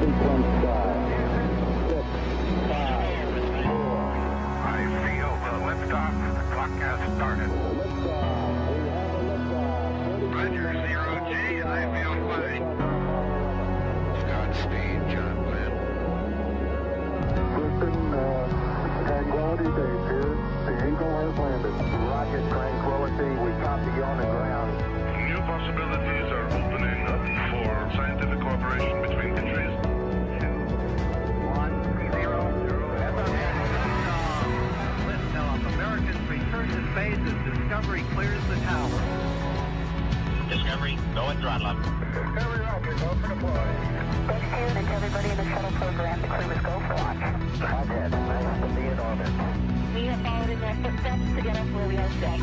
sequence start. 6, 5, 4. I feel the liftoff. The clock has started. Liftoff. We have a liftoff. Roger, 0G, and I feel fine. Godspeed, John Glenn. Houston, Tranquility Base here. The Eagle has landed. Rocket Tranquility, we copy you on the ground. New possibilities are opening up for scientific cooperation between countries. 1, 0, liftoff. Americans return to space as Discovery clears the tower. Discovery, go and throttle up. Discovery rocket, go for deploy. Thanks to you and to everybody in the shuttle program. The crew is go for launch. Hothead, nice to be in orbit. We have followed in their footsteps to get us where we are today.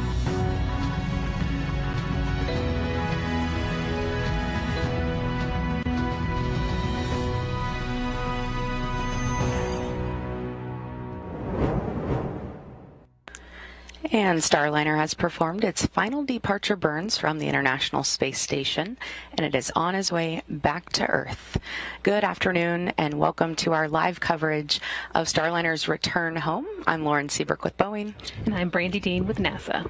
And Starliner has performed its final departure burns from the International Space Station, and it is on its way back to Earth. Good afternoon, and welcome to our live coverage of Starliner's return home. I'm Lauren Seabrook with Boeing. And I'm Brandy Dean with NASA.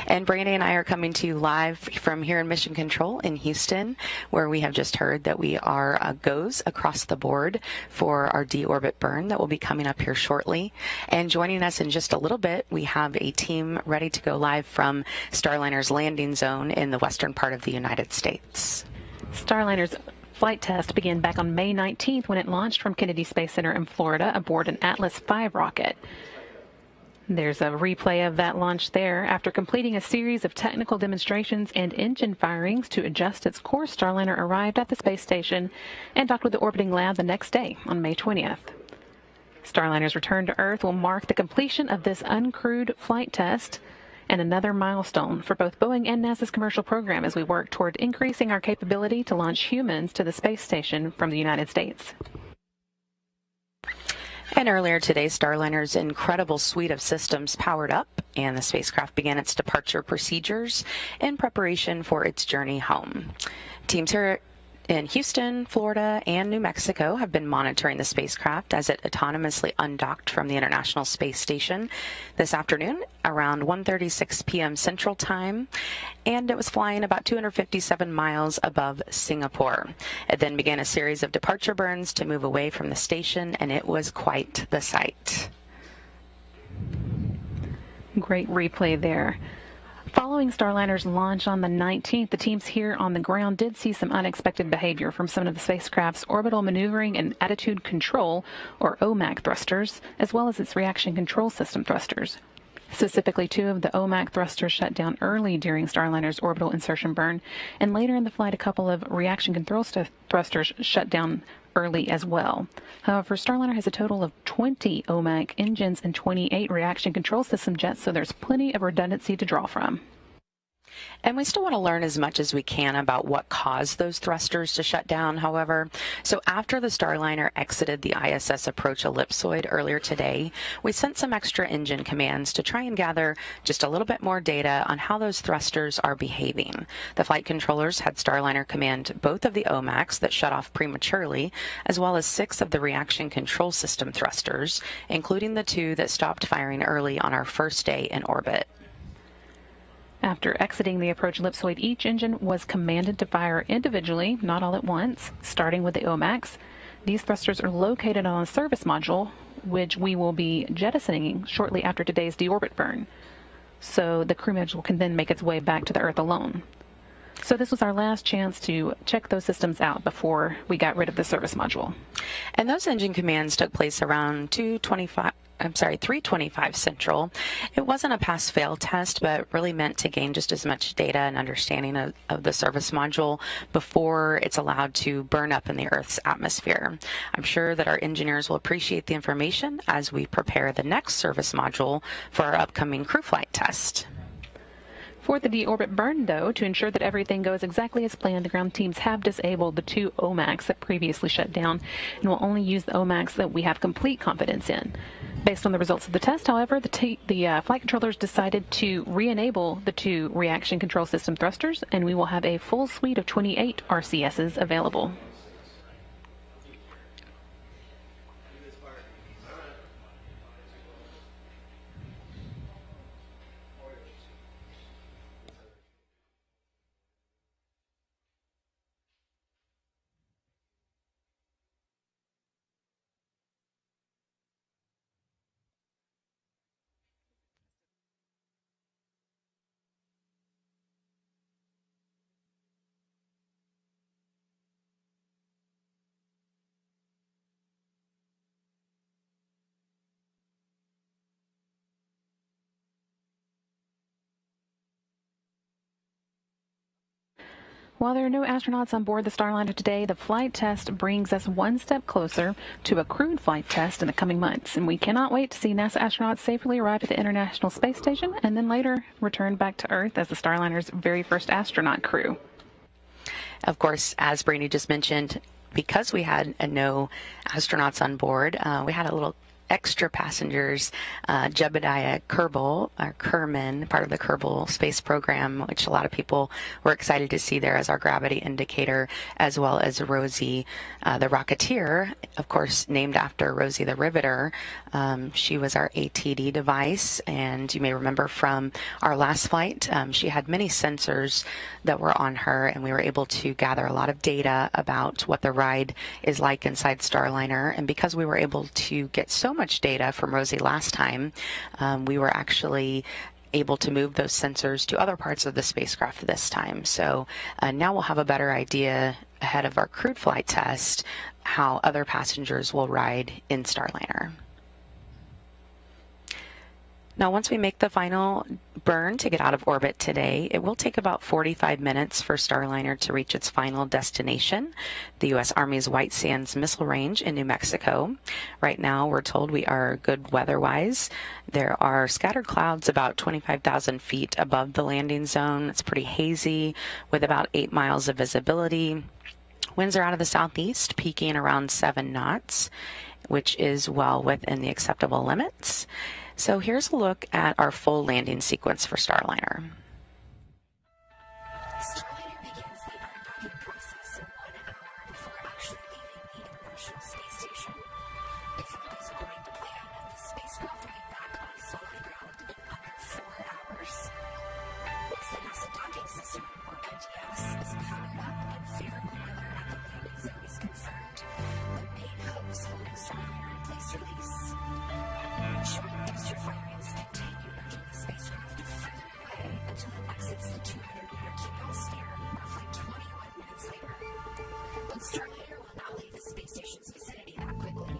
And Brandy and I are coming to you live from here in Mission Control in Houston, where we have just heard that we are goes across the board for our deorbit burn that will be coming up here shortly. And joining us in just a little bit, we have a team ready to go live from Starliner's landing zone in the western part of the United States. Starliner's flight test began back on May 19th when it launched from Kennedy Space Center in Florida aboard an Atlas V rocket. There's a replay of that launch there. After completing a series of technical demonstrations and engine firings to adjust its course, Starliner arrived at the space station and docked with the orbiting lab the next day on May 20th. Starliner's return to Earth will mark the completion of this uncrewed flight test and another milestone for both Boeing and NASA's commercial program as we work toward increasing our capability to launch humans to the space station from the United States. And earlier today, Starliner's incredible suite of systems powered up, and the spacecraft began its departure procedures in preparation for its journey home. Teams here in Houston, Florida, and New Mexico have been monitoring the spacecraft as it autonomously undocked from the International Space Station this afternoon around 1:36 p.m. Central Time, and it was flying about 257 miles above Singapore. It then began a series of departure burns to move away from the station, and it was quite the sight. Great replay there. Following Starliner's launch on the 19th, the teams here on the ground did see some unexpected behavior from some of the spacecraft's orbital maneuvering and attitude control, or OMAC thrusters, as well as its reaction control system thrusters. Specifically, 2 of the OMAC thrusters shut down early during Starliner's orbital insertion burn, and later in the flight, a couple of reaction control thrusters shut down early as well. However, Starliner has a total of 20 OMAC engines and 28 reaction control system jets, so there's plenty of redundancy to draw from. And we still want to learn as much as we can about what caused those thrusters to shut down, however. So after the Starliner exited the ISS approach ellipsoid earlier today, we sent some extra engine commands to try and gather just a little bit more data on how those thrusters are behaving. The flight controllers had Starliner command both of the OMACs that shut off prematurely, as well as 6 of the reaction control system thrusters, including the 2 that stopped firing early on our first day in orbit. After exiting the approach ellipsoid, each engine was commanded to fire individually, not all at once, starting with the OMACs. These thrusters are located on a service module, which we will be jettisoning shortly after today's deorbit burn. So the crew module can then make its way back to the Earth alone. So this was our last chance to check those systems out before we got rid of the service module. And those engine commands took place around 3:25 Central. It wasn't a pass-fail test, but really meant to gain just as much data and understanding of the service module before it's allowed to burn up in the Earth's atmosphere. I'm sure that our engineers will appreciate the information as we prepare the next service module for our upcoming crew flight test. For the deorbit burn, though, to ensure that everything goes exactly as planned, the ground teams have disabled the 2 OMACs that previously shut down and will only use the OMACs that we have complete confidence in. Based on the results of the test, however, the flight controllers decided to re-enable the 2 reaction control system thrusters, and we will have a full suite of 28 RCSs available. While there are no astronauts on board the Starliner today, the flight test brings us one step closer to a crewed flight test in the coming months, and we cannot wait to see NASA astronauts safely arrive at the International Space Station and then later return back to Earth as the Starliner's very first astronaut crew. Of course, as Brainy just mentioned, because we had no astronauts on board, we had a little extra passengers, Jebediah Kerman, part of the Kerbal space program, which a lot of people were excited to see there as our gravity indicator, as well as Rosie, the Rocketeer, of course, named after Rosie the Riveter. She was our ATD device, and you may remember from our last flight, she had many sensors that were on her, and we were able to gather a lot of data about what the ride is like inside Starliner. And because we were able to get so much data from Rosie last time, we were actually able to move those sensors to other parts of the spacecraft this time. So now we'll have a better idea ahead of our crewed flight test how other passengers will ride in Starliner. Now, once we make the final burn to get out of orbit today, it will take about 45 minutes for Starliner to reach its final destination, the U.S. Army's White Sands Missile Range in New Mexico. Right now, we're told we are good weather-wise. There are scattered clouds about 25,000 feet above the landing zone. It's pretty hazy with about 8 miles of visibility. Winds are out of the southeast, peaking around 7 knots, which is well within the acceptable limits. So here's a look at our full landing sequence for Starliner. Starliner begins the undocking process in 1 hour before actually leaving the International Space Station. If all goes according to plan, the spacecraft will be back on solid ground in under 4 hours. Once the NASA docking system, or NDS, is powered up and favorable weather at the landing zone is confirmed, the main hubs holding Starliner in place release. Short booster firings continue nudging the spacecraft further away until it exits the 200-meter Keep sphere roughly 21 minutes later. But Starliner will not leave the space station's vicinity that quickly.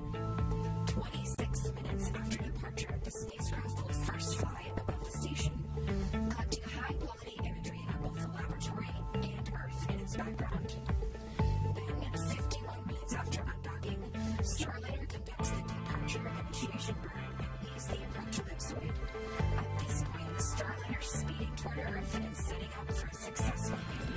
26 minutes after departure, the spacecraft will first fly above the station, collecting high-quality imagery of both the laboratory and Earth in its background. Then, 51 minutes after undocking, Starliner conducts the departure initiation burn and leaves the approach ellipsoid. At this point, the Starliner is speeding toward Earth and setting up for a successful landing.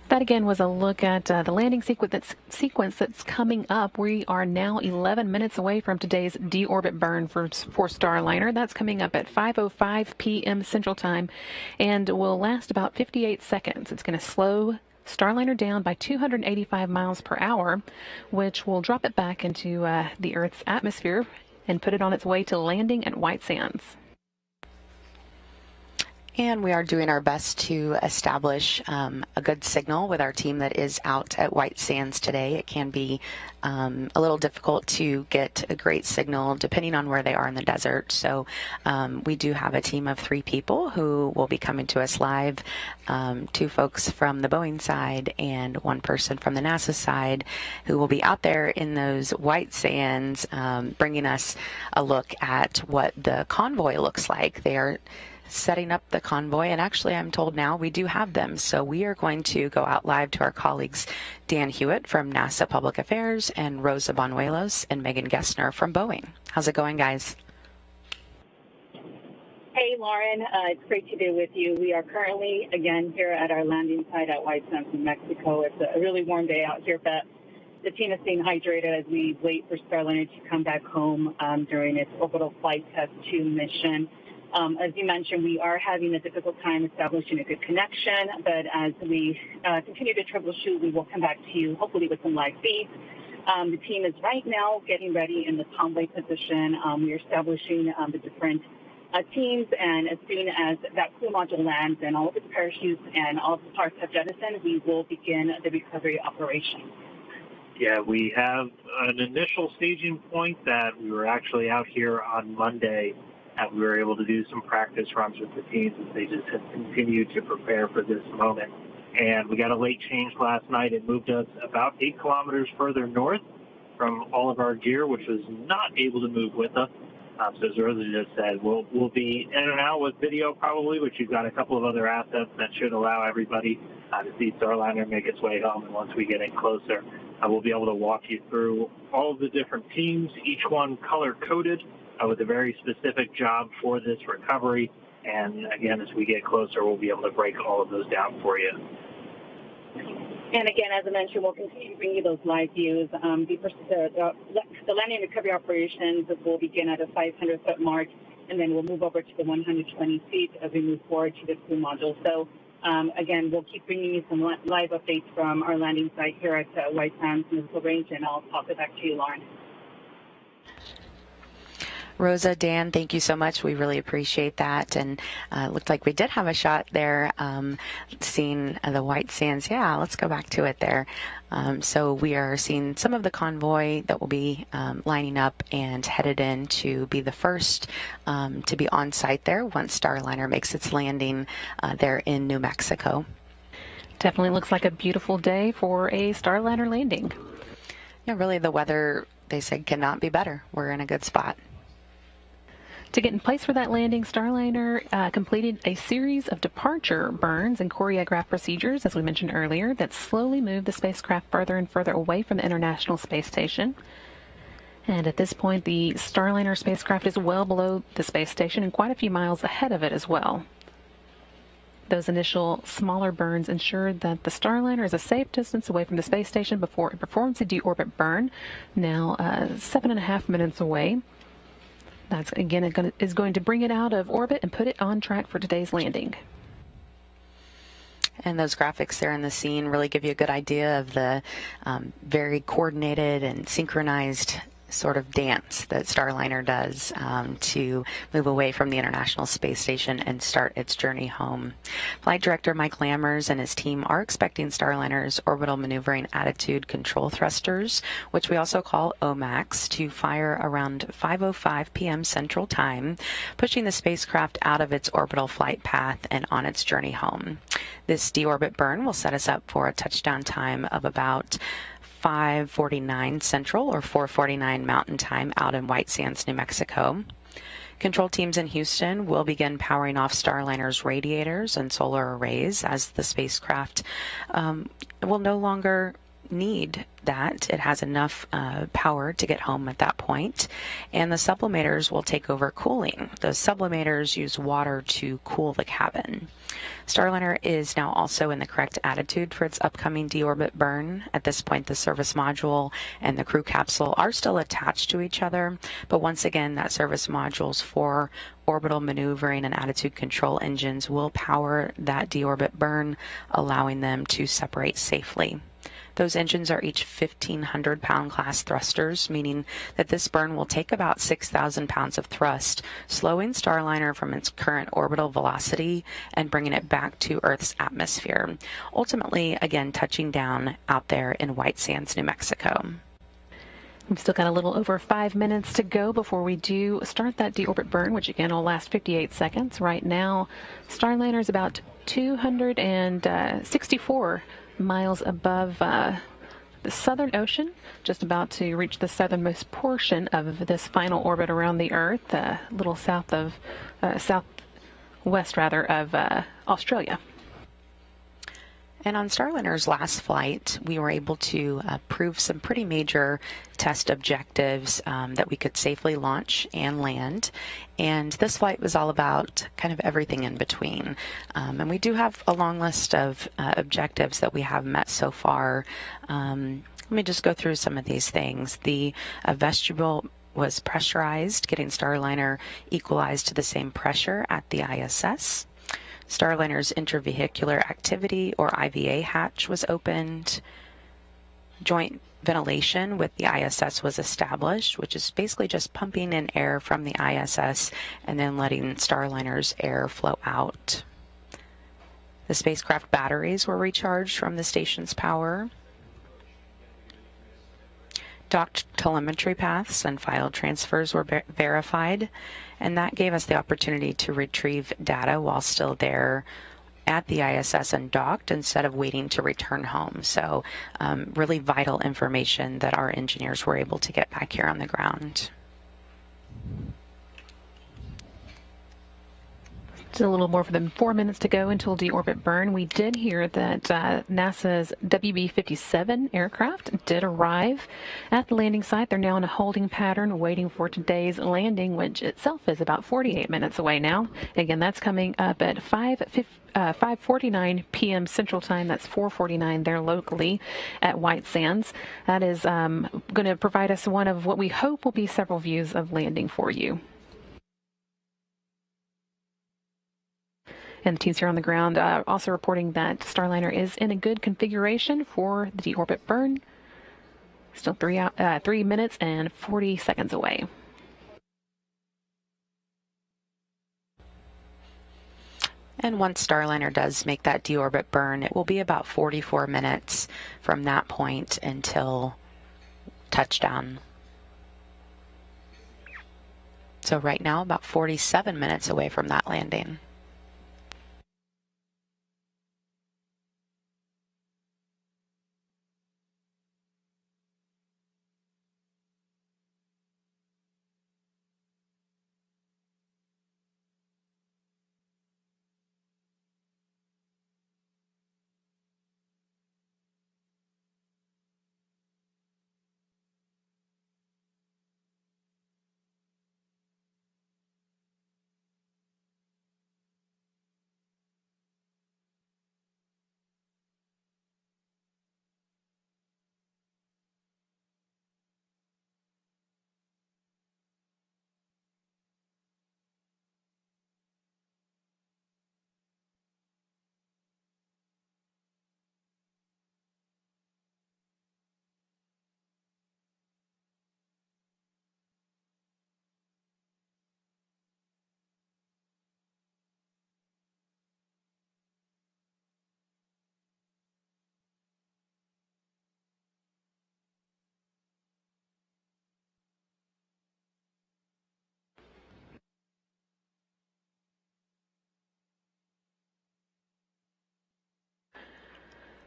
That again was a look at the landing sequence that's coming up. We are now 11 minutes away from today's deorbit burn for Starliner. That's coming up at 5:05 p.m. Central Time and will last about 58 seconds. It's going to slow Starliner down by 285 miles per hour, which will drop it back into the Earth's atmosphere and put it on its way to landing at White Sands. And we are doing our best to establish a good signal with our team that is out at White Sands today. It can be a little difficult to get a great signal depending on where they are in the desert. So we do have a team of 3 people who will be coming to us live, 2 folks from the Boeing side and 1 person from the NASA side who will be out there in those White Sands bringing us a look at what the convoy looks like. They are setting up the convoy, and actually I'm told now we do have them. So we are going to go out live to our colleagues Dan Hewitt from NASA Public Affairs and Rosa Banuelos and Megan Gessner from Boeing. How's it going, guys? Hey, Lauren. It's great to be with you. We are currently, again, here at our landing site at White Sands, New Mexico. It's a really warm day out here, but the team is staying hydrated as we wait for Starliner to come back home during its Orbital Flight Test 2 mission. As you mentioned, we are having a difficult time establishing a good connection, but as we continue to troubleshoot, we will come back to you, hopefully with some live feeds. The team is right now getting ready in the convoy position. We are establishing the different teams, and as soon as that crew module lands and all of its parachutes and all of the parts have jettisoned, we will begin the recovery operation. Yeah, we have an initial staging point that we were actually out here on Monday, and we were able to do some practice runs with the teams as they just have continued to prepare for this moment. And we got a late change last night. It moved us about 8 kilometers further north, from all of our gear, which was not able to move with us. So as Rosa just said, we'll be in and out with video probably, but you've got a couple of other assets that should allow everybody to see Starliner make its way home. And once we get in closer, we'll be able to walk you through all of the different teams, each one color-coded with a very specific job for this recovery. And again, as we get closer, we'll be able to break all of those down for you. And again, as I mentioned, we'll continue to bring you those live views. The landing and recovery operations will begin at a 500-foot mark, and then we'll move over to the 120 feet as we move forward to the crew module. So, again, we'll keep bringing you some live updates from our landing site here at White Sands Missile Range, and I'll toss it back to you, Lauren. Rosa, Dan, thank you so much. We really appreciate that. And it looked like we did have a shot there, seeing the White Sands. Yeah, let's go back to it there. So we are seeing some of the convoy that will be lining up and headed in to be the first to be on site there once Starliner makes its landing there in New Mexico. Definitely looks like a beautiful day for a Starliner landing. Yeah, really the weather, they said, cannot be better. We're in a good spot. To get in place for that landing, Starliner completed a series of departure burns and choreographed procedures, as we mentioned earlier, that slowly moved the spacecraft further and further away from the International Space Station. And at this point, the Starliner spacecraft is well below the space station and quite a few miles ahead of it as well. Those initial smaller burns ensured that the Starliner is a safe distance away from the space station before it performs the deorbit burn, now 7.5 minutes away. That's, again, is going to bring it out of orbit and put it on track for today's landing. And those graphics there in the scene really give you a good idea of the very coordinated and synchronized sort of dance that Starliner does to move away from the International Space Station and start its journey home. Flight Director Mike Lammers and his team are expecting Starliner's orbital maneuvering attitude control thrusters, which we also call OMACs, to fire around 5:05 p.m. Central Time, pushing the spacecraft out of its orbital flight path and on its journey home. This deorbit burn will set us up for a touchdown time of about 5:49 Central or 4:49 Mountain Time out in White Sands, New Mexico. Control teams in Houston will begin powering off Starliner's radiators and solar arrays as the spacecraft will no longer need that. It has enough power to get home at that point, and the sublimators will take over cooling. Those sublimators use water to cool the cabin. Starliner is now also in the correct attitude for its upcoming deorbit burn. At this point, the service module and the crew capsule are still attached to each other, but once again, that service module's 4 orbital maneuvering and attitude control engines will power that deorbit burn, allowing them to separate safely. Those engines are each 1,500-pound class thrusters, meaning that this burn will take about 6,000 pounds of thrust, slowing Starliner from its current orbital velocity and bringing it back to Earth's atmosphere, ultimately, again, touching down out there in White Sands, New Mexico. We've still got a little over 5 minutes to go before we do start that deorbit burn, which again will last 58 seconds. Right now, Starliner is about 264 miles above the Southern Ocean, just about to reach the southernmost portion of this final orbit around the Earth, a little southwest of Australia. And on Starliner's last flight, we were able to prove some pretty major test objectives that we could safely launch and land. And this flight was all about kind of everything in between. And we do have a long list of objectives that we have met so far. Let me just go through some of these things. The vestibule was pressurized, getting Starliner equalized to the same pressure at the ISS. Starliner's intervehicular activity, or IVA, hatch was opened. Joint ventilation with the ISS was established, which is basically just pumping in air from the ISS and then letting Starliner's air flow out. The spacecraft batteries were recharged from the station's power. Docked telemetry paths and file transfers were verified, and that gave us the opportunity to retrieve data while still there at the ISS and docked instead of waiting to return home. So really vital information that our engineers were able to get back here on the ground. Just a little more than 4 minutes to go until deorbit burn. We did hear that NASA's WB-57 aircraft did arrive at the landing site. They're now in a holding pattern waiting for today's landing, which itself is about 48 minutes away now. Again, that's coming up at 5:49 p.m. Central Time. That's 4:49 there locally at White Sands. That is going to provide us one of what we hope will be several views of landing for you. And the teams here on the ground also reporting that Starliner is in a good configuration for the deorbit burn. Still 3 minutes and 40 seconds away. And once Starliner does make that deorbit burn, it will be about 44 minutes from that point until touchdown. So right now, about 47 minutes away from that landing.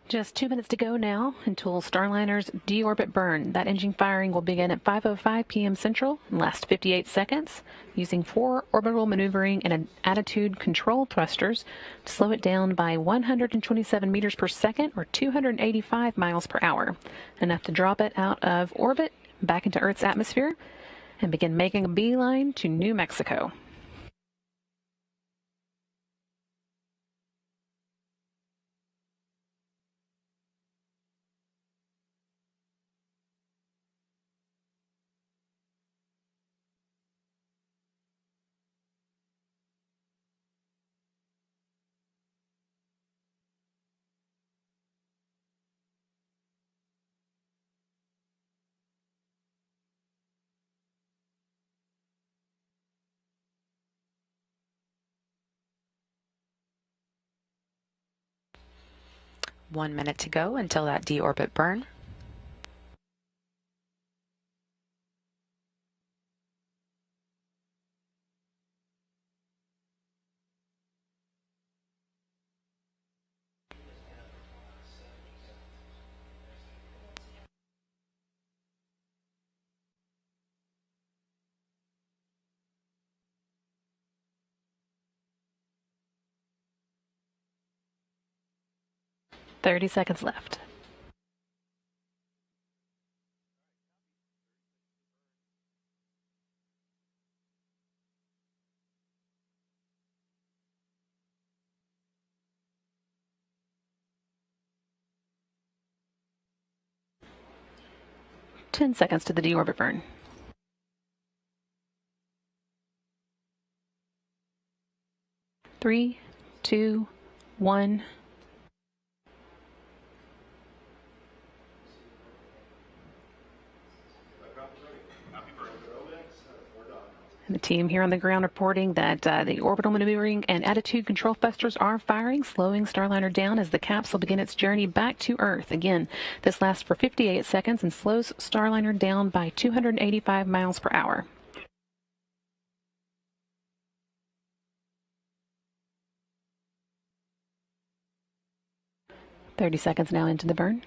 Just 2 minutes to go now until Starliner's deorbit burn. That engine firing will begin at 5:05 p.m. Central and last 58 seconds, using 4 orbital maneuvering and an attitude control thrusters to slow it down by 127 meters per second or 285 miles per hour, enough to drop it out of orbit back into Earth's atmosphere and begin making a beeline to New Mexico. One minute to go until that deorbit burn. Thirty seconds left. Ten seconds to the deorbit burn. 3, 2, 1. And the team here on the ground reporting that the orbital maneuvering and attitude control thrusters are firing, slowing Starliner down as the capsule begins its journey back to Earth. Again, this lasts for 58 seconds and slows Starliner down by 285 miles per hour. 30 seconds now into the burn.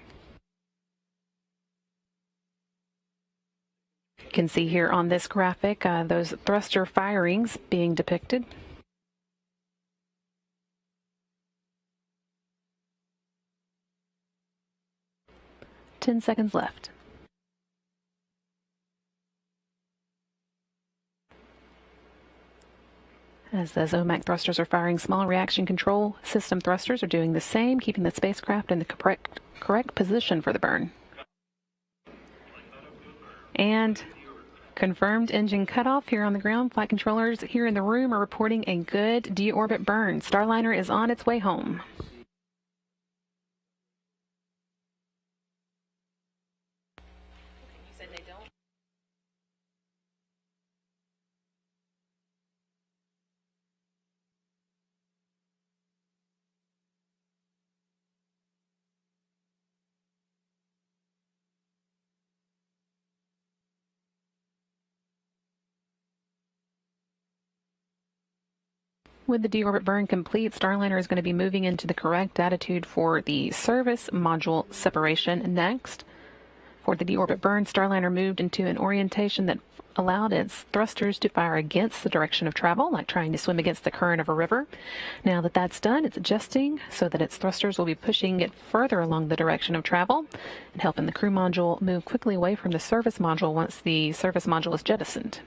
You can see here on this graphic those thruster firings being depicted. Ten seconds left. As those OMAC thrusters are firing, small reaction control system thrusters are doing the same, keeping the spacecraft in the correct position for the burn. And confirmed engine cutoff here on the ground. Flight controllers here in the room are reporting a good deorbit burn. Starliner is on its way home. You said they don't? With the deorbit burn complete, Starliner is going to be moving into the correct attitude for the service module separation next. For the deorbit burn, Starliner moved into an orientation that allowed its thrusters to fire against the direction of travel, like trying to swim against the current of a river. Now that that's done, it's adjusting so that its thrusters will be pushing it further along the direction of travel and helping the crew module move quickly away from the service module once the service module is jettisoned.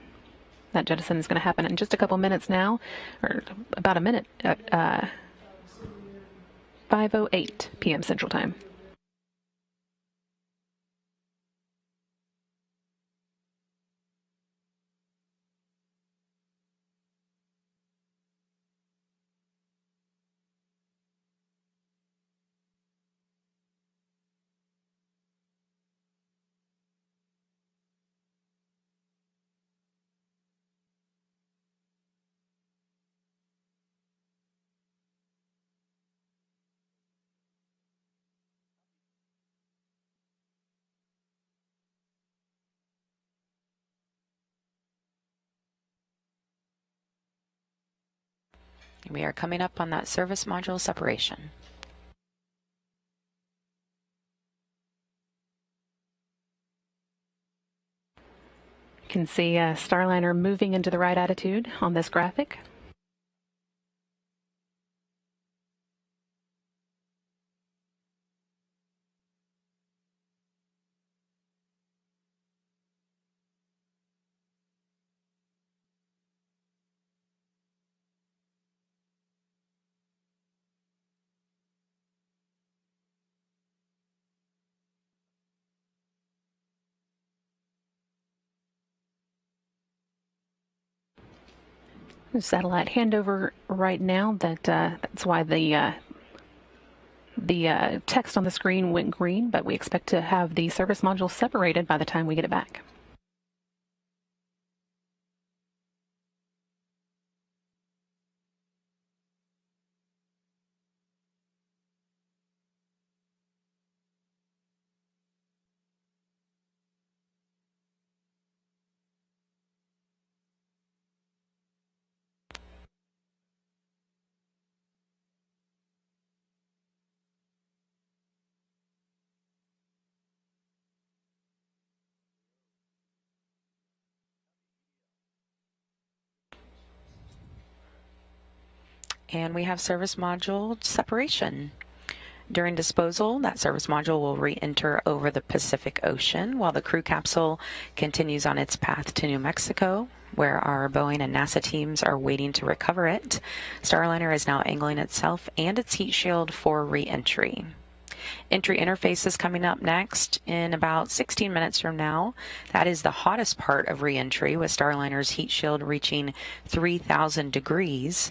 That jettison is going to happen in just a couple minutes now, or about a minute, at 5:08 p.m. Central Time. We are coming up on that service module separation. You can see Starliner moving into the right attitude on this graphic. Satellite handover right now. That's why the text on the screen went green, but we expect to have the service module separated by the time we get it back. And we have service module separation. During disposal, that service module will re-enter over the Pacific Ocean while the crew capsule continues on its path to New Mexico, where our Boeing and NASA teams are waiting to recover it. Starliner is now angling itself and its heat shield for re-entry. Entry interface is coming up next in about 16 minutes from now. That is the hottest part of re-entry, with Starliner's heat shield reaching 3,000 degrees.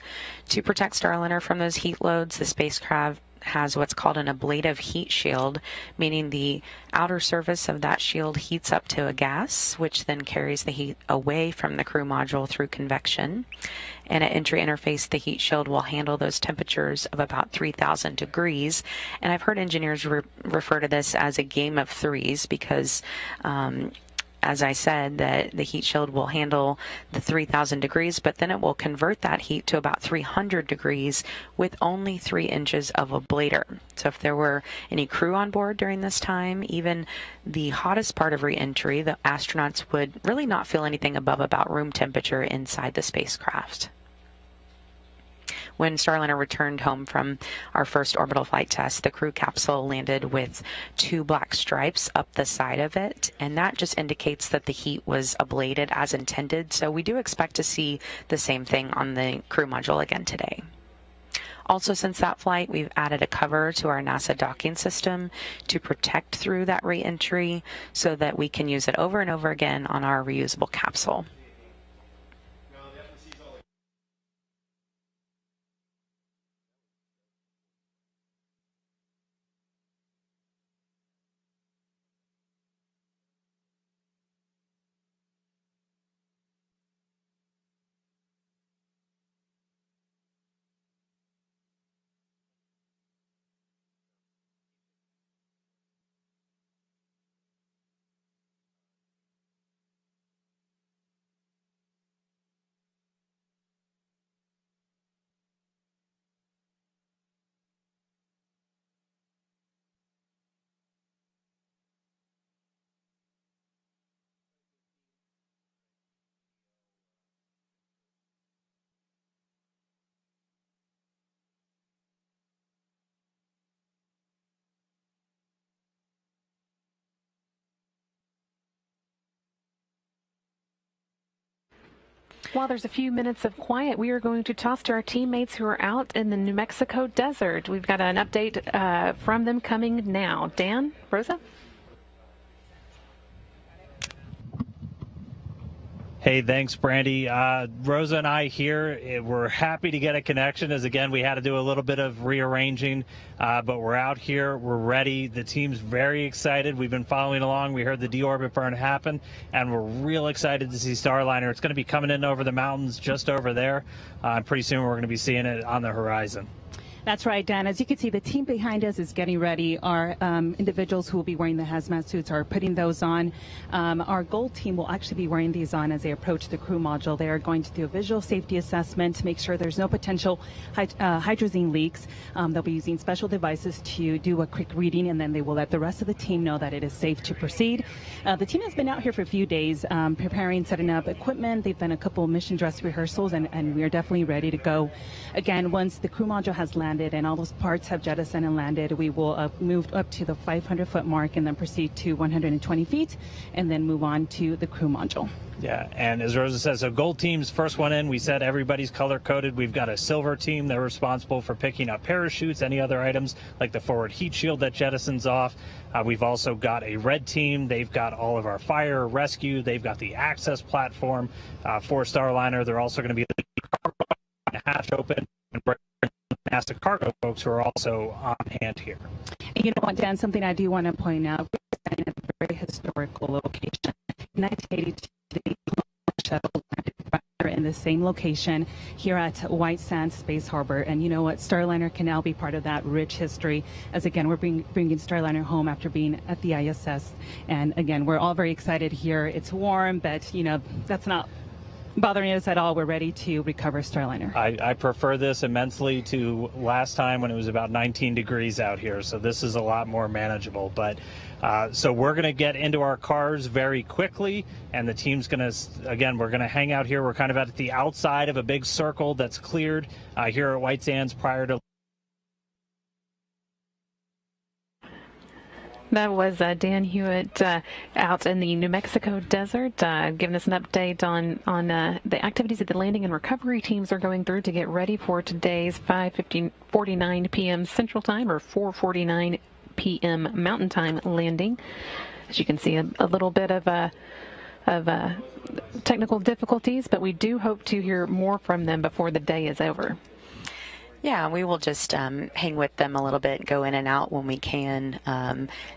To protect Starliner from those heat loads, the spacecraft has what's called an ablative heat shield, meaning the outer surface of that shield heats up to a gas, which then carries the heat away from the crew module through convection. And at entry interface, the heat shield will handle those temperatures of about 3,000 degrees. And I've heard engineers refer to this as a game of threes because as I said, that the heat shield will handle the 3,000 degrees, but then it will convert that heat to about 300 degrees with only 3 inches of ablator. So if there were any crew on board during this time, even the hottest part of re-entry, the astronauts would really not feel anything above about room temperature inside the spacecraft. When Starliner returned home from our first orbital flight test, the crew capsule landed with 2 black stripes up the side of it, and that just indicates that the heat was ablated as intended. So we do expect to see the same thing on the crew module again today. Also, since that flight, we've added a cover to our NASA docking system to protect through that re-entry so that we can use it over and over again on our reusable capsule. While there's a few minutes of quiet, we are going to toss to our teammates who are out in the New Mexico desert. We've got an update from them coming now. Dan, Rosa? Hey, thanks, Brandy. Rosa and I here, we're happy to get a connection as, again, we had to do a little bit of rearranging, but we're out here. We're ready. The team's very excited. We've been following along. We heard the deorbit burn happen, and we're real excited to see Starliner. It's going to be coming in over the mountains just over there. Pretty soon we're going to be seeing it on the horizon. That's right, Dan. As you can see, the team behind us is getting ready. Our individuals who will be wearing the hazmat suits are putting those on. Our gold team will actually be wearing these on as they approach the crew module. They are going to do a visual safety assessment to make sure there's no potential hydrazine leaks. They'll be using special devices to do a quick reading, and then they will let the rest of the team know that it is safe to proceed. The team has been out here for a few days preparing, setting up equipment. They've done a couple mission dress rehearsals, and we are definitely ready to go. Again, once the crew module has landed and all those parts have jettisoned and landed, we will move up to the 500-foot mark and then proceed to 120 feet and then move on to the crew module. Yeah, and as Rosa says, so gold team's first one in. We said everybody's color-coded. We've got a silver team. They're responsible for picking up parachutes, any other items like the forward heat shield that jettisons off. We've also got a red team. They've got all of our fire, rescue. They've got the access platform for Starliner. They're also going to be the hatch open and bring NASA cargo folks who are also on hand here. You know what, Dan, something I do want to point out, we're standing at a very historical location. In 1982, the shuttle landed in the same location here at White Sands Space Harbor. And you know what, Starliner can now be part of that rich history, as again, we're bringing Starliner home after being at the ISS. And again, we're all very excited here. It's warm, but you know, that's not bothering us at all. We're ready to recover Starliner. I prefer this immensely to last time when it was about 19 degrees out here, so this is a lot more manageable. But so we're going to get into our cars very quickly, and the team's going to, again, we're going to hang out here. We're kind of at the outside of a big circle that's cleared here at White Sands prior to. That was Dan Hewitt out in the New Mexico desert, giving us an update on the activities that the landing and recovery teams are going through to get ready for today's 5:49 p.m. Central Time or 4:49 p.m. Mountain Time landing. As you can see, a little bit of technical difficulties, but we do hope to hear more from them before the day is over. Yeah, we will just hang with them a little bit, go in and out when we can.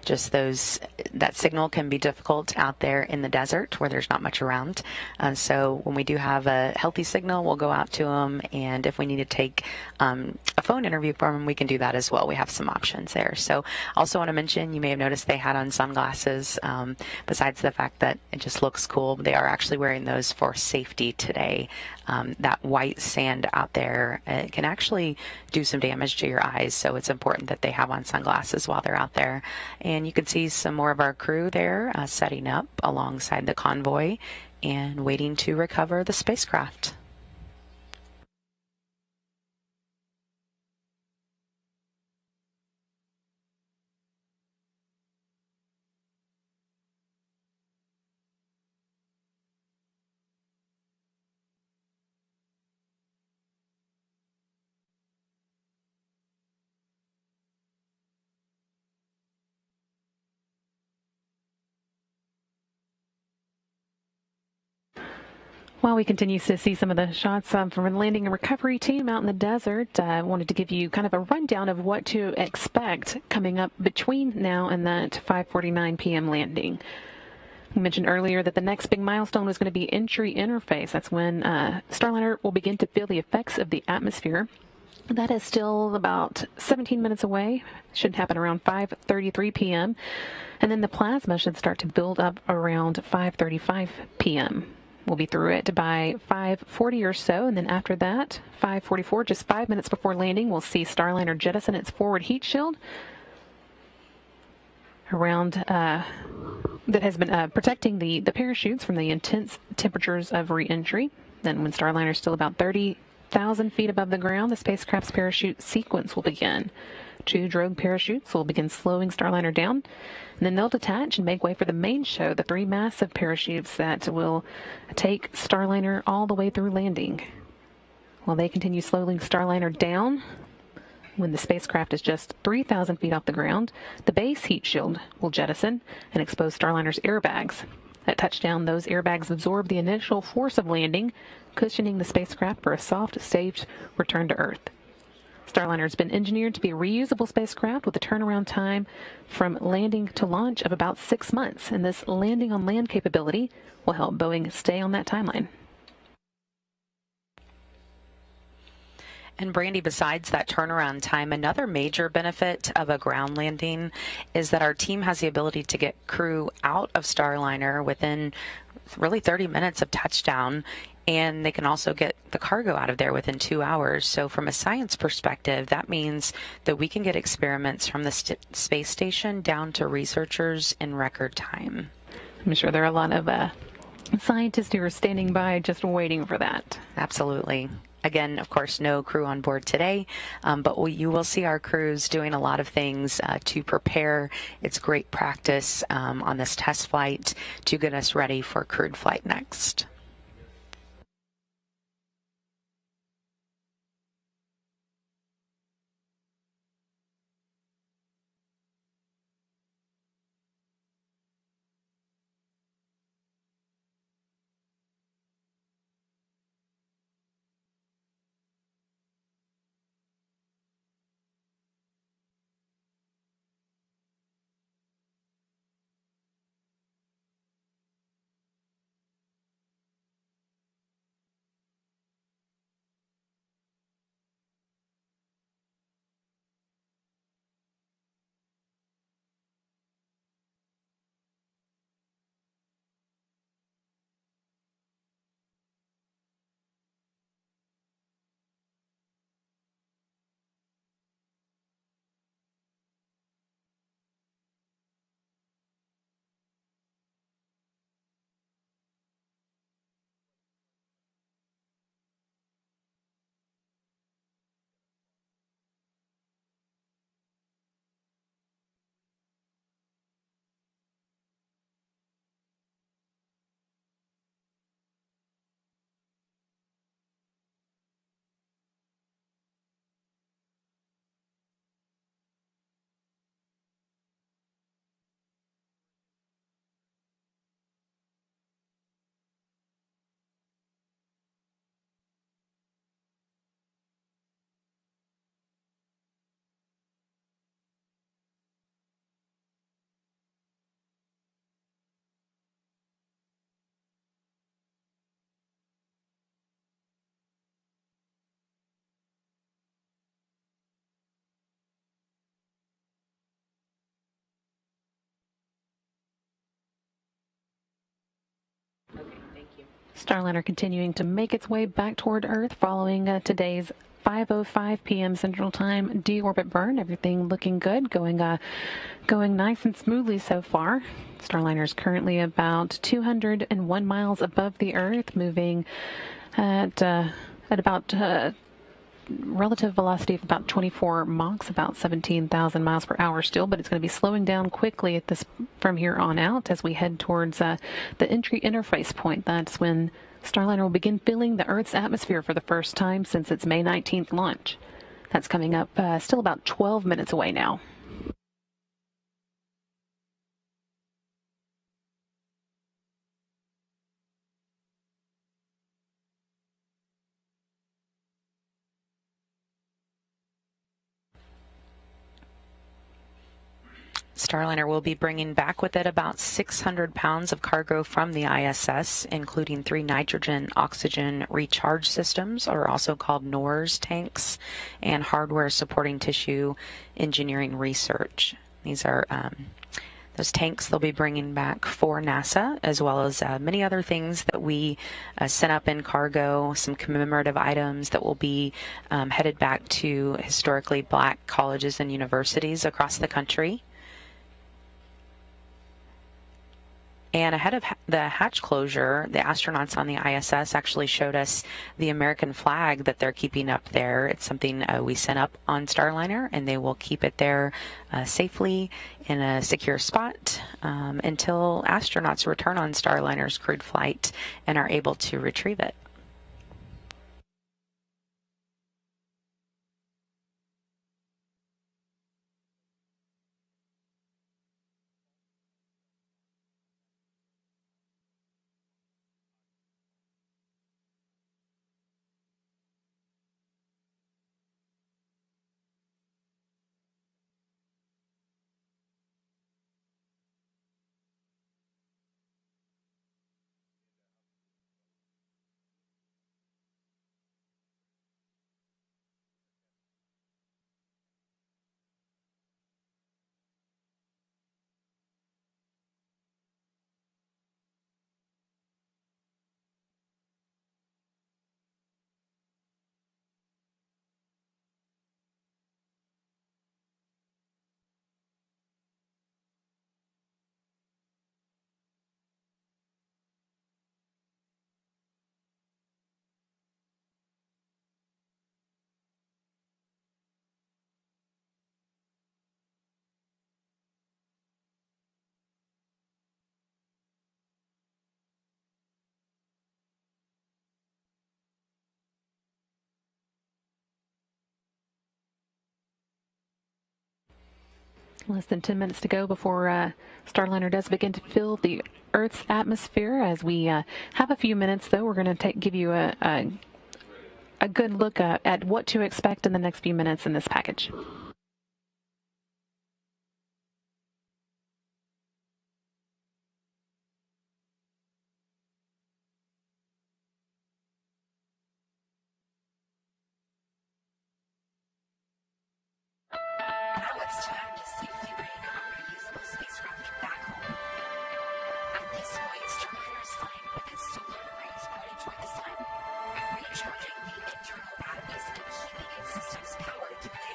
Just that signal can be difficult out there in the desert where there's not much around. So when we do have a healthy signal, we'll go out to them. And if we need to take a phone interview from them, we can do that as well. We have some options there. So also want to mention, you may have noticed they had on sunglasses. Besides the fact that it just looks cool, they are actually wearing those for safety today. That white sand out there can actually do some damage to your eyes, so it's important that they have on sunglasses while they're out there. And you can see some more of our crew there setting up alongside the convoy and waiting to recover the spacecraft. While we continue to see some of the shots from the landing and recovery team out in the desert, I wanted to give you kind of a rundown of what to expect coming up between now and that 5:49 p.m. landing. We mentioned earlier that the next big milestone was going to be entry interface. That's when Starliner will begin to feel the effects of the atmosphere. That is still about 17 minutes away. Should happen around 5:33 p.m. And then the plasma should start to build up around 5:35 p.m. We'll be through it by 5:40 or so, and then after that, 5:44, just 5 minutes before landing, we'll see Starliner jettison its forward heat shield around that has been protecting the parachutes from the intense temperatures of re-entry. Then when Starliner is still about 30,000 feet above the ground, the spacecraft's parachute sequence will begin. 2 drogue parachutes will begin slowing Starliner down, and then they'll detach and make way for the main show, the 3 massive parachutes that will take Starliner all the way through landing. While they continue slowing Starliner down, when the spacecraft is just 3,000 feet off the ground, the base heat shield will jettison and expose Starliner's airbags. At touchdown, those airbags absorb the initial force of landing, cushioning the spacecraft for a soft, safe return to Earth. Starliner has been engineered to be a reusable spacecraft with a turnaround time from landing to launch of about 6 months, and this landing on land capability will help Boeing stay on that timeline. And Brandy, besides that turnaround time, another major benefit of a ground landing is that our team has the ability to get crew out of Starliner within really 30 minutes of touchdown, and they can also get the cargo out of there within 2 hours. So from a science perspective, that means that we can get experiments from the space station down to researchers in record time. I'm sure there are a lot of scientists who are standing by just waiting for that. Absolutely. Again, of course, no crew on board today, but you will see our crews doing a lot of things to prepare. It's great practice on this test flight to get us ready for crewed flight next. Starliner continuing to make its way back toward Earth following today's 5:05 p.m. Central Time deorbit burn. Everything looking good, going nice and smoothly so far. Starliner is currently about 201 miles above the Earth, moving at about relative velocity of about 24 Machs, about 17,000 miles per hour still, but it's going to be slowing down quickly from here on out as we head towards the entry interface point. That's when Starliner will begin filling the Earth's atmosphere for the first time since its May 19th launch. That's coming up still about 12 minutes away now. Starliner will be bringing back with it about 600 pounds of cargo from the ISS, including 3 nitrogen-oxygen recharge systems, or also called NORS tanks, and hardware supporting tissue engineering research. These are those tanks they'll be bringing back for NASA, as well as many other things that we sent up in cargo, some commemorative items that will be headed back to historically black colleges and universities across the country. And ahead of the hatch closure, the astronauts on the ISS actually showed us the American flag that they're keeping up there. It's something we sent up on Starliner, and they will keep it there safely in a secure spot until astronauts return on Starliner's crewed flight and are able to retrieve it. Less than 10 minutes to go before Starliner does begin to fill the Earth's atmosphere. As we have a few minutes, though, we're going to give you a good look at what to expect in the next few minutes in this package. Now it's time to safely bring our reusable spacecraft back home. At this point, Starliner is flying with its solar arrays pointing toward the sun, recharging the internal batteries and keeping its systems powered through the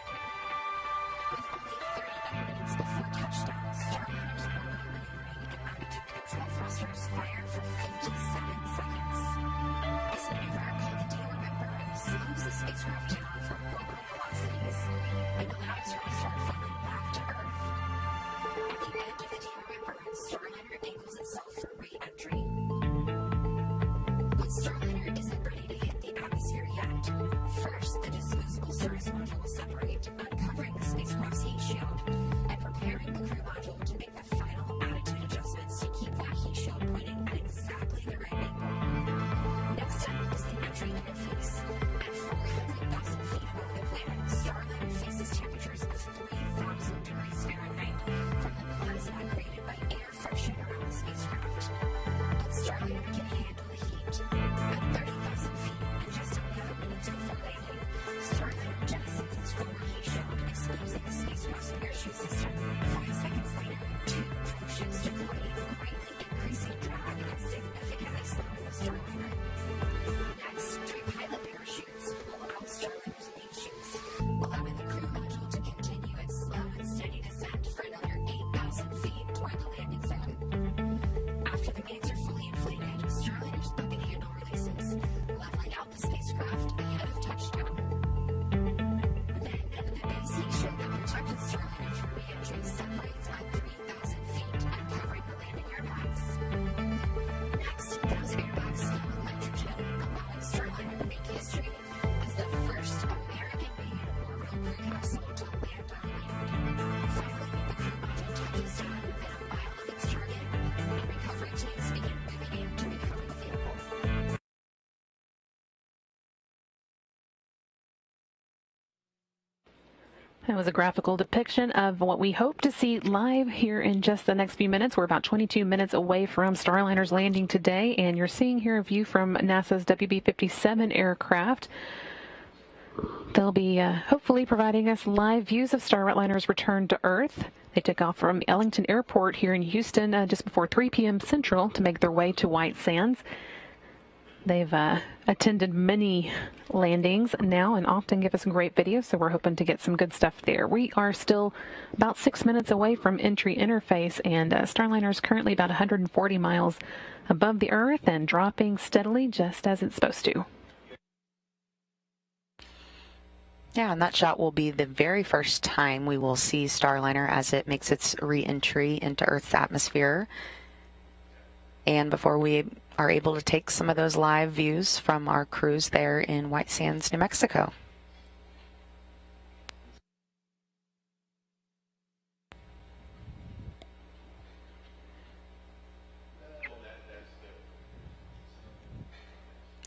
That was a graphical depiction of what we hope to see live here in just the next few minutes. We're about 22 minutes away from Starliner's landing today, and you're seeing here a view from NASA's WB-57 aircraft. They'll be hopefully providing us live views of Starliner's return to Earth. They took off from Ellington Airport here in Houston just before 3 p.m. Central to make their way to White Sands. They've attended many landings now and often give us great videos, so we're hoping to get some good stuff there. We are still about 6 minutes away from entry interface, and Starliner is currently about 140 miles above the Earth and dropping steadily just as it's supposed to. Yeah, and that shot will be the very first time we will see Starliner as it makes its re-entry into Earth's atmosphere. And before we are able to take some of those live views from our crews there in White Sands, New Mexico.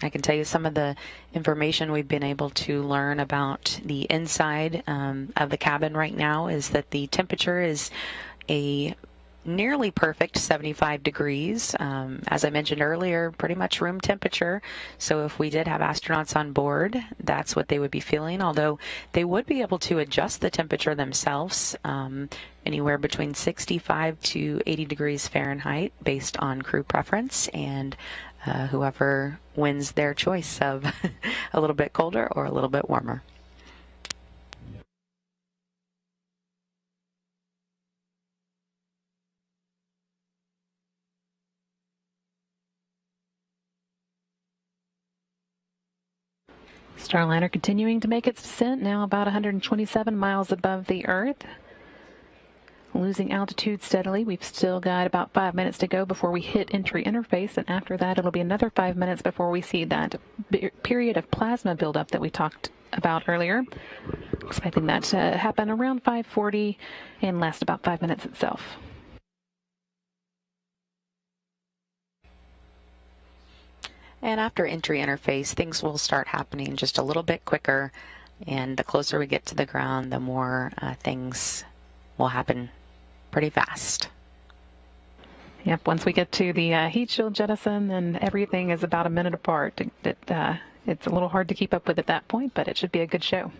I can tell you some of the information we've been able to learn about the inside of the cabin right now is that the temperature is a nearly perfect 75 degrees. As I mentioned earlier, pretty much room temperature. So if we did have astronauts on board, that's what they would be feeling, although they would be able to adjust the temperature themselves anywhere between 65 to 80 degrees Fahrenheit based on crew preference, and whoever wins their choice of a little bit colder or a little bit warmer. Starliner continuing to make its descent, now about 127 miles above the Earth. Losing altitude steadily. We've still got about 5 minutes to go before we hit entry interface, and after that it'll be another 5 minutes before we see that period of plasma buildup that we talked about earlier. Expecting that to happen around 5:40 and last about 5 minutes itself. And after entry interface, things will start happening just a little bit quicker, and the closer we get to the ground, the more things will happen pretty fast. Yep, once we get to the heat shield jettison, then everything is about a minute apart. It's a little hard to keep up with at that point, but it should be a good show.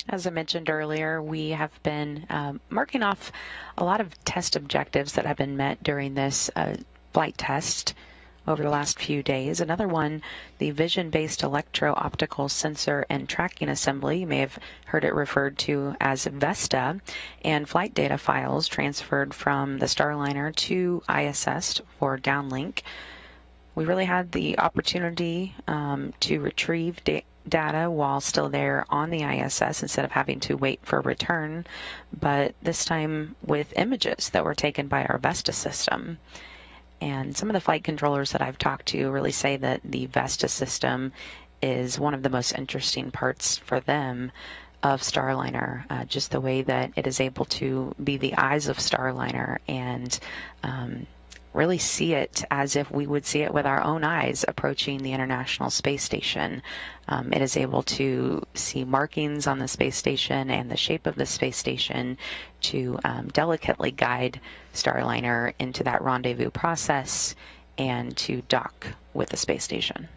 As I mentioned earlier, we have been marking off a lot of test objectives that have been met during this flight test over the last few days. Another one, the vision-based electro-optical sensor and tracking assembly. You may have heard it referred to as VESTA, and flight data files transferred from the Starliner to ISS for downlink. We really had the opportunity to retrieve data while still there on the ISS instead of having to wait for return, but this time with images that were taken by our VESTA system. And some of the flight controllers that I've talked to really say that the VESTA system is one of the most interesting parts for them of Starliner, just the way that it is able to be the eyes of Starliner and really see it as if we would see it with our own eyes approaching the International Space Station. It is able to see markings on the space station and the shape of the space station to delicately guide Starliner into that rendezvous process and to dock with the space station.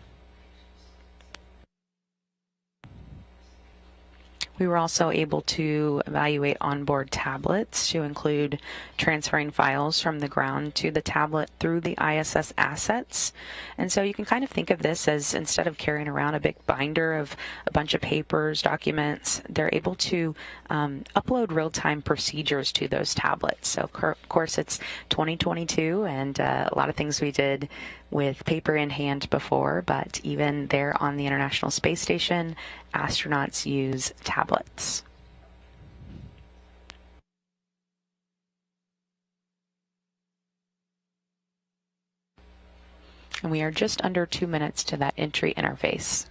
We were also able to evaluate onboard tablets to include transferring files from the ground to the tablet through the ISS assets. And so you can kind of think of this as, instead of carrying around a big binder of a bunch of papers, documents, they're able to upload real-time procedures to those tablets. So of course it's 2022, and a lot of things we did with paper in hand before, but even there on the International Space Station, astronauts use tablets. And we are just under 2 minutes to that entry interface.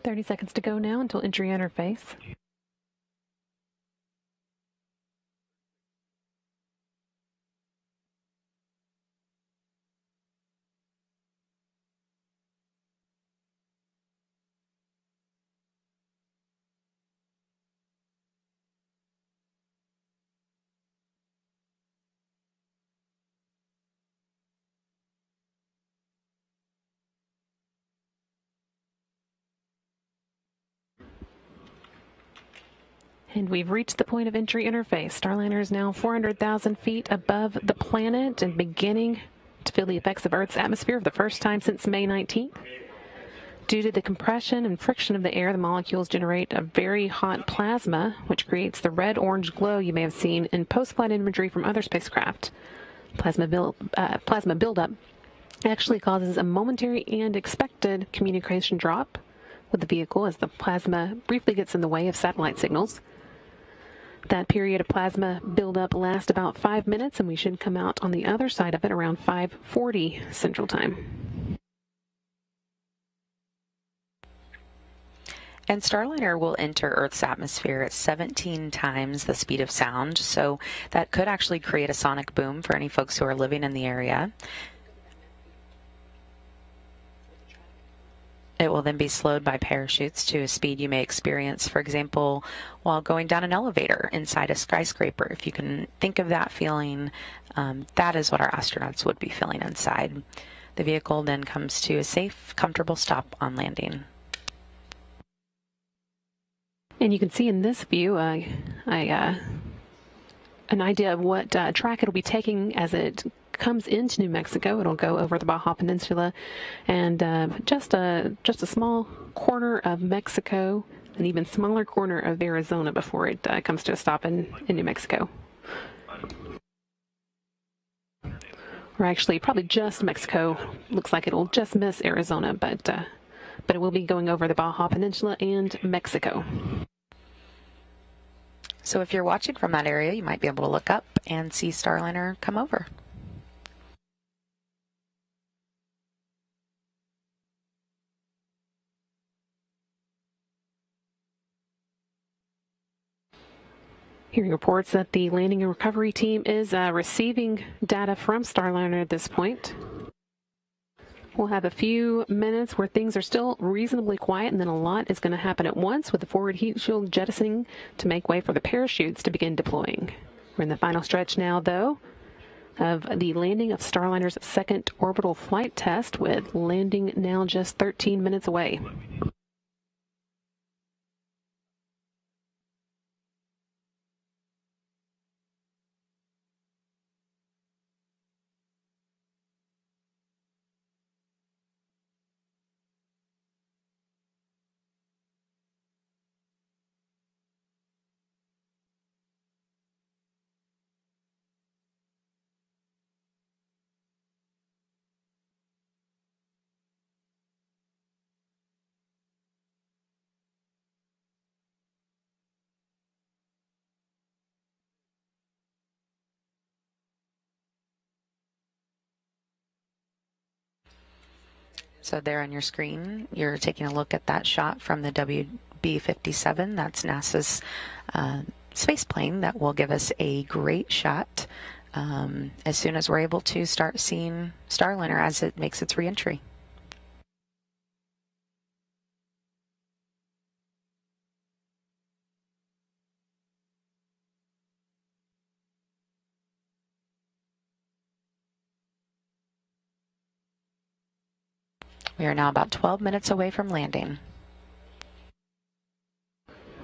"30 seconds to go now until entry interface." And we've reached the point of entry interface. Starliner is now 400,000 feet above the planet and beginning to feel the effects of Earth's atmosphere for the first time since May 19th. Due to the compression and friction of the air, the molecules generate a very hot plasma, which creates the red-orange glow you may have seen in post-flight imagery from other spacecraft. Plasma buildup actually causes a momentary and expected communication drop with the vehicle as the plasma briefly gets in the way of satellite signals. That period of plasma buildup lasts about 5 minutes, and we should come out on the other side of it around 5:40 Central Time. And Starliner will enter Earth's atmosphere at 17 times the speed of sound, so that could actually create a sonic boom for any folks who are living in the area. It will then be slowed by parachutes to a speed you may experience, for example, while going down an elevator inside a skyscraper. If you can think of that feeling, that is what our astronauts would be feeling inside. The vehicle then comes to a safe, comfortable stop on landing. And you can see in this view an idea of what track it'll be taking as it comes into New Mexico. It'll go over the Baja Peninsula and just a small corner of Mexico, an even smaller corner of Arizona before it comes to a stop in New Mexico. Or actually, probably just Mexico. Looks like it'll just miss Arizona, but it will be going over the Baja Peninsula and Mexico. So if you're watching from that area, you might be able to look up and see Starliner come over. Hearing reports that the landing and recovery team is receiving data from Starliner at this point. We'll have a few minutes where things are still reasonably quiet, and then a lot is going to happen at once with the forward heat shield jettisoning to make way for the parachutes to begin deploying. We're in the final stretch now, though, of the landing of Starliner's second orbital flight test, with landing now just 13 minutes away. So there on your screen, you're taking a look at that shot from the WB-57. That's NASA's space plane that will give us a great shot as soon as we're able to start seeing Starliner as it makes its reentry. We are now about 12 minutes away from landing.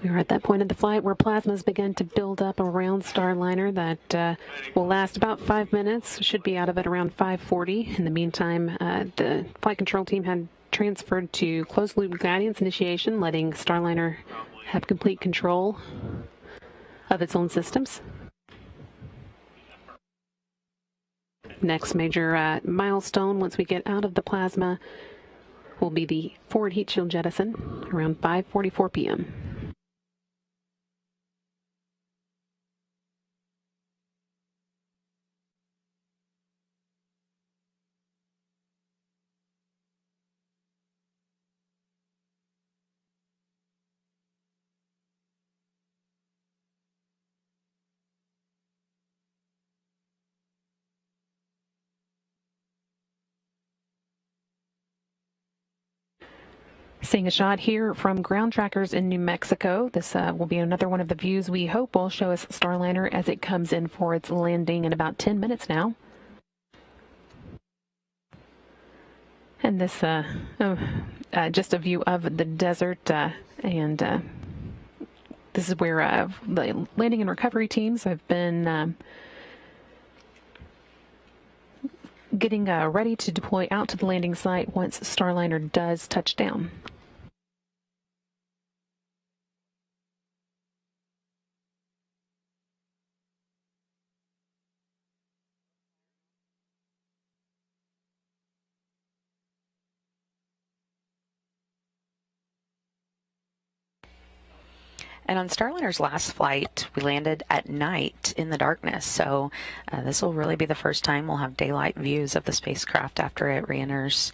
We are at that point of the flight where plasmas begin to build up around Starliner. That will last about 5 minutes. Should be out of it around 5:40. In the meantime, the flight control team had transferred to closed-loop guidance initiation, letting Starliner have complete control of its own systems. Next major milestone, once we get out of the plasma, will be the forward heat shield jettison around 5:44 p.m. Seeing a shot here from ground trackers in New Mexico. This will be another one of the views we hope will show us Starliner as it comes in for its landing in about 10 minutes now. And this just a view of the desert, and this is where the landing and recovery teams have been getting ready to deploy out to the landing site once Starliner does touch down. And on Starliner's last flight, we landed at night in the darkness. So this will really be the first time we'll have daylight views of the spacecraft after it re-enters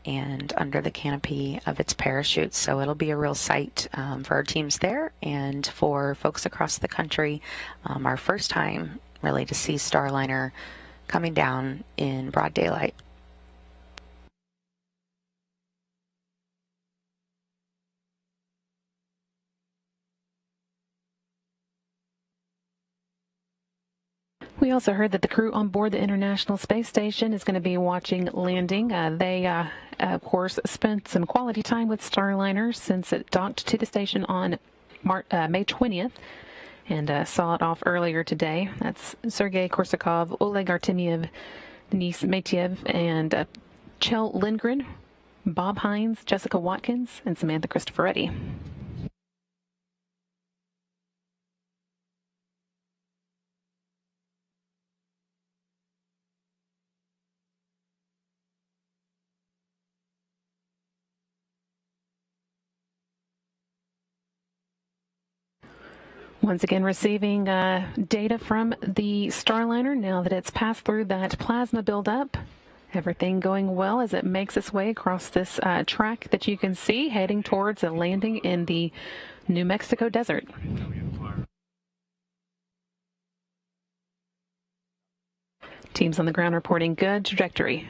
and under the canopy of its parachute. So it'll be a real sight for our teams there and for folks across the country. Our first time really to see Starliner coming down in broad daylight. We also heard that the crew on board the International Space Station is going to be watching landing. They, of course, spent some quality time with Starliner since it docked to the station on May 20th and saw it off earlier today. That's Sergei Korsakov, Oleg Artemyev, Denise Matyev, and Chell Lindgren, Bob Hines, Jessica Watkins, and Samantha Cristoforetti. Once again, receiving data from the Starliner now that it's passed through that plasma buildup. Everything going well as it makes its way across this track that you can see heading towards a landing in the New Mexico desert. Teams on the ground reporting good trajectory.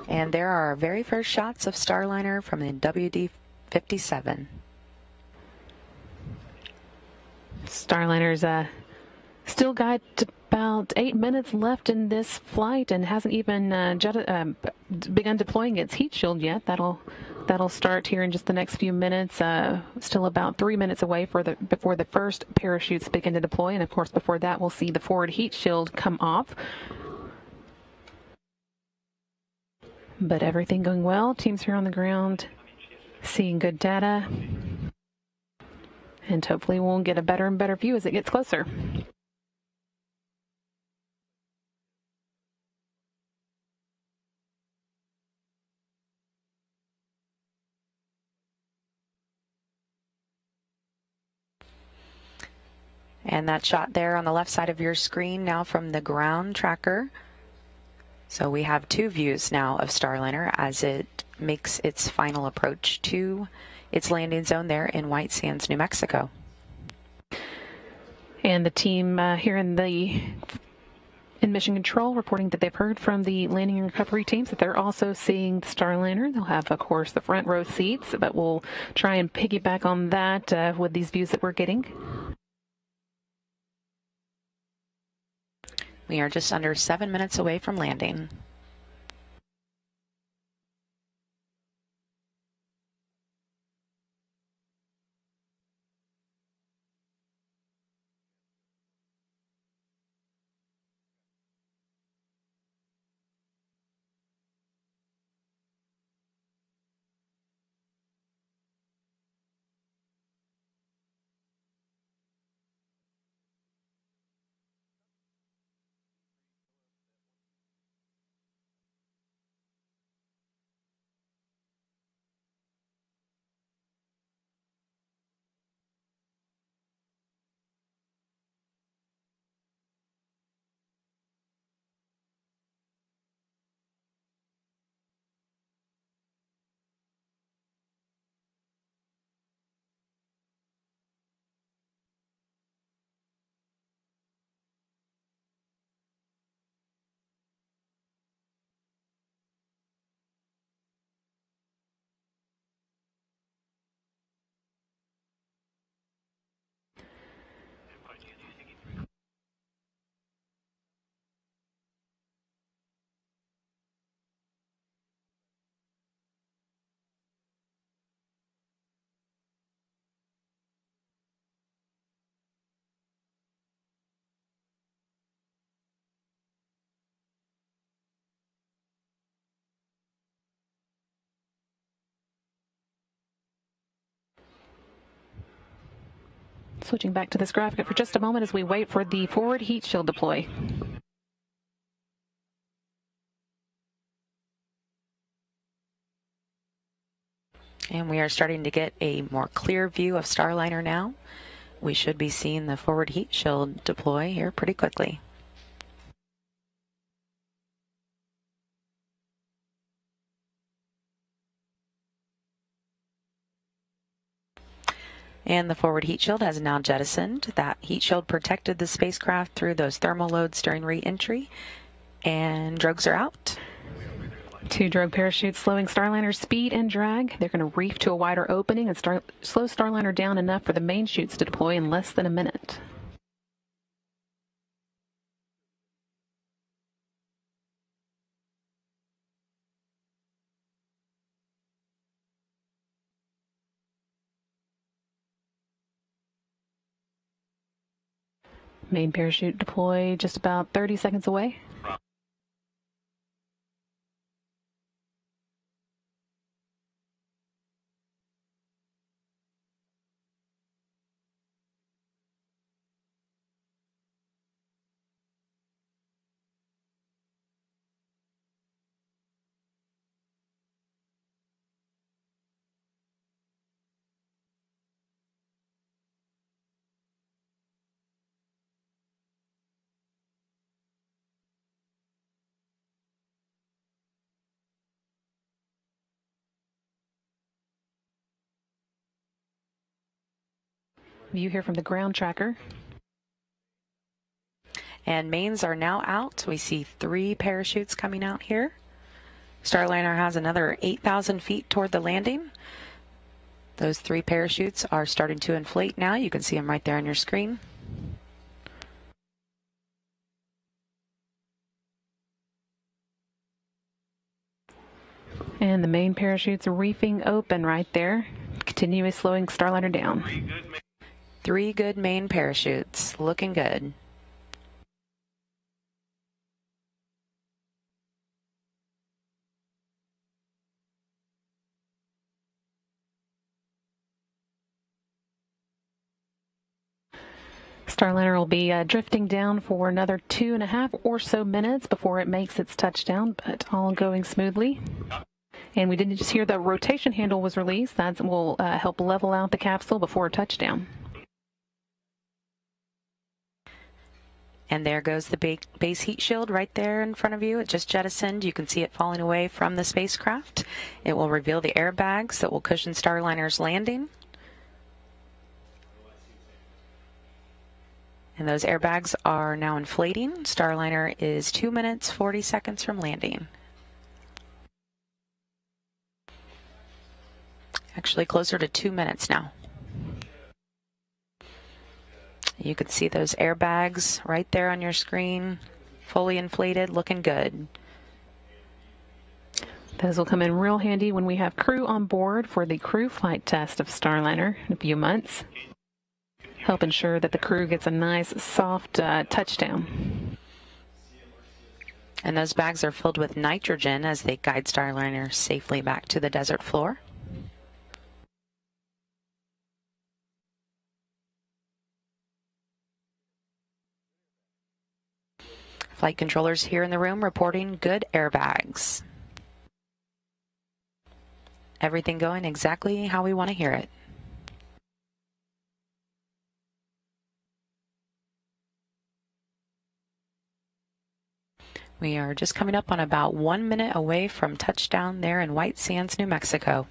And there are our very first shots of Starliner from the WD-57. Starliner's still got about 8 minutes left in this flight and hasn't even begun deploying its heat shield yet. That'll start here in just the next few minutes. Still about 3 minutes away before the first parachutes begin to deploy, and of course before that we'll see the forward heat shield come off. But everything going well. Teams here on the ground seeing good data. And hopefully we'll get a better and better view as it gets closer. And that shot there on the left side of your screen now from the ground tracker. So we have two views now of Starliner as it makes its final approach to its landing zone there in White Sands, New Mexico. And the team here in Mission Control reporting that they've heard from the landing and recovery teams that they're also seeing the Starliner. They'll have, of course, the front row seats, but we'll try and piggyback on that with these views that we're getting. We are just under 7 minutes away from landing. Switching back to this graphic for just a moment as we wait for the forward heat shield deploy. And we are starting to get a more clear view of Starliner now. We should be seeing the forward heat shield deploy here pretty quickly. And the forward heat shield has now jettisoned. That heat shield protected the spacecraft through those thermal loads during re-entry. And drogues are out. Two drogue parachutes slowing Starliner's speed and drag. They're going to reef to a wider opening and slow Starliner down enough for the main chutes to deploy in less than a minute. Main parachute deploy just about 30 seconds away. View here from the ground tracker. And mains are now out. We see 3 parachutes coming out here. Starliner has another 8,000 feet toward the landing. Those 3 parachutes are starting to inflate now. You can see them right there on your screen. And the main parachutes are reefing open right there, continually slowing Starliner down. 3 good main parachutes, looking good. Starliner will be drifting down for another 2.5 or so minutes before it makes its touchdown, but all going smoothly. And we didn't just hear the rotation handle was released. That will help level out the capsule before touchdown. And there goes the base heat shield right there in front of you. It just jettisoned. You can see it falling away from the spacecraft. It will reveal the airbags that will cushion Starliner's landing. And those airbags are now inflating. Starliner is 2 minutes, 40 seconds from landing. Actually closer to 2 minutes now. You can see those airbags right there on your screen, fully inflated, looking good. Those will come in real handy when we have crew on board for the crew flight test of Starliner in a few months. Help ensure that the crew gets a nice, soft touchdown. And those bags are filled with nitrogen as they guide Starliner safely back to the desert floor. Flight controllers here in the room reporting good airbags. Everything going exactly how we want to hear it. We are just coming up on about 1 minute away from touchdown there in White Sands, New Mexico.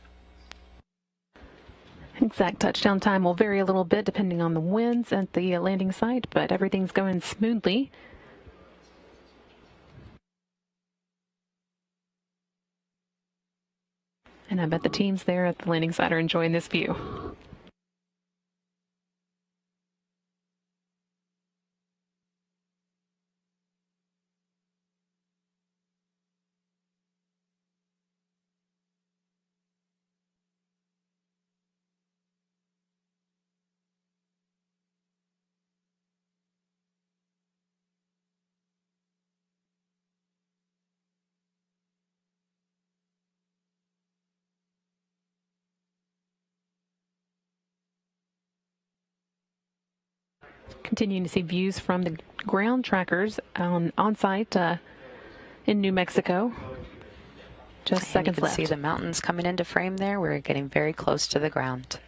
Exact touchdown time will vary a little bit depending on the winds at the landing site, but everything's going smoothly. And I bet the teams there at the landing site are enjoying this view. Continuing to see views from the ground trackers on site in New Mexico. Just seconds left. You can see the mountains coming into frame there. We're getting very close to the ground.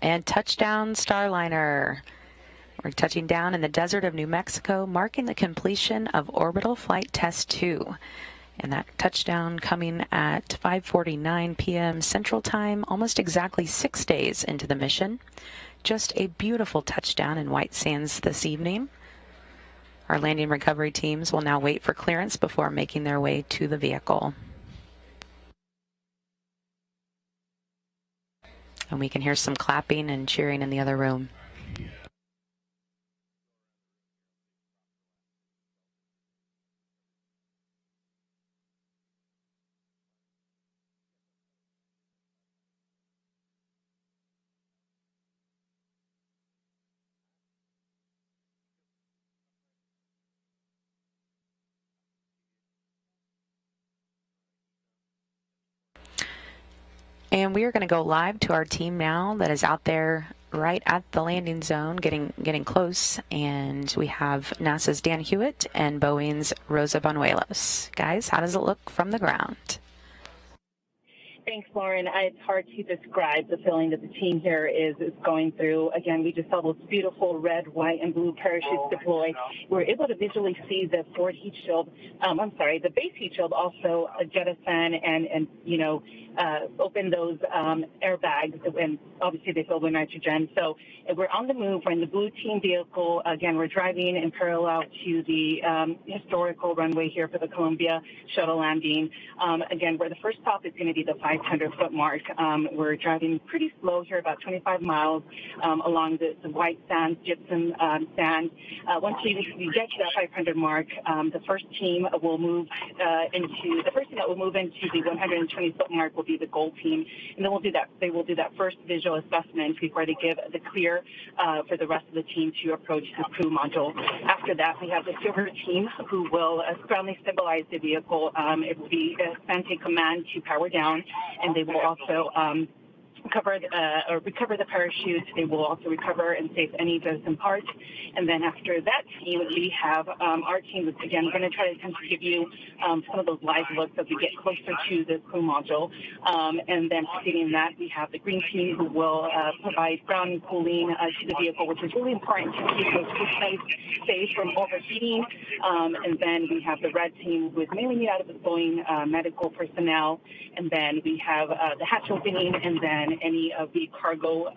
And touchdown, Starliner. We're touching down in the desert of New Mexico, marking the completion of Orbital Flight Test 2. And that touchdown coming at 5:49 p.m. Central Time, almost exactly 6 days into the mission. Just a beautiful touchdown in White Sands this evening. Our landing recovery teams will now wait for clearance before making their way to the vehicle. And we can hear some clapping and cheering in the other room. And we are going to go live to our team now that is out there right at the landing zone, getting close. And we have NASA's Dan Hewitt and Boeing's Rosa Banuelos. Guys, how does it look from the ground? Thanks, Lauren. It's hard to describe the feeling that the team here is going through. Again, we just saw those beautiful red, white, and blue parachutes deploy. We're able to visually see the forward heat shield, the base heat shield also jettison and open those airbags, and obviously they fill with nitrogen. So we're on the move. We're in the blue team vehicle. Again, we're driving in parallel to the historical runway here for the Columbia shuttle landing. Again, where the first stop is going to be the 500-foot mark. We're driving pretty slow here, about 25 miles along the white sand, gypsum sand. Once we get to that 500 mark, the first team that will move into the 120-foot mark will be the gold team, and then they will do that first visual assessment before they give the clear for the rest of the team to approach the crew module. After that, we have the silver team who will groundly stabilize the vehicle. It will be sent a command to power down, and they will also recover the parachutes. They will also recover and save any of those in parts. And then after that team, we have our team is again going to try to attempt to give you some of those live looks as we get closer to the crew module. And then preceding that, we have the green team who will provide ground and cooling to the vehicle, which is really important to keep those crew safe from overheating. And then we have the red team who is mainly made out of the Boeing medical personnel. And then we have the hatch opening and then any of the cargo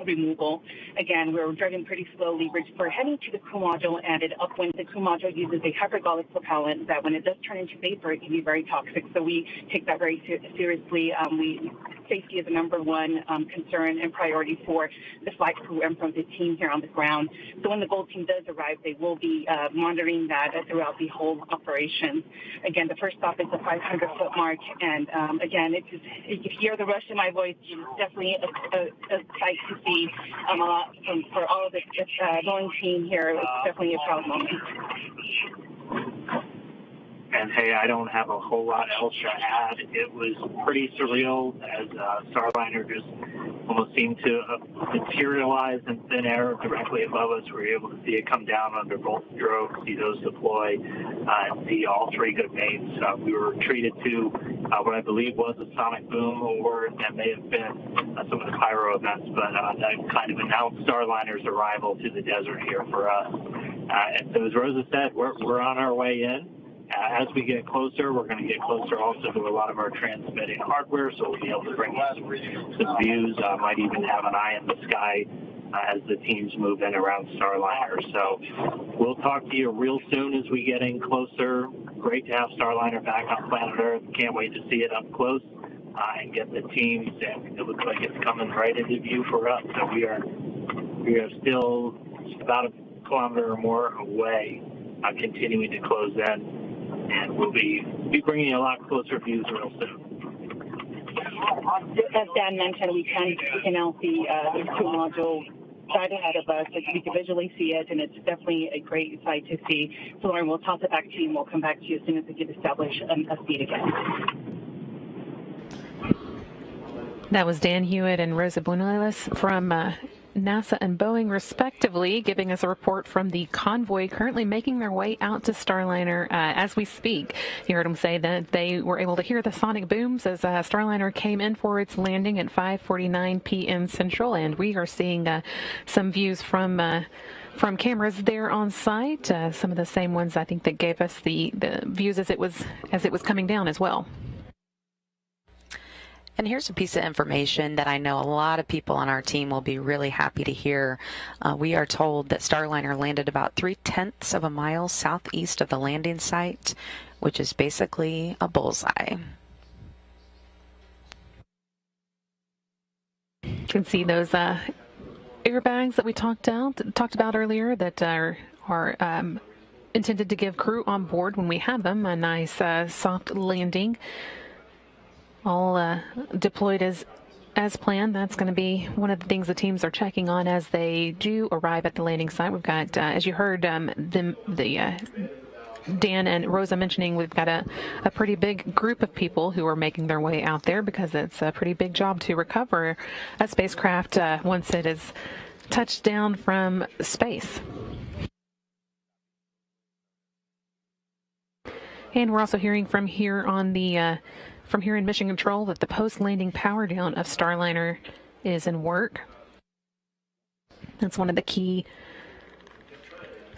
removal. Again, we're driving pretty slowly. We're heading to the crew module, and it upwind. The crew module uses a hypergolic propellant that when it does turn into vapor, it can be very toxic. So we take that very seriously. Safety is the number one concern and priority for the flight crew and from the team here on the ground. So when the gold team does arrive, they will be monitoring that throughout the whole operation. Again, the first stop is the 500-foot mark, and again, if you hear the rush in my voice, it's definitely a sight to see. For all of the Boeing team here, it's definitely a proud moment. And hey, I don't have a whole lot else to add. It was pretty surreal as Starliner just almost seemed to materialize in thin air directly above us. We were able to see it come down under both strokes, see those deploy, and see all three good mates. We were treated to what I believe was a sonic boom award. That may have been some of the pyro events, but that kind of announced Starliner's arrival to the desert here for us. And so as Rosa said, we're on our way in. As we get closer, we're going to get closer also to a lot of our transmitting hardware, so we'll be able to bring you some views. Might even have an eye in the sky as the teams move in around Starliner. So we'll talk to you real soon as we get in closer. Great to have Starliner back on planet Earth. Can't wait to see it up close and get the teams. And it looks like it's coming right into view for us. So we are still about a kilometer or more away, continuing to close in. And we'll be bringing you a lot closer views real soon. As Dan mentioned, we can now see the crew module right ahead of us. We can visually see it, and it's definitely a great sight to see. So, Lauren, we'll toss it back to you, and we'll come back to you as soon as we get established a speed again. That was Dan Hewitt and Rosa Buñuelos from NASA and Boeing, respectively, giving us a report from the convoy currently making their way out to Starliner as we speak. You heard them say that they were able to hear the sonic booms as Starliner came in for its landing at 5:49 p.m. Central, and we are seeing some views from cameras there on site, some of the same ones I think that gave us the views as it was coming down as well. And here's a piece of information that I know a lot of people on our team will be really happy to hear. We are told that Starliner landed about 0.3 of a mile southeast of the landing site, which is basically a bullseye. You can see those airbags that we talked about earlier that are intended to give crew on board when we have them a nice soft landing. All deployed as planned. That's going to be one of the things the teams are checking on as they do arrive at the landing site. We've got, as you heard, Dan and Rosa mentioning, we've got a pretty big group of people who are making their way out there because it's a pretty big job to recover a spacecraft once it is touched down from space. And we're also hearing from here in Mission Control that the post-landing power down of Starliner is in work. That's one of the key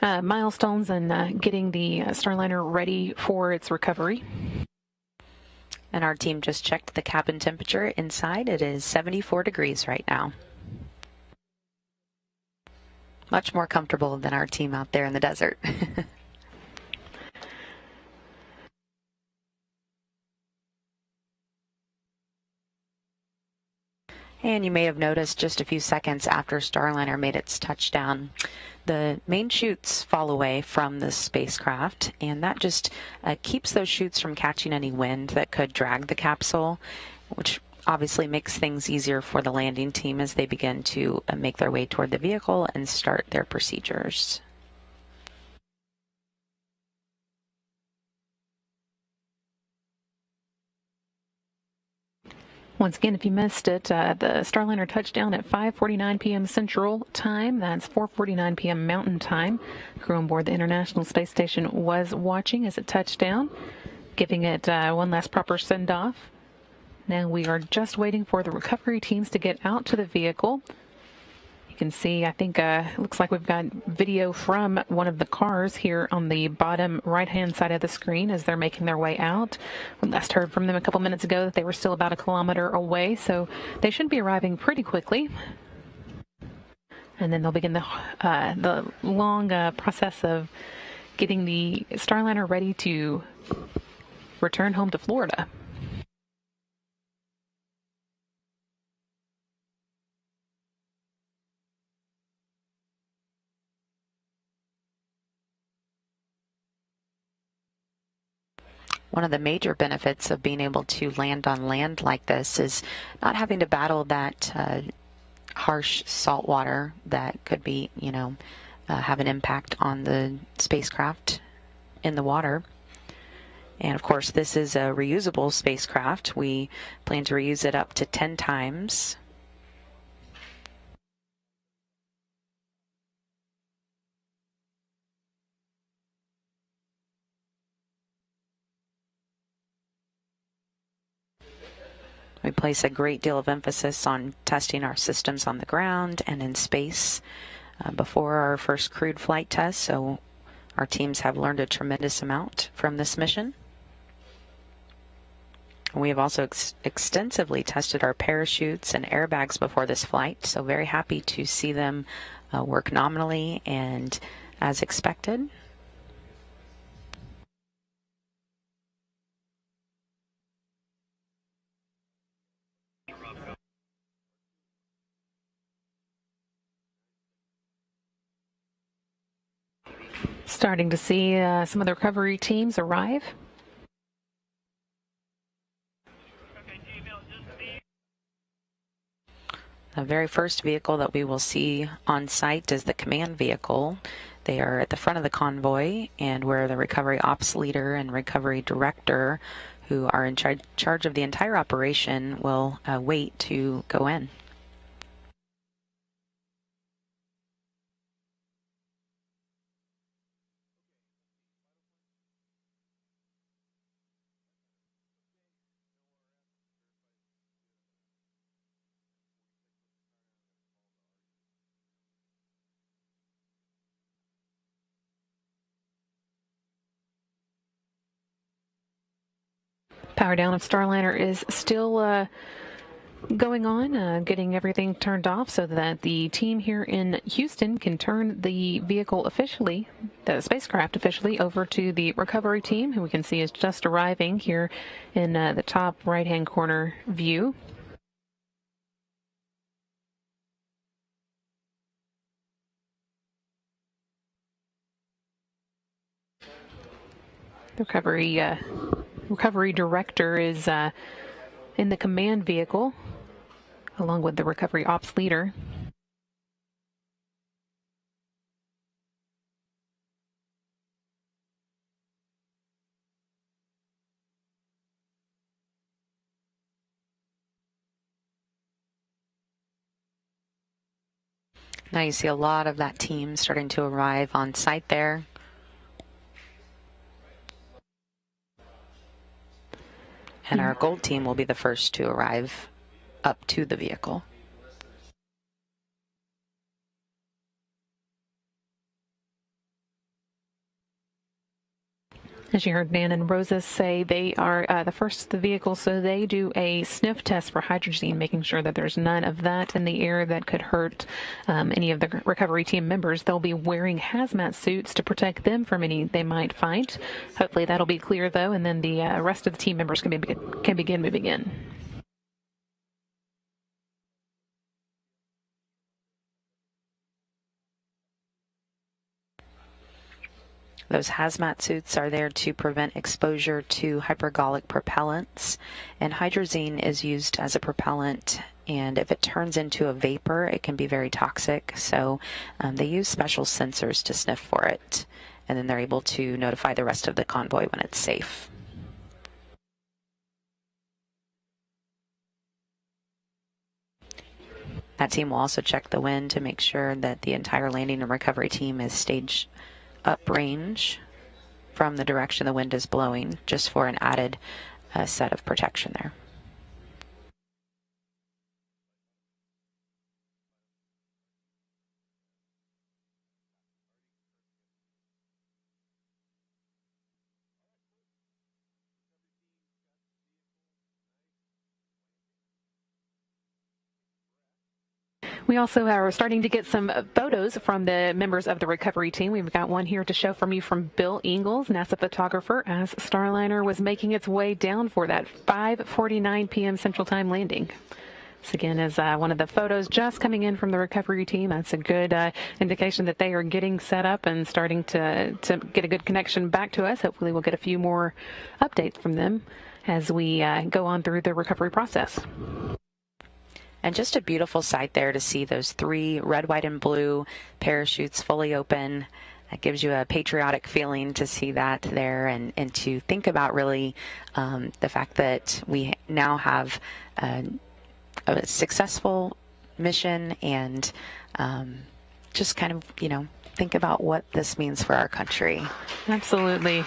milestones in getting the Starliner ready for its recovery. And our team just checked the cabin temperature inside. It is 74 degrees right now. Much more comfortable than our team out there in the desert. And you may have noticed just a few seconds after Starliner made its touchdown, the main chutes fall away from the spacecraft, and that just keeps those chutes from catching any wind that could drag the capsule, which obviously makes things easier for the landing team as they begin to make their way toward the vehicle and start their procedures. Once again, if you missed it, the Starliner touched down at 5:49 p.m. Central Time. That's 4:49 p.m. Mountain Time. The crew on board the International Space Station was watching as it touched down, giving it one last proper send-off. Now we are just waiting for the recovery teams to get out to the vehicle. You can see, I think, it looks like we've got video from one of the cars here on the bottom right-hand side of the screen as they're making their way out. We last heard from them a couple minutes ago that they were still about 1 kilometer away, so they should be arriving pretty quickly. And then they'll begin the long process of getting the Starliner ready to return home to Florida. One of the major benefits of being able to land on land like this is not having to battle that harsh salt water that could be, have an impact on the spacecraft in the water. And of course, this is a reusable spacecraft. We plan to reuse it up to 10 times. We place a great deal of emphasis on testing our systems on the ground and in space before our first crewed flight test, so our teams have learned a tremendous amount from this mission. We have also extensively tested our parachutes and airbags before this flight, so very happy to see them work nominally and as expected. Starting to see some of the recovery teams arrive. The very first vehicle that we will see on site is the command vehicle. They are at the front of the convoy, and where the recovery ops leader and recovery director, who are in charge of the entire operation, will wait to go in. Power down of Starliner is still going on, getting everything turned off so that the team here in Houston can turn the vehicle officially, the spacecraft officially, over to the recovery team, who we can see is just arriving here in the top right-hand corner view. The recovery director is in the command vehicle, along with the recovery ops leader. Now you see a lot of that team starting to arrive on site there. And our gold team will be the first to arrive up to the vehicle. As you heard Dan and Rosa say, they are the first to the vehicle, so they do a sniff test for hydrogen, making sure that there's none of that in the air that could hurt any of the recovery team members. They'll be wearing hazmat suits to protect them from any they might find. Hopefully that'll be clear, though, and then the rest of the team members can begin moving in. Those hazmat suits are there to prevent exposure to hypergolic propellants, and hydrazine is used as a propellant, and if it turns into a vapor, it can be very toxic. So they use special sensors to sniff for it, and then they're able to notify the rest of the convoy when it's safe. That team will also check the wind to make sure that the entire landing and recovery team is staged uprange from the direction the wind is blowing, just for an added set of protection there. We also are starting to get some photos from the members of the recovery team. We've got one here to show from you from Bill Ingalls, NASA photographer, as Starliner was making its way down for that 5:49 p.m. Central Time landing. This again is one of the photos just coming in from the recovery team. That's a good indication that they are getting set up and starting to get a good connection back to us. Hopefully we'll get a few more updates from them as we go on through the recovery process. And just a beautiful sight there to see those 3 red, white, and blue parachutes fully open. That gives you a patriotic feeling to see that there, and to think about really the fact that we now have a successful mission, and just kind of, you know, think about what this means for our country. Absolutely.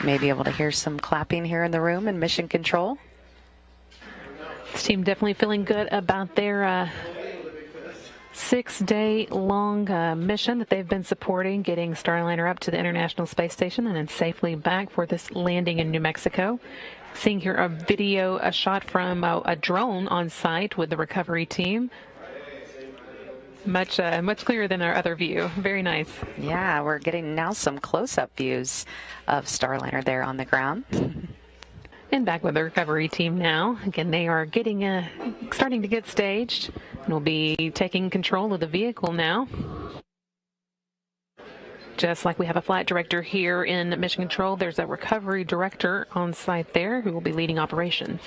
May be able to hear some clapping here in the room in Mission Control. This team definitely feeling good about their 6-day-long mission that they've been supporting, getting Starliner up to the International Space Station and then safely back for this landing in New Mexico. Seeing here a shot from a drone on site with the recovery team. Much clearer than our other view. Very nice. Yeah, we're getting now some close-up views of Starliner there on the ground. And back with the recovery team now. Again, they are getting starting to get staged, and will be taking control of the vehicle now. Just like we have a flight director here in Mission Control, there's a recovery director on site there who will be leading operations.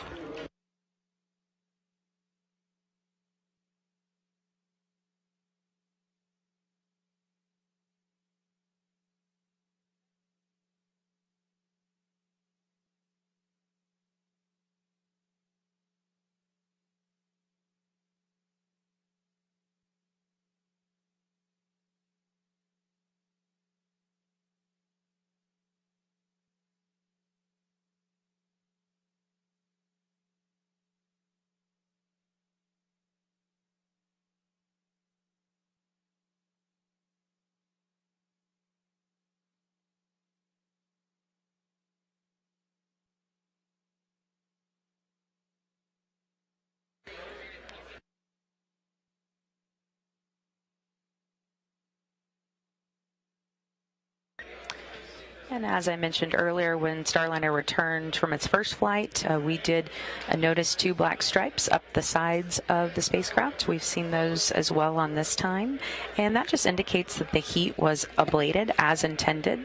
And as I mentioned earlier, when Starliner returned from its first flight, we did notice 2 black stripes up the sides of the spacecraft. We've seen those as well on this time, and that just indicates that the heat was ablated as intended.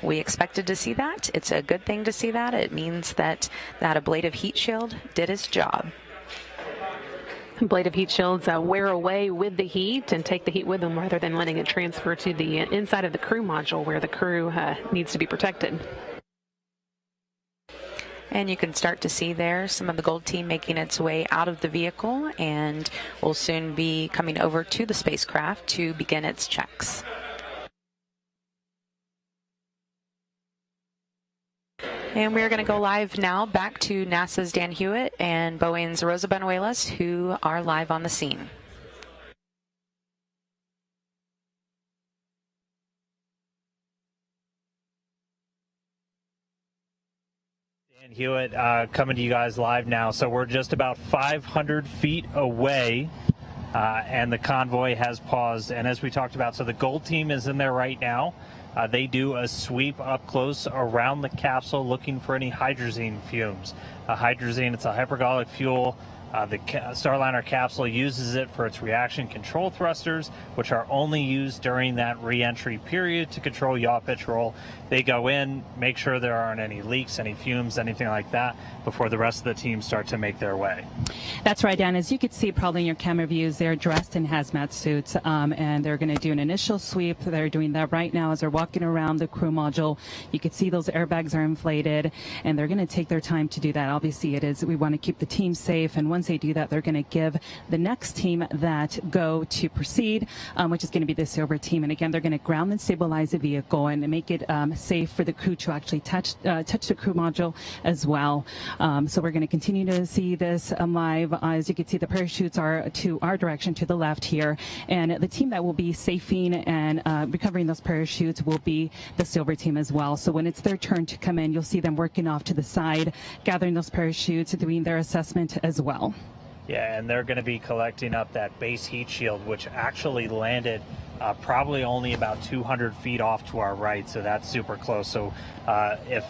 We expected to see that. It's a good thing to see that. It means that that ablative heat shield did its job. Ablative heat shields wear away with the heat and take the heat with them rather than letting it transfer to the inside of the crew module where the crew needs to be protected. And you can start to see there some of the Gold team making its way out of the vehicle, and will soon be coming over to the spacecraft to begin its checks. And we're going to go live now back to NASA's Dan Hewitt and Boeing's Rosa Benuelos, who are live on the scene. Dan Hewitt coming to you guys live now. So we're just about 500 feet away, and the convoy has paused. And as we talked about, so the Gold team is in there right now. They do a sweep up close around the capsule looking for any hydrazine fumes. Hydrazine, it's a hypergolic fuel The Starliner capsule uses it for its reaction control thrusters, which are only used during that re-entry period to control yaw pitch roll. They go in, make sure there aren't any leaks, any fumes, anything like that, before the rest of the team start to make their way. That's right, Dan. As you can see probably in your camera views, they're dressed in hazmat suits, and they're going to do an initial sweep. They're doing that right now as they're walking around the crew module. You can see those airbags are inflated, and they're going to take their time to do that. Obviously, we want to keep the team safe, and once they do that, they're going to give the next team that go to proceed, which is going to be the silver team. And again, they're going to ground and stabilize the vehicle and make it safe for the crew to actually touch the crew module as well. So we're going to continue to see this live. As you can see, the parachutes are to our direction, to the left here, and the team that will be safing and recovering those parachutes will be the silver team as well. So when it's their turn to come in, you'll see them working off to the side, gathering those parachutes, doing their assessment as well. Yeah, and they're going to be collecting up that base heat shield, which actually landed probably only about 200 feet off to our right, so that's super close. So if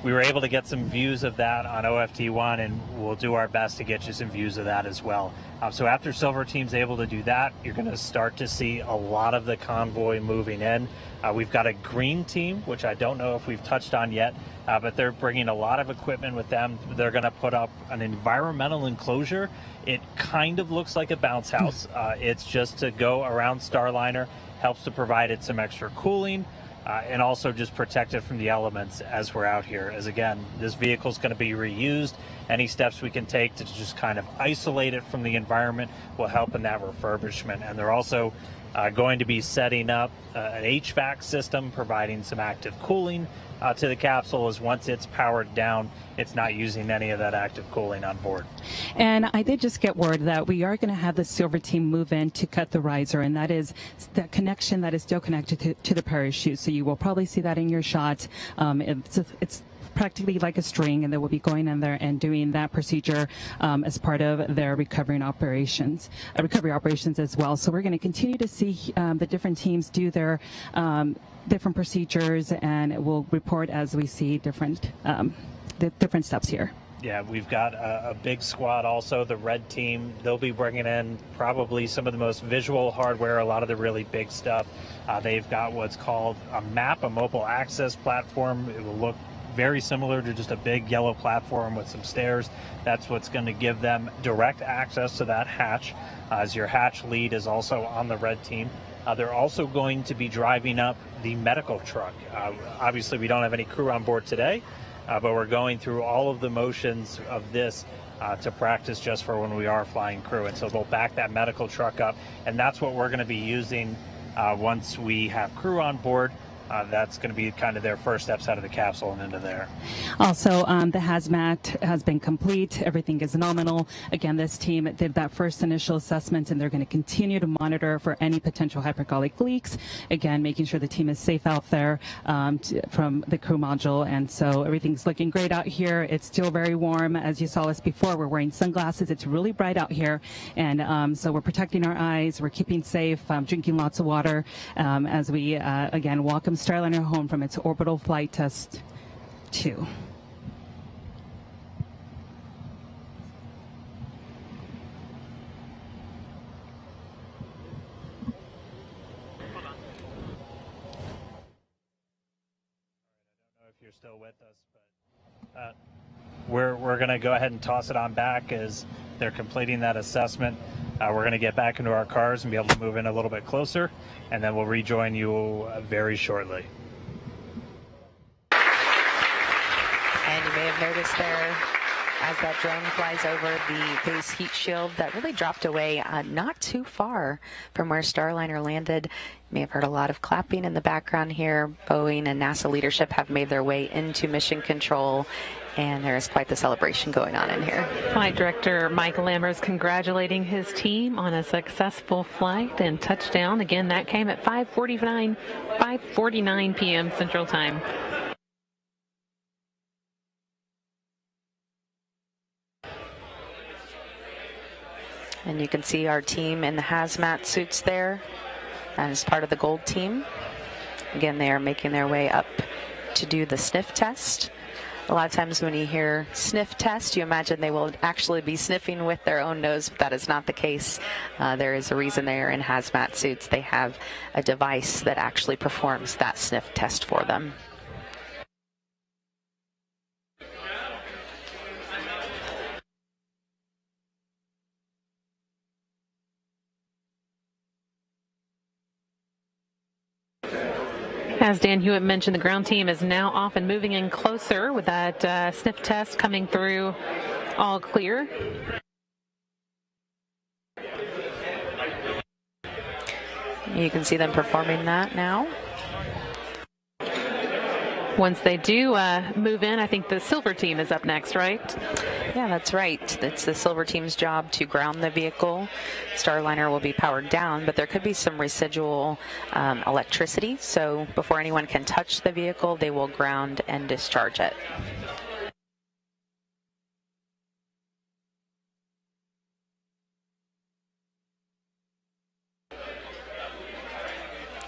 we were able to get some views of that on OFT-1, and we'll do our best to get you some views of that as well. So after Silver Team's able to do that, you're going to start to see a lot of the convoy moving in. We've got a green team, which I don't know if we've touched on yet, but they're bringing a lot of equipment with them. They're going to put up an environmental enclosure. It kind of looks like a bounce house. It's just to go around Starliner, helps to provide it some extra cooling, and also just protect it from the elements as we're out here. As again, this vehicle is going to be reused. Any steps we can take to just kind of isolate it from the environment will help in that refurbishment. And they're also going to be setting up an HVAC system, providing some active cooling to the capsule, as once it's powered down, it's not using any of that active cooling on board. And I did just get word that we are going to have the silver team move in to cut the riser, and that is the connection that is still connected to the parachute. So you will probably see that in your shot. It's practically like a string, and they will be going in there and doing that procedure as part of their recovery operations as well. So we're going to continue to see the different teams do their different procedures, and we'll report as we see different steps here. Yeah, we've got a big squad also, the red team. They'll be bringing in probably some of the most visual hardware, a lot of the really big stuff. They've got what's called a MAP, a mobile access platform. It will look very similar to just a big yellow platform with some stairs. That's what's going to give them direct access to that hatch, as your hatch lead is also on the red team. They're also going to be driving up the medical truck. Obviously, we don't have any crew on board today, but we're going through all of the motions of this to practice just for when we are flying crew. And so they'll back that medical truck up, and that's what we're going to be using once we have crew on board. That's going to be kind of their first steps out of the capsule and into there. Also, the hazmat has been complete. Everything is nominal. Again, this team did that first initial assessment, and they're going to continue to monitor for any potential hypergolic leaks. Again, making sure the team is safe out there from the crew module. And so everything's looking great out here. It's still very warm. As you saw us before, we're wearing sunglasses. It's really bright out here. And so we're protecting our eyes. We're keeping safe, drinking lots of water as we, again, welcome Starliner home from its Orbital Flight Test 2. If you're still with us, but we're going to go ahead and toss it on back as they're completing that assessment. We're going to get back into our cars and be able to move in a little bit closer, and then we'll rejoin you very shortly. And you may have noticed there, as that drone flies over the base heat shield that really dropped away not too far from where Starliner landed. You may have heard a lot of clapping in the background here. Boeing and NASA leadership have made their way into mission control, and there is quite the celebration going on in here. Flight Director Mike Lammers congratulating his team on a successful flight and touchdown. Again, that came at 5:49 p.m. Central Time. And you can see our team in the hazmat suits there, and as part of the gold team. Again, they are making their way up to do the sniff test. A lot of times when you hear sniff test, you imagine they will actually be sniffing with their own nose, but that is not the case. There is a reason they are in hazmat suits. They have a device that actually performs that sniff test for them. As Dan Hewitt mentioned, the ground team is now off and moving in closer with that sniff test coming through all clear. You can see them performing that now. Once they do move in, I think the silver team is up next, right? Yeah, that's right. It's the silver team's job to ground the vehicle. Starliner will be powered down, but there could be some residual electricity. So before anyone can touch the vehicle, they will ground and discharge it.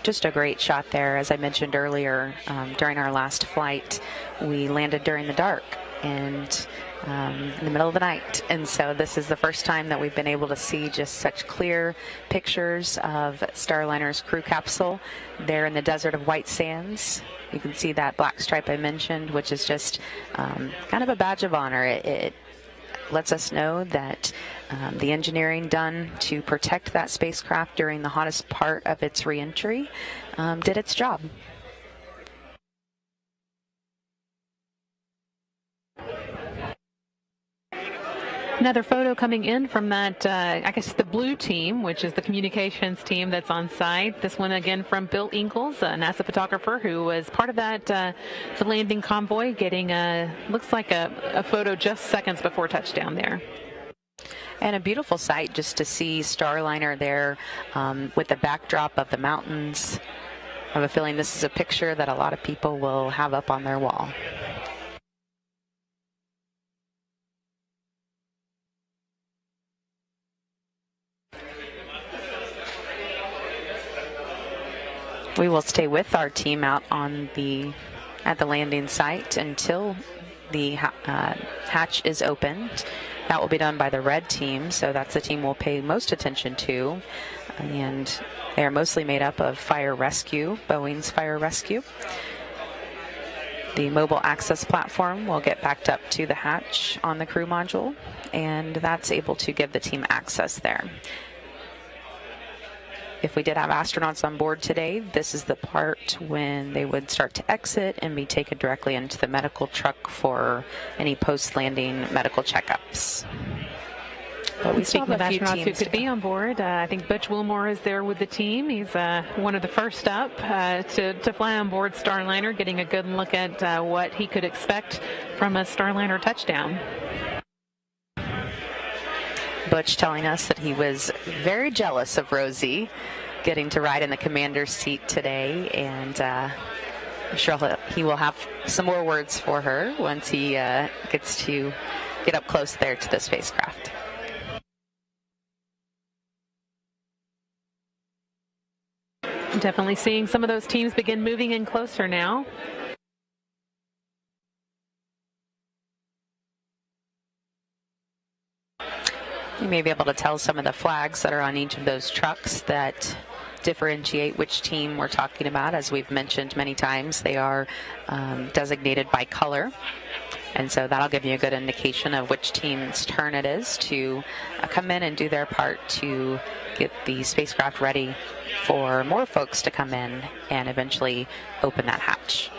Just a great shot there. As I mentioned earlier, during our last flight, we landed during the dark and in the middle of the night. And so this is the first time that we've been able to see just such clear pictures of Starliner's crew capsule there in the desert of white sands. You can see that black stripe I mentioned, which is just kind of a badge of honor. It lets us know that the engineering done to protect that spacecraft during the hottest part of its reentry did its job. Another photo coming in from that, I guess, the blue team, which is the communications team that's on site. This one again from Bill Ingalls, a NASA photographer who was part of that the landing convoy, getting looks like a photo just seconds before touchdown there. And a beautiful sight just to see Starliner there with the backdrop of the mountains. I have a feeling this is a picture that a lot of people will have up on their wall. We will stay with our team out on at the landing site until the hatch is opened. That will be done by the red team, so that's the team we'll pay most attention to. And they are mostly made up of fire rescue, Boeing's fire rescue. The mobile access platform will get backed up to the hatch on the crew module, and that's able to give the team access there. If we did have astronauts on board today, this is the part when they would start to exit and be taken directly into the medical truck for any post-landing medical checkups. But we speaking of astronauts who could be on board, I think Butch Wilmore is there with the team. He's one of the first up to fly on board Starliner, getting a good look at what he could expect from a Starliner touchdown. Butch telling us that he was very jealous of Rosie getting to ride in the commander's seat today, and I'm sure he will have some more words for her once he gets to get up close there to the spacecraft. Definitely seeing some of those teams begin moving in closer now. You may be able to tell some of the flags that are on each of those trucks that differentiate which team we're talking about. As we've mentioned many times, they are designated by color. And so that'll give you a good indication of which team's turn it is to come in and do their part to get the spacecraft ready for more folks to come in and eventually open that hatch.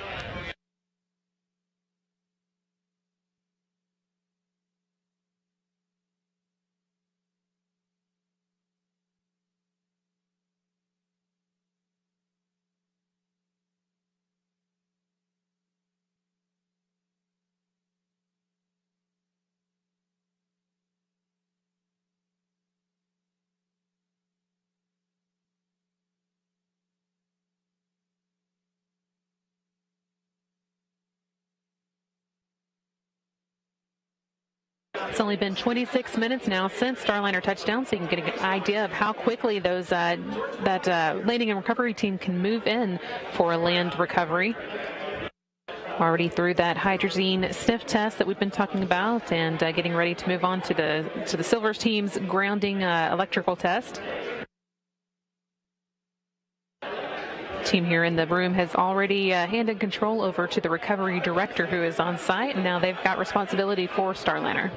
It's only been 26 minutes now since Starliner touchdown, so you can get an idea of how quickly those that landing and recovery team can move in for land recovery. Already through that hydrazine sniff test that we've been talking about, and getting ready to move on to the Silver team's grounding electrical test. Team here in the room has already handed control over to the recovery director, who is on site, and now they've got responsibility for Starliner.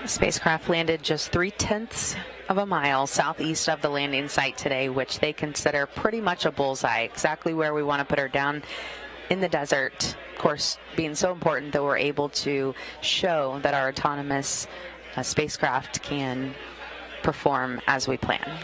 The spacecraft landed just 3/10 of a mile southeast of the landing site today, which they consider pretty much a bullseye, exactly where we want to put her, down in the desert. Of course, being so important that we're able to show that our autonomous spacecraft can perform as we plan.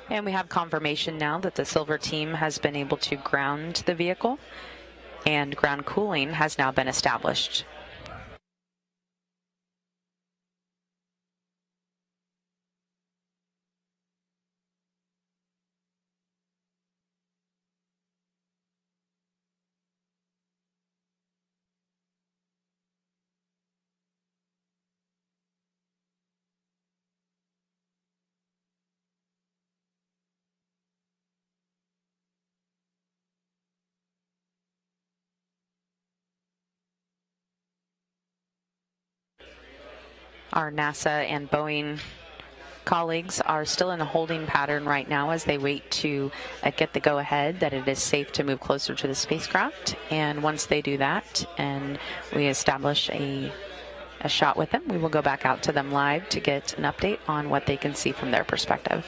And we have confirmation now that the Silver team has been able to ground the vehicle, and ground cooling has now been established. Our NASA and Boeing colleagues are still in a holding pattern right now as they wait to get the go-ahead that it is safe to move closer to the spacecraft. And once they do that and we establish a shot with them, we will go back out to them live to get an update on what they can see from their perspective.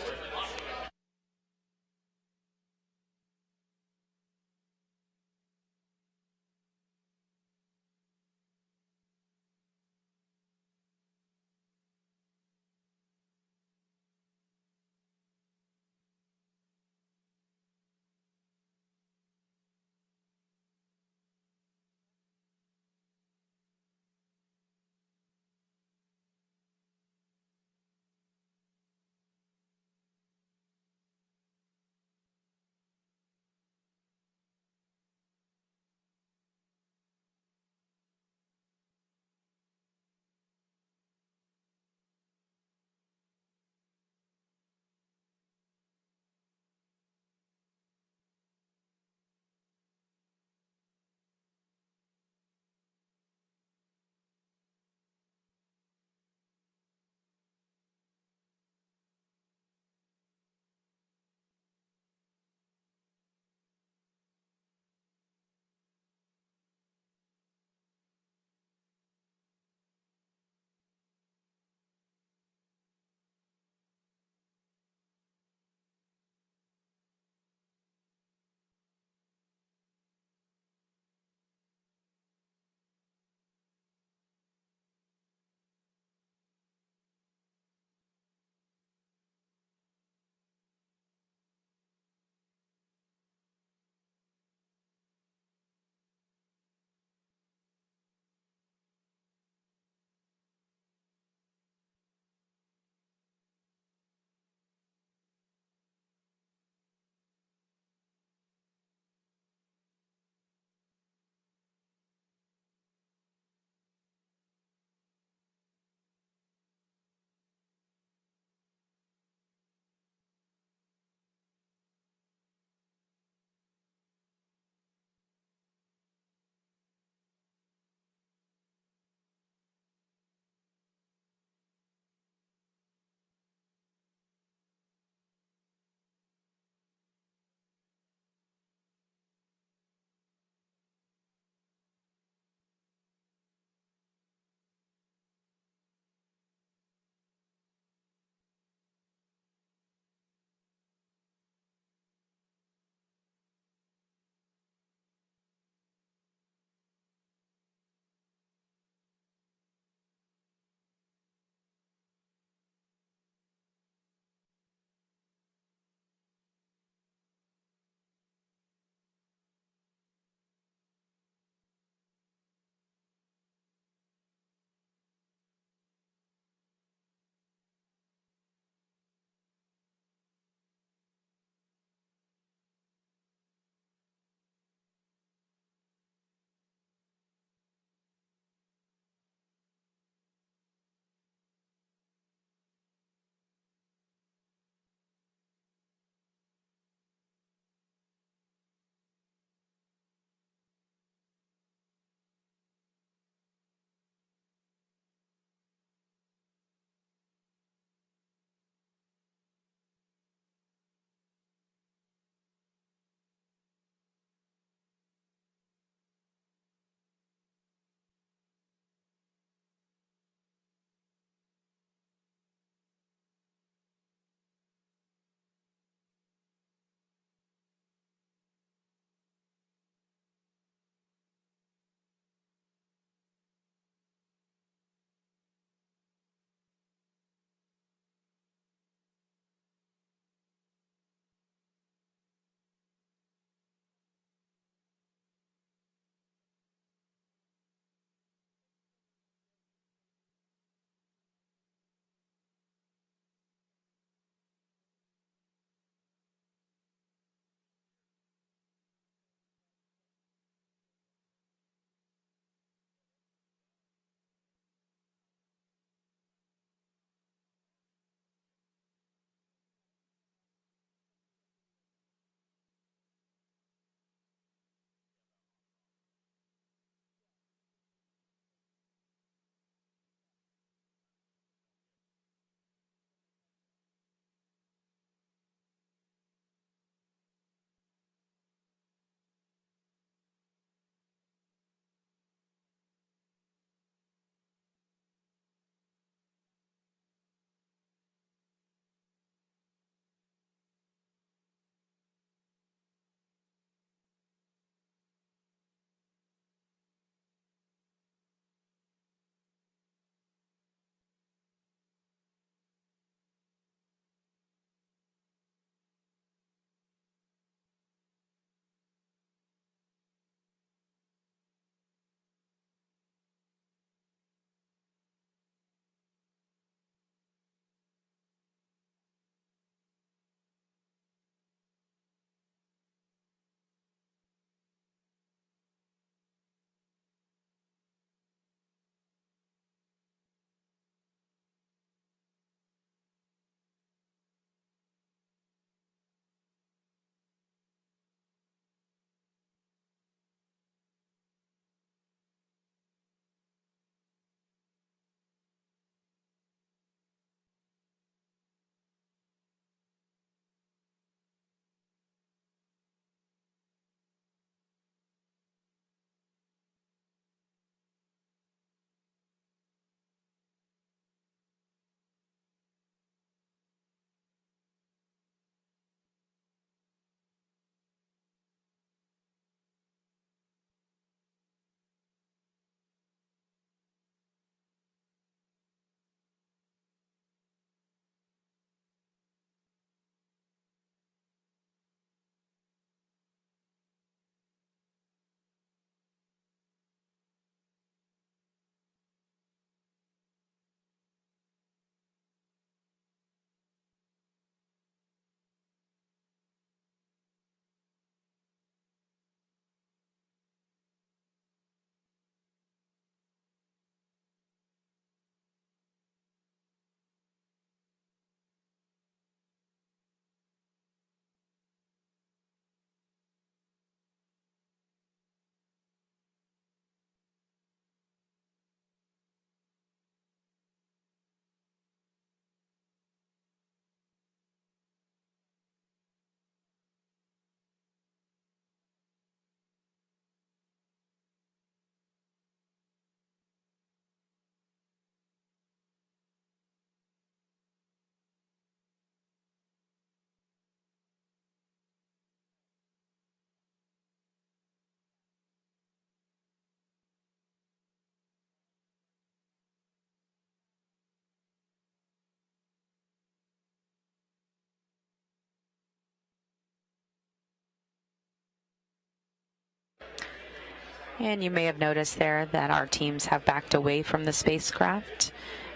And you may have noticed there that our teams have backed away from the spacecraft.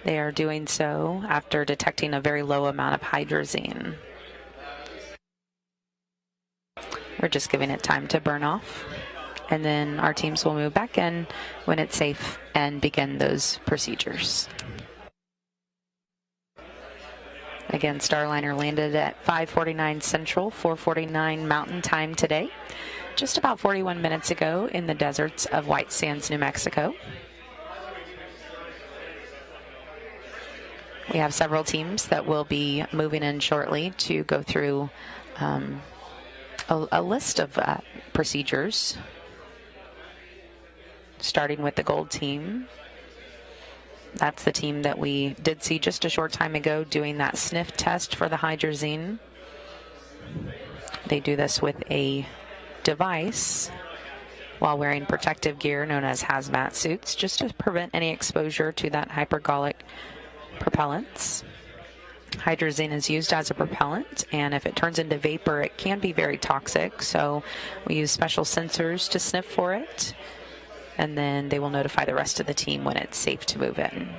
They are doing so after detecting a very low amount of hydrazine. We're just giving it time to burn off. And then our teams will move back in when it's safe and begin those procedures. Again, Starliner landed at 5:49 Central, 4:49 Mountain Time today, just about 41 minutes ago in the deserts of White Sands, New Mexico. We have several teams that will be moving in shortly to go through a list of procedures, starting with the gold team. That's the team that we did see just a short time ago doing that sniff test for the hydrazine. They do this with a device while wearing protective gear known as hazmat suits, just to prevent any exposure to that hypergolic propellants. Hydrazine is used as a propellant, and if it turns into vapor, it can be very toxic, so we use special sensors to sniff for it, and then they will notify the rest of the team when it's safe to move in.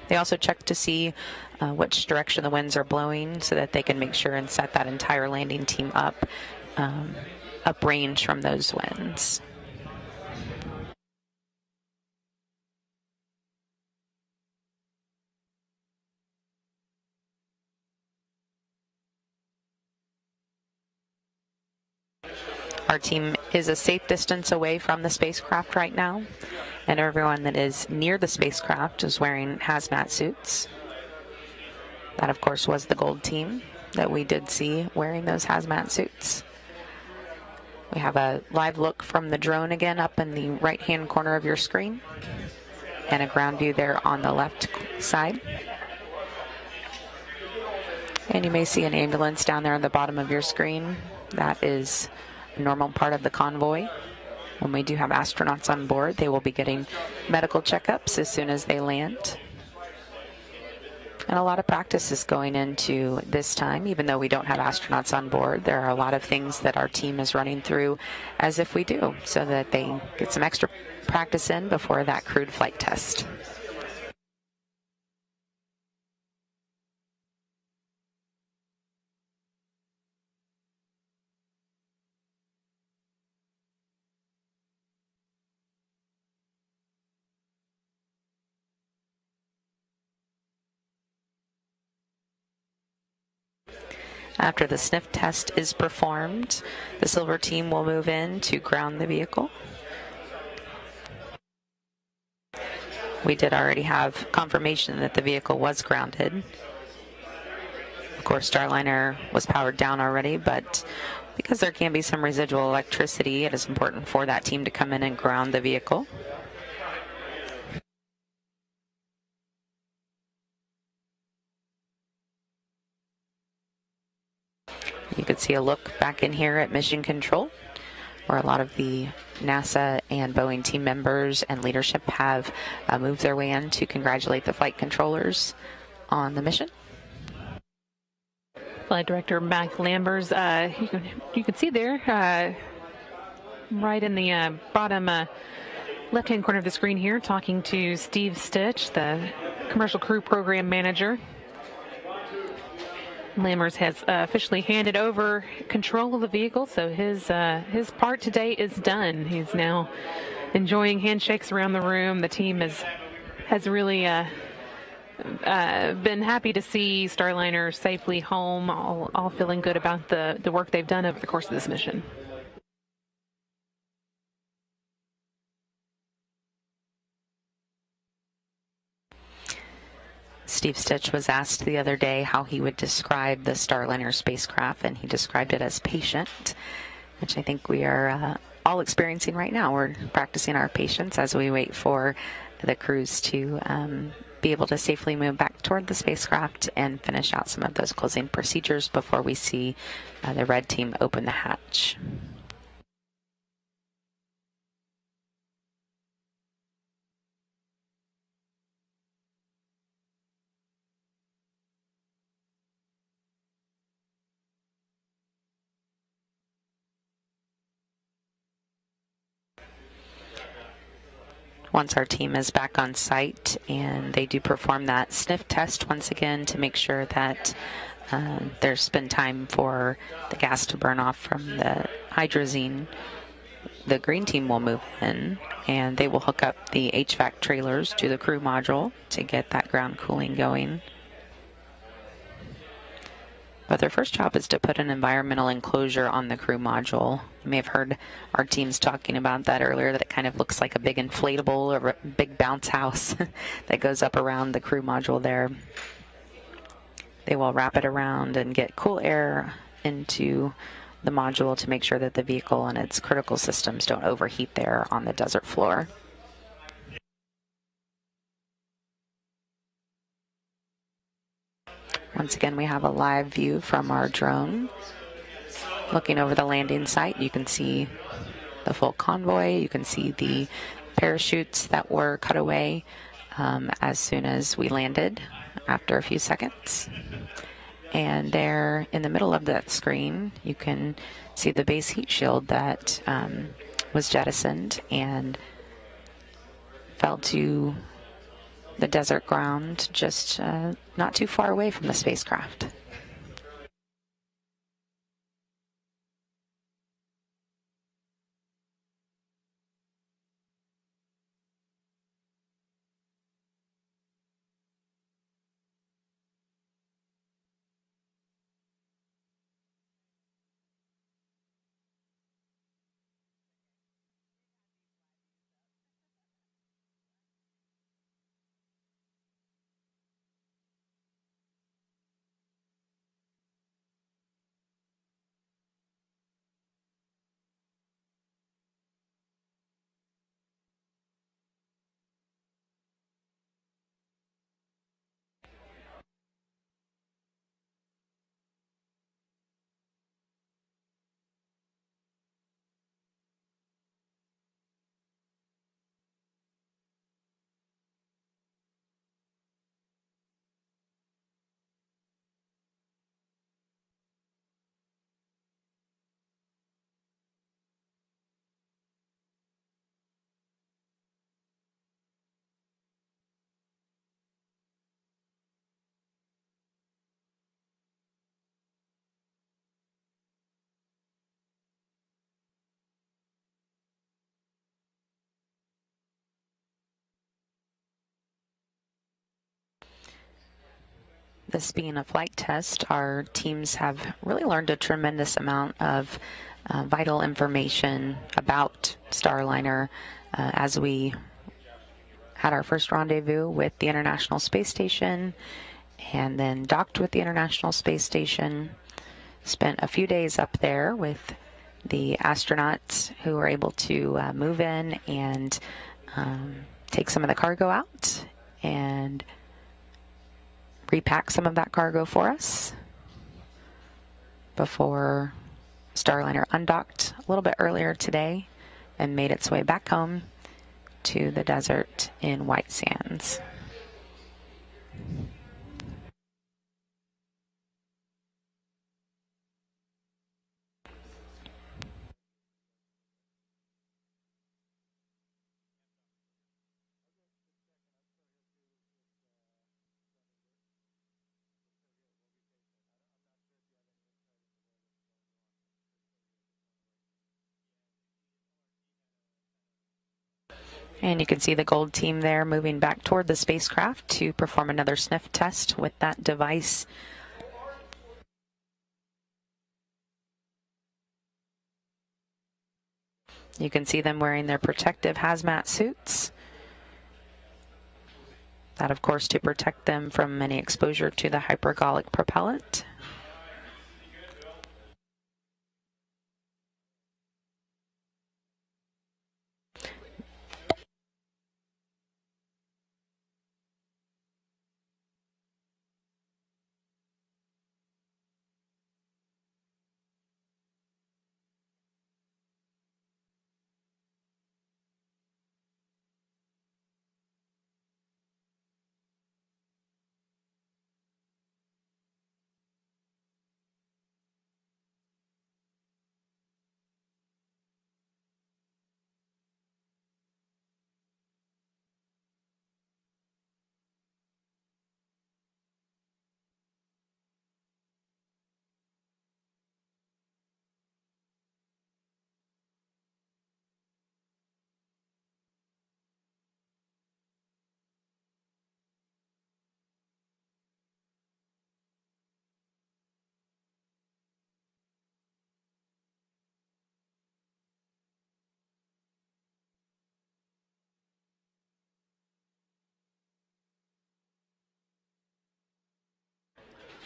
They also check to see which direction the winds are blowing so that they can make sure and set that entire landing team up uprange from those winds. Our team is a safe distance away from the spacecraft right now, and everyone that is near the spacecraft is wearing hazmat suits. That, of course, was the gold team that we did see wearing those hazmat suits. We have a live look from the drone again up in the right-hand corner of your screen, and a ground view there on the left side. And you may see an ambulance down there on the bottom of your screen. That is a normal part of the convoy. When we do have astronauts on board, they will be getting medical checkups as soon as they land. And a lot of practice is going into this time, even though we don't have astronauts on board. There are a lot of things that our team is running through as if we do, so that they get some extra practice in before that crewed flight test. After the sniff test is performed, the silver team will move in to ground the vehicle. We did already have confirmation that the vehicle was grounded. Of course, Starliner was powered down already, but because there can be some residual electricity, it is important for that team to come in and ground the vehicle. You could see a look back in here at Mission Control, where a lot of the NASA and Boeing team members and leadership have moved their way in to congratulate the flight controllers on the mission. Flight Director Mac Lambers, you can see there, right in the bottom left-hand corner of the screen here, talking to Steve Stitch, the Commercial Crew Program Manager. Lammers has officially handed over control of the vehicle, so his part today is done. He's now enjoying handshakes around the room. The team has really been happy to see Starliner safely home, all feeling good about the work they've done over the course of this mission. Steve Stitch was asked the other day how he would describe the Starliner spacecraft, and he described it as patient, which I think we are all experiencing right now. We're practicing our patience as we wait for the crews to be able to safely move back toward the spacecraft and finish out some of those closing procedures before we see the red team open the hatch. once our team is back on site, and they do perform that sniff test once again to make sure that there's been time for the gas to burn off from the hydrazine. The green team will move in, and they will hook up the HVAC trailers to the crew module to get that ground cooling going. But their first job is to put an environmental enclosure on the crew module. You may have heard our teams talking about that earlier, that it kind of looks like a big inflatable or a big bounce house that goes up around the crew module there. They will wrap it around and get cool air into the module to make sure that the vehicle and its critical systems don't overheat there on the desert floor. Once again, we have a live view from our drone. Looking over the landing site, you can see the full convoy. You can see the parachutes that were cut away as soon as we landed after a few seconds. And there in the middle of that screen, you can see the base heat shield that was jettisoned and fell to the desert ground just not too far away from the spacecraft. This being a flight test, our teams have really learned a tremendous amount of vital information about Starliner as we had our first rendezvous with the International Space Station and then docked with the International Space Station. Spent a few days up there with the astronauts who were able to move in and take some of the cargo out and repack some of that cargo for us before Starliner undocked a little bit earlier today and made its way back home to the desert in White Sands. And you can see the gold team there moving back toward the spacecraft to perform another sniff test with that device. You can see them wearing their protective hazmat suits. That, of course, to protect them from any exposure to the hypergolic propellant.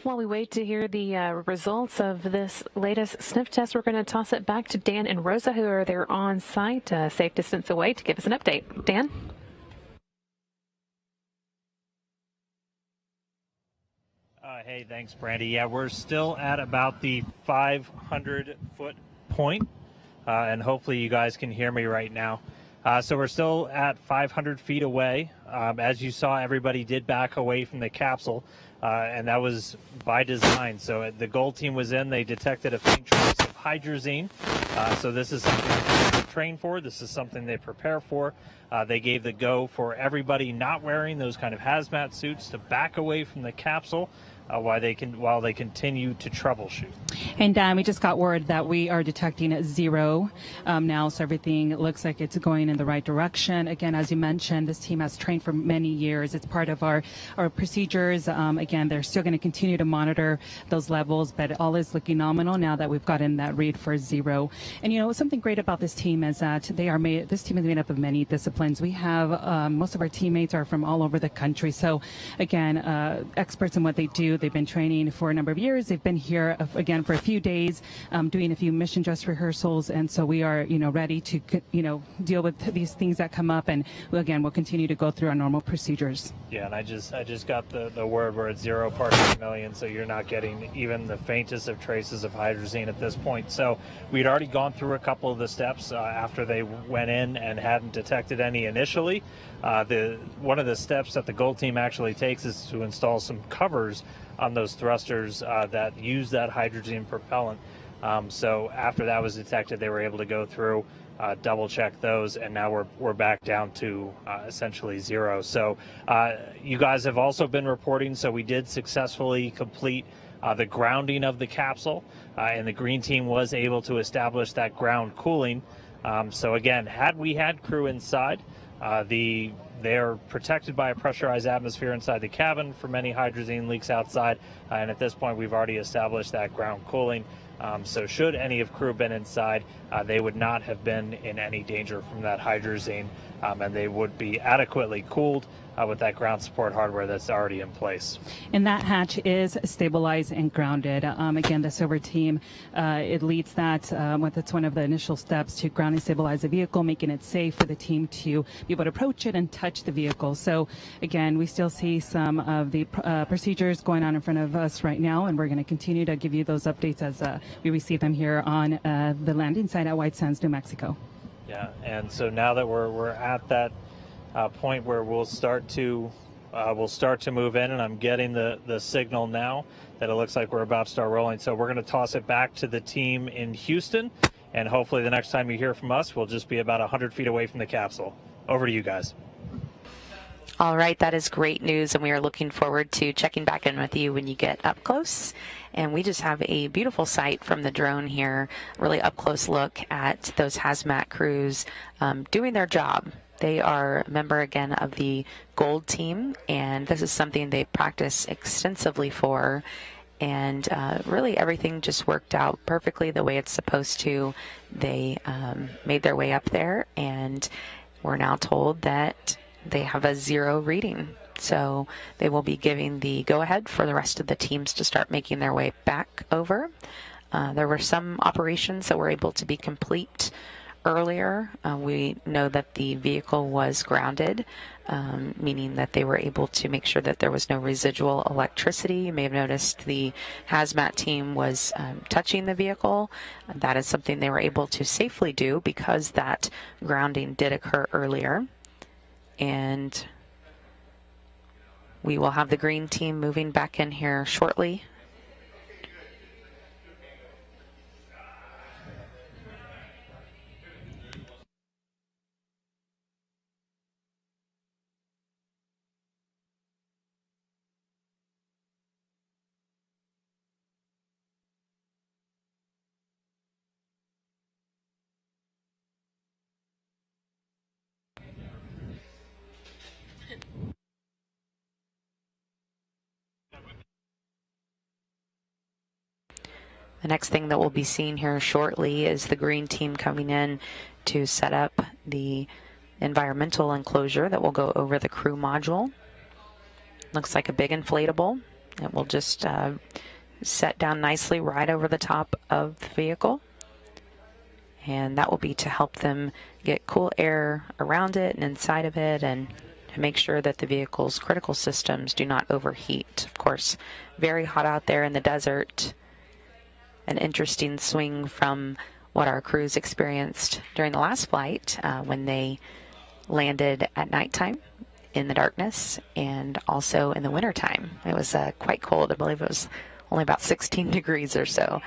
While we wait to hear the results of this latest sniff test, we're going to toss it back to Dan and Rosa, who are there on site, a safe distance away, to give us an update. Dan? Hey, thanks, Brandy. Yeah, we're still at about the 500-foot point, and hopefully you guys can hear me right now. So we're still at 500 feet away. As you saw, everybody did back away from the capsule, and that was by design. So the gold team was in. They detected a faint trace of hydrazine. So this is something they train for. This is something they prepare for. They gave the go for everybody not wearing those kind of hazmat suits to back away from the capsule while they continue to troubleshoot. And we just got word that we are detecting 0 now, so everything looks like it's going in the right direction. Again, as you mentioned, this team has trained for many years. It's part of our procedures. Again, they're still going to continue to monitor those levels, but all is looking nominal now that we've gotten that read for 0. And you know, something great about this team is that this team is made up of many disciplines. We have most of our teammates are from all over the country. So again, experts in what they do. They've been training for a number of years. They've been here again for a few days, doing a few mission dress rehearsals, and so we are, ready to, deal with these things that come up. And again, we'll continue to go through our normal procedures. Yeah, and I just got the word where it's 0 parts per million, so you're not getting even the faintest of traces of hydrazine at this point. So we'd already gone through a couple of the steps after they went in and hadn't detected any initially. One of the steps that the gold team actually takes is to install some covers on those thrusters that use that hydrogen propellant. So after that was detected, they were able to go through, double check those, and now we're back down to essentially 0. So you guys have also been reporting, so we did successfully complete the grounding of the capsule, and the green team was able to establish that ground cooling. So again, had we had crew inside, they're protected by a pressurized atmosphere inside the cabin from any hydrazine leaks outside, and at this point we've already established that ground cooling. So should any of crew been inside, they would not have been in any danger from that hydrazine, and they would be adequately cooled with that ground support hardware that's already in place. And that hatch is stabilized and grounded. Again, the silver team, it leads that. That's one of the initial steps to ground and stabilize the vehicle, making it safe for the team to be able to approach it and touch the vehicle. So again, we still see some of the procedures going on in front of us right now, and we're going to continue to give you those updates as we receive them here on the landing site at White Sands, New Mexico. Yeah, and so now that we're at that point where we'll start to move in, and I'm getting the signal now that it looks like we're about to start rolling. So we're going to toss it back to the team in Houston, and hopefully the next time you hear from us, we'll just be about 100 feet away from the capsule. Over to you guys. All right, that is great news, and we are looking forward to checking back in with you when you get up close. And we just have a beautiful sight from the drone here, really up close look at those hazmat crews doing their job. They are a member, again, of the gold team, and this is something they practice extensively for. And really everything just worked out perfectly the way it's supposed to. They made their way up there, and we're now told that they have a 0 reading. So they will be giving the go-ahead for the rest of the teams to start making their way back over. There were some operations that were able to be complete earlier. We know that the vehicle was grounded, meaning that they were able to make sure that there was no residual electricity. You may have noticed the hazmat team was touching the vehicle. That is something they were able to safely do because that grounding did occur earlier. And we will have the green team moving back in here shortly. The next thing that we'll be seeing here shortly is the green team coming in to set up the environmental enclosure that will go over the crew module. Looks like a big inflatable, It will just set down nicely right over the top of the vehicle. And that will be to help them get cool air around it and inside of it, and to make sure that the vehicle's critical systems do not overheat. Of course, very hot out there in the desert. An interesting swing from what our crews experienced during the last flight when they landed at nighttime in the darkness, and also in the wintertime. It was quite cold. I believe it was only about 16 degrees or so.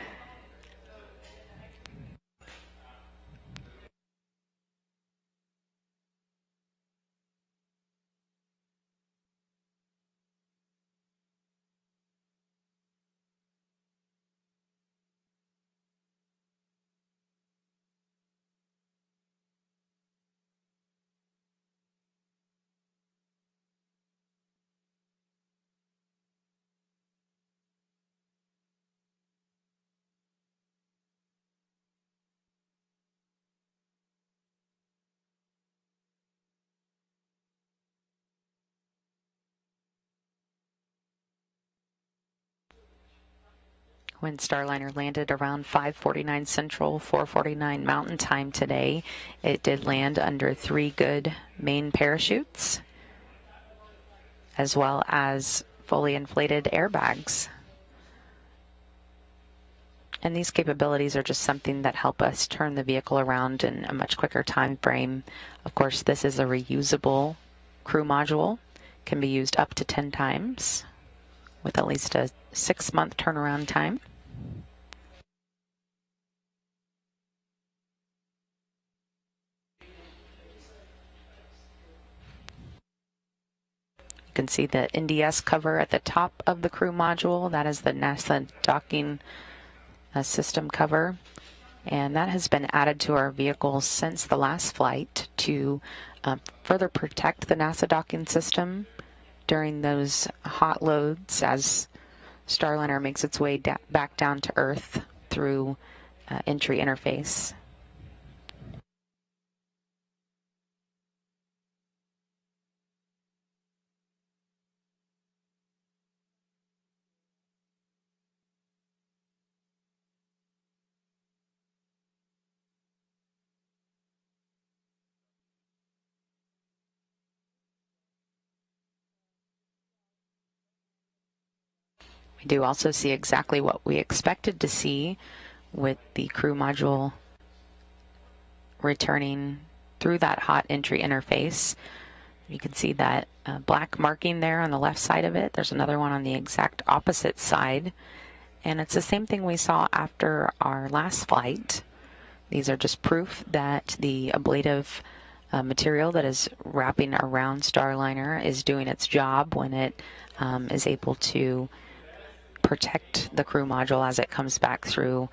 When Starliner landed around 5:49 Central, 4:49 Mountain Time today, it did land under 3 good main parachutes, as well as fully inflated airbags. And these capabilities are just something that help us turn the vehicle around in a much quicker time frame. Of course, this is a reusable crew module, can be used up to 10 times with at least a 6-month turnaround time. You can see the NDS cover at the top of the crew module. That is the NASA docking system cover. And that has been added to our vehicle since the last flight to further protect the NASA docking system during those hot loads as Starliner makes its way back down to Earth through entry interface. We do also see exactly what we expected to see with the crew module returning through that hot entry interface. You can see that black marking there on the left side of it. There's another one on the exact opposite side. And it's the same thing we saw after our last flight. These are just proof that the ablative material that is wrapping around Starliner is doing its job when it is able to protect the crew module as it comes back through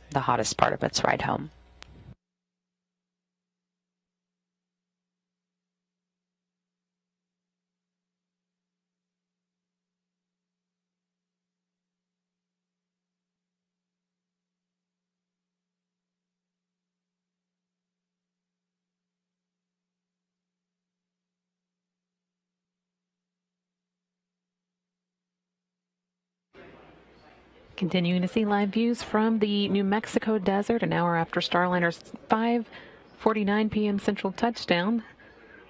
the hottest part of its ride home. Continuing to see live views from the New Mexico desert an hour after Starliner's 5:49 p.m. Central touchdown.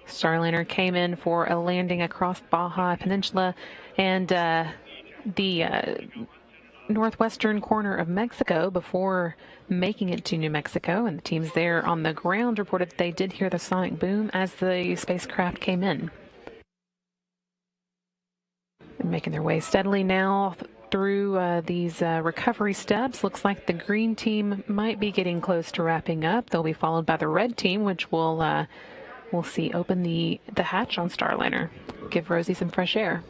Starliner came in for a landing across Baja Peninsula and the northwestern corner of Mexico before making it to New Mexico. And the teams there on the ground reported that they did hear the sonic boom as the spacecraft came in. They're making their way steadily now through these recovery steps. Looks like the green team might be getting close to wrapping up. They'll be followed by the red team, which will we'll see open the hatch on Starliner. Give Rosie some fresh air.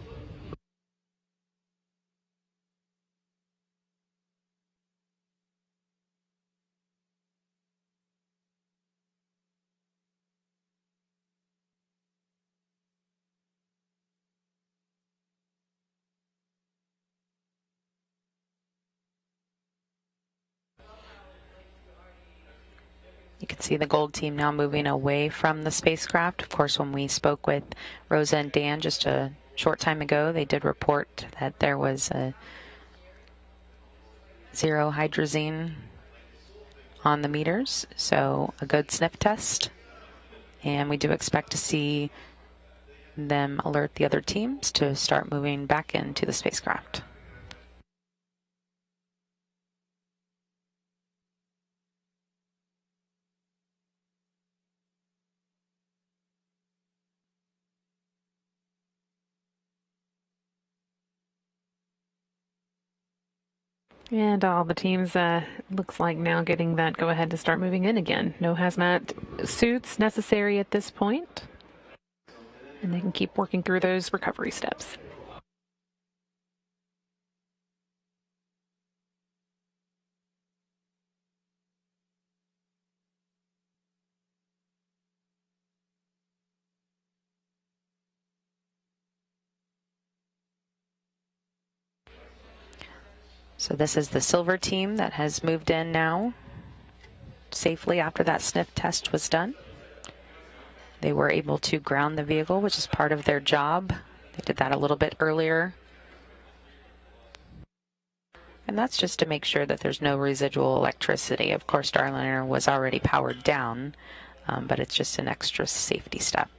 You can see the gold team now moving away from the spacecraft. Of course, when we spoke with Rosa and Dan just a short time ago, they did report that there was a 0 hydrazine on the meters, so a good sniff test. And we do expect to see them alert the other teams to start moving back into the spacecraft. And all the teams, looks like now getting that go ahead to start moving in again. No hazmat suits necessary at this point, and they can keep working through those recovery steps. So this is the silver team that has moved in now safely after that sniff test was done. They were able to ground the vehicle, which is part of their job. They did that a little bit earlier. And that's just to make sure that there's no residual electricity. Of course, Starliner was already powered down, but it's just an extra safety step.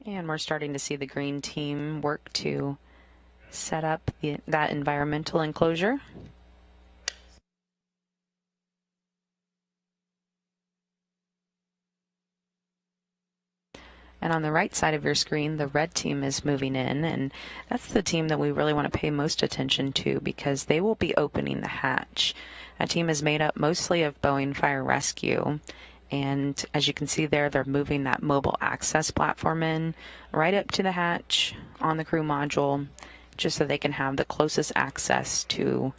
And we're starting to see the green team work to set up that environmental enclosure. And on the right side of your screen, the red team is moving in, and that's the team that we really want to pay most attention to because they will be opening the hatch. That team is made up mostly of Boeing Fire Rescue, and as you can see there, they're moving that mobile access platform in right up to the hatch on the crew module, just so they can have the closest access to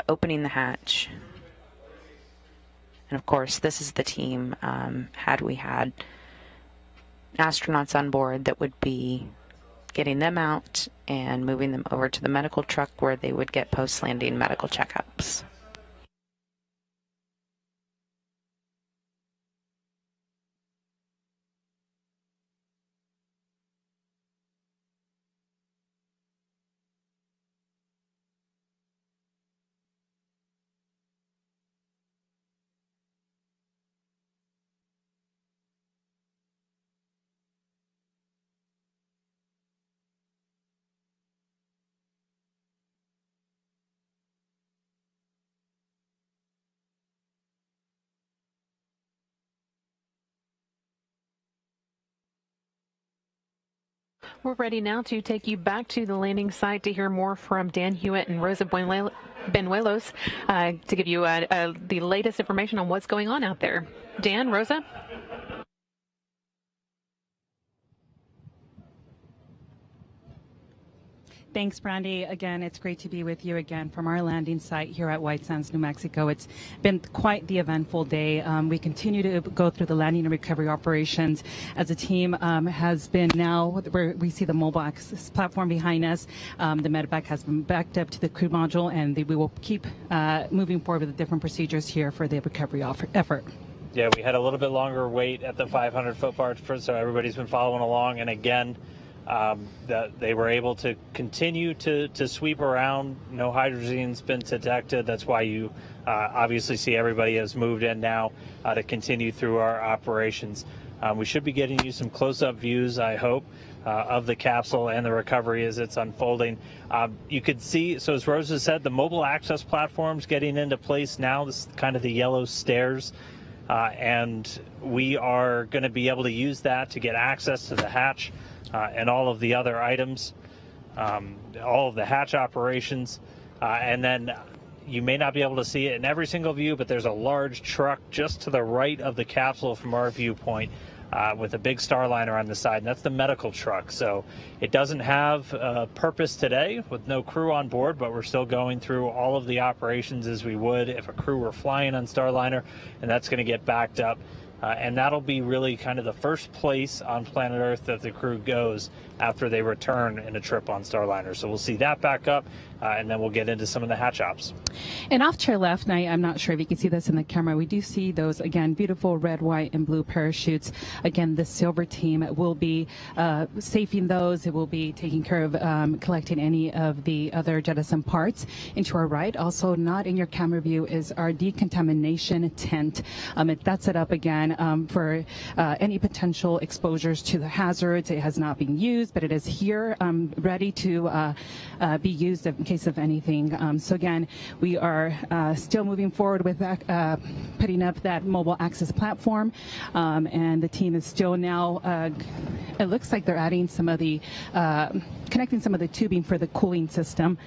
opening the hatch. And of course, this is the team, had we had astronauts on board, that would be getting them out and moving them over to the medical truck where they would get post-landing medical checkups. We're ready now to take you back to the landing site to hear more from Dan Hewitt and Rosa Benuelos to give you the latest information on what's going on out there. Dan, Rosa? Thanks, Brandy. Again, it's great to be with you again from our landing site here at White Sands, New Mexico. It's been quite the eventful day. We continue to go through the landing and recovery operations as a team has been now, where we see the mobile access platform behind us. The medevac has been backed up to the crew module, and we will keep moving forward with the different procedures here for the recovery effort. Yeah, we had a little bit longer wait at the 500-foot bar, so everybody's been following along. And again, they were able to continue to sweep around. No hydrogen's been detected. That's why you obviously see everybody has moved in now to continue through our operations. We should be getting you some close-up views, I hope, of the capsule and the recovery as it's unfolding. You could see, so as Rosa said, the mobile access platform's getting into place now. This is kind of the yellow stairs. And we are going to be able to use that to get access to the hatch and all of the other items, all of the hatch operations. And then you may not be able to see it in every single view, but there's a large truck just to the right of the capsule from our viewpoint with a big Starliner on the side, and that's the medical truck. So it doesn't have a purpose today with no crew on board, but we're still going through all of the operations as we would if a crew were flying on Starliner, and that's going to get backed up. And that'll be really kind of the first place on planet Earth that the crew goes after they return in a trip on Starliner. So we'll see that back up, and then we'll get into some of the hatch ops. And off to our left, and I'm not sure if you can see this in the camera, we do see those, again, beautiful red, white, and blue parachutes. Again, the silver team will be safing those. It will be taking care of collecting any of the other jettison parts. And to our right, also not in your camera view, is our decontamination tent. That's set up again for any potential exposures to the hazards. It has not been used, but it is here ready to be used in case of anything. So again, we are still moving forward with that, putting up that mobile access platform, and the team is still now, it looks like they're adding some of the, connecting some of the tubing for the cooling system.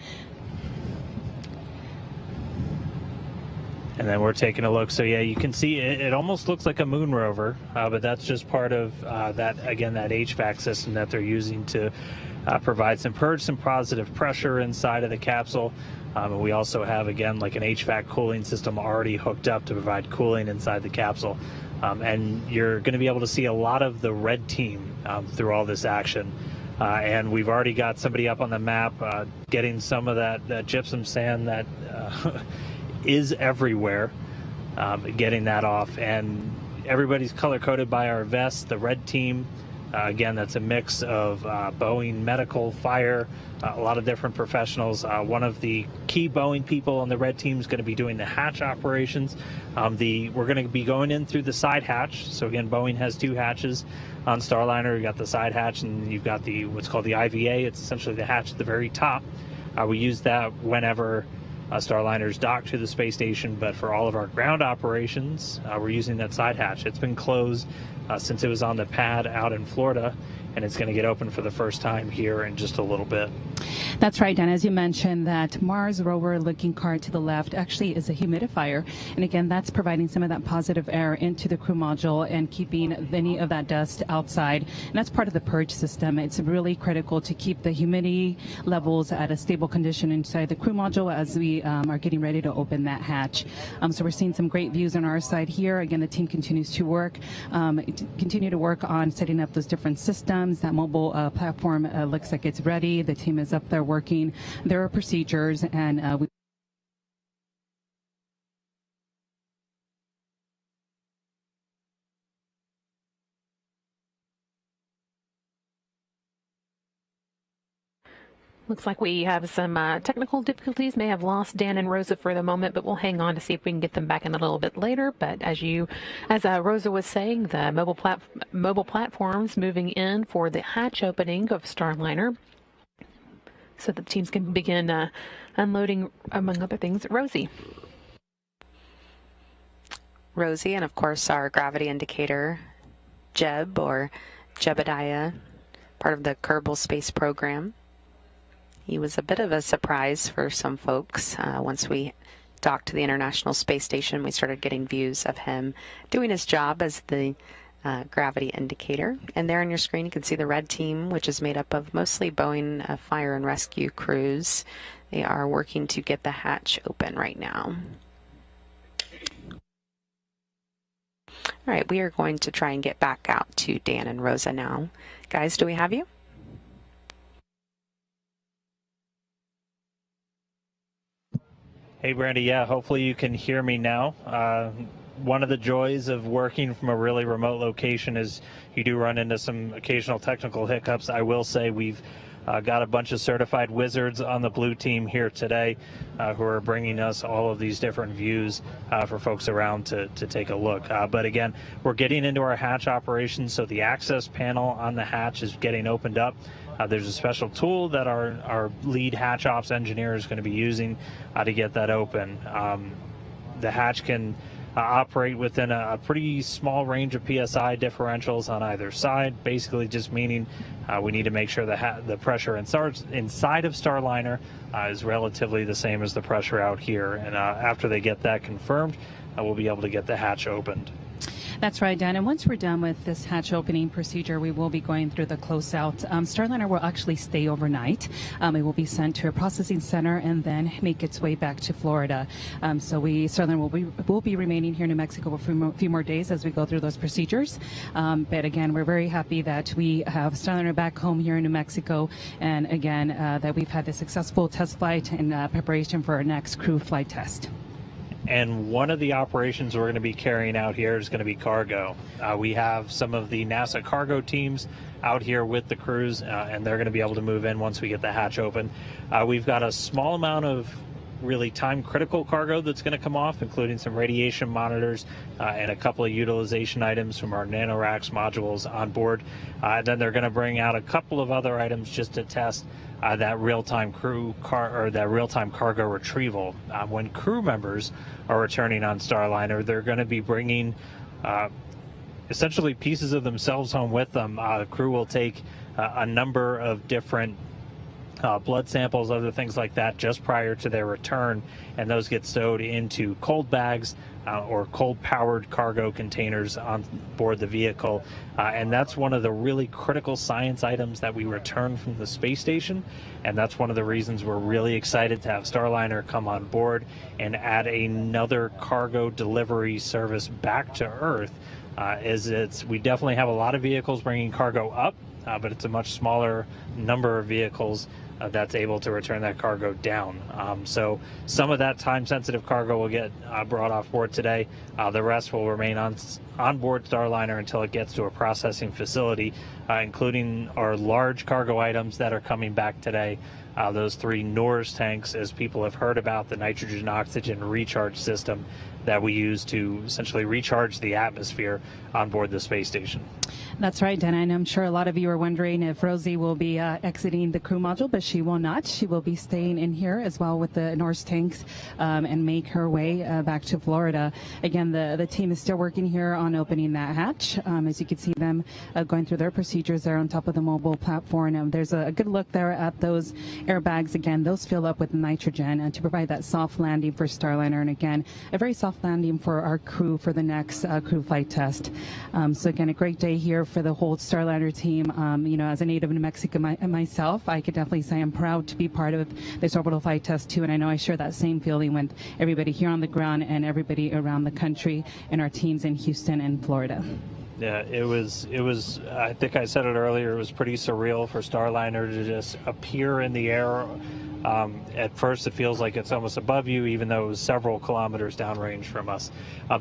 And then we're taking a look. So yeah, you can see it almost looks like a moon rover, but that's just part of that HVAC system that they're using to provide some positive pressure inside of the capsule. And we also have, again, like an HVAC cooling system already hooked up to provide cooling inside the capsule. And you're going to be able to see a lot of the red team through all this action. And we've already got somebody up on the map getting some of that gypsum sand that is everywhere, getting that off. And everybody's color-coded by our vests. The red team Again, that's a mix of Boeing medical, fire, a lot of different professionals. One of the key Boeing people on the red team is going to be doing the hatch operations. We're going to be going in through the side hatch. So again, Boeing has 2 hatches on Starliner. You've got the side hatch, and you've got the what's called the IVA. It's essentially the hatch at the very top. We use that whenever Starliner's docked to the space station, but for all of our ground operations, we're using that side hatch. It's been closed since it was on the pad out in Florida, and it's going to get open for the first time here in just a little bit. That's right, Dan. As you mentioned, that Mars rover looking card to the left actually is a humidifier. And again, that's providing some of that positive air into the crew module and keeping any of that dust outside. And that's part of the purge system. It's really critical to keep the humidity levels at a stable condition inside the crew module as we are getting ready to open that hatch. So we're seeing some great views on our side here. Again, the team continues to work, on setting up those different systems. That mobile platform looks like it's ready. The team is up there working. There are procedures, and we Looks like we have some technical difficulties. May have lost Dan and Rosa for the moment, but we'll hang on to see if we can get them back in a little bit later. But as Rosa was saying, the mobile platforms moving in for the hatch opening of Starliner, so that the teams can begin unloading, among other things, Rosie, and of course our gravity indicator, Jeb, or Jebediah, part of the Kerbal Space Program. He was a bit of a surprise for some folks. Once we docked to the International Space Station, we started getting views of him doing his job as the gravity indicator. And there on your screen, you can see the red team, which is made up of mostly Boeing fire and rescue crews. They are working to get the hatch open right now. All right, we are going to try and get back out to Dan and Rosa now. Guys, do we have you? Hey, Brandy, yeah, hopefully you can hear me now. One of the joys of working from a really remote location is you do run into some occasional technical hiccups. I will say we've got a bunch of certified wizards on the blue team here today who are bringing us all of these different views for folks around to take a look. But again, we're getting into our hatch operations, so the access panel on the hatch is getting opened up. There's a special tool that our lead hatch ops engineer is going to be using to get that open. The hatch can operate within a pretty small range of PSI differentials on either side, basically just meaning we need to make sure the pressure inside of Starliner is relatively the same as the pressure out here. And after they get that confirmed, we'll be able to get the hatch opened. That's right, Dan. And once we're done with this hatch opening procedure, we will be going through the closeout. Starliner will actually stay overnight. It will be sent to a processing center and then make its way back to Florida. Starliner will be remaining here in New Mexico for a few more days as we go through those procedures. But again, we're very happy that we have Starliner back home here in New Mexico, and again, that we've had the successful test flight in preparation for our next crew flight test. And one of the operations we're going to be carrying out here is going to be cargo. We have some of the NASA cargo teams out here with the crews, and they're going to be able to move in once we get the hatch open. We've got a small amount of really time-critical cargo that's going to come off, including some radiation monitors and a couple of utilization items from our NanoRacks modules on board. Then they're going to bring out a couple of other items just to test that real-time cargo retrieval. When crew members are returning on Starliner, they're going to be bringing essentially pieces of themselves home with them. Crew will take a number of different blood samples, other things like that, just prior to their return, and those get stowed into cold bags or cold-powered cargo containers on board the vehicle. And that's one of the really critical science items that we return from the space station, and that's one of the reasons we're really excited to have Starliner come on board and add another cargo delivery service back to Earth. We definitely have a lot of vehicles bringing cargo up, but it's a much smaller number of vehicles that's able to return that cargo down. So some of that time-sensitive cargo will get brought off board today. The rest will remain on board Starliner until it gets to a processing facility, including our large cargo items that are coming back today. Those 3 NORS tanks, as people have heard about, the nitrogen oxygen recharge system that we use to essentially recharge the atmosphere on board the space station. That's right, Dana, and I'm sure a lot of you are wondering if Rosie will be exiting the crew module, but she will not. She will be staying in here as well with the NORS tanks and make her way back to Florida. Again, the team is still working here on opening that hatch. As you can see them going through their procedures there on top of the mobile platform. There's a good look there at those airbags. Again, those fill up with nitrogen to provide that soft landing for Starliner, and again, a very soft landing for our crew for the next crew flight test. So again, a great day here for the whole Starliner team. You know, as a native of New Mexico myself, I could definitely say I'm proud to be part of this Orbital Flight Test too, and I know I share that same feeling with everybody here on the ground and everybody around the country and our teams in Houston and Florida. Yeah, it was, I think I said it earlier, it was pretty surreal for Starliner to just appear in the air. At first it feels like it's almost above you, even though it was several kilometers downrange from us.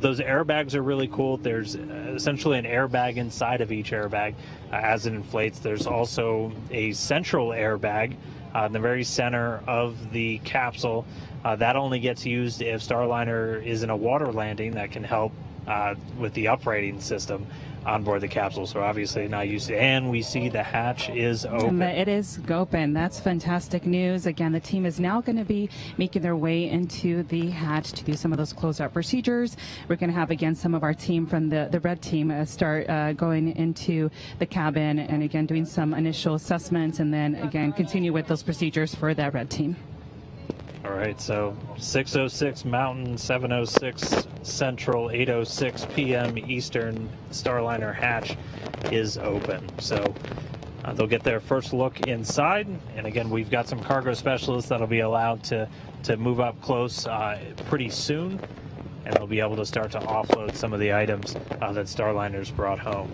Those airbags are really cool. There's essentially an airbag inside of each airbag as it inflates. There's also a central airbag in the very center of the capsule. That only gets used if Starliner is in a water landing that can help with the uprating system on board the capsule. So obviously not used to, and we see the hatch is open. It is open. That's fantastic news. Again, the team is now going to be making their way into the hatch to do some of those closeout procedures. We're going to have, again, some of our team from the red team start going into the cabin and, again, doing some initial assessments, and then, again, continue with those procedures for that red team. All right, so 6:06 Mountain, 7:06 Central, 8:06 p.m. Eastern, Starliner hatch is open. So they'll get their first look inside, and again, we've got some cargo specialists that'll be allowed to move up close pretty soon, and they'll be able to start to offload some of the items that Starliner's brought home.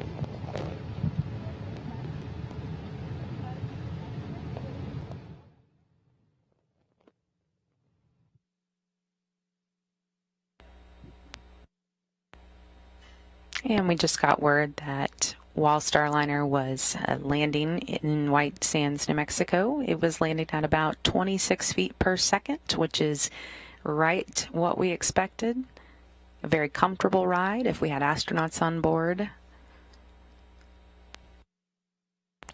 And we just got word that while Starliner was landing in White Sands, New Mexico, it was landing at about 26 feet per second, which is right what we expected. A very comfortable ride if we had astronauts on board.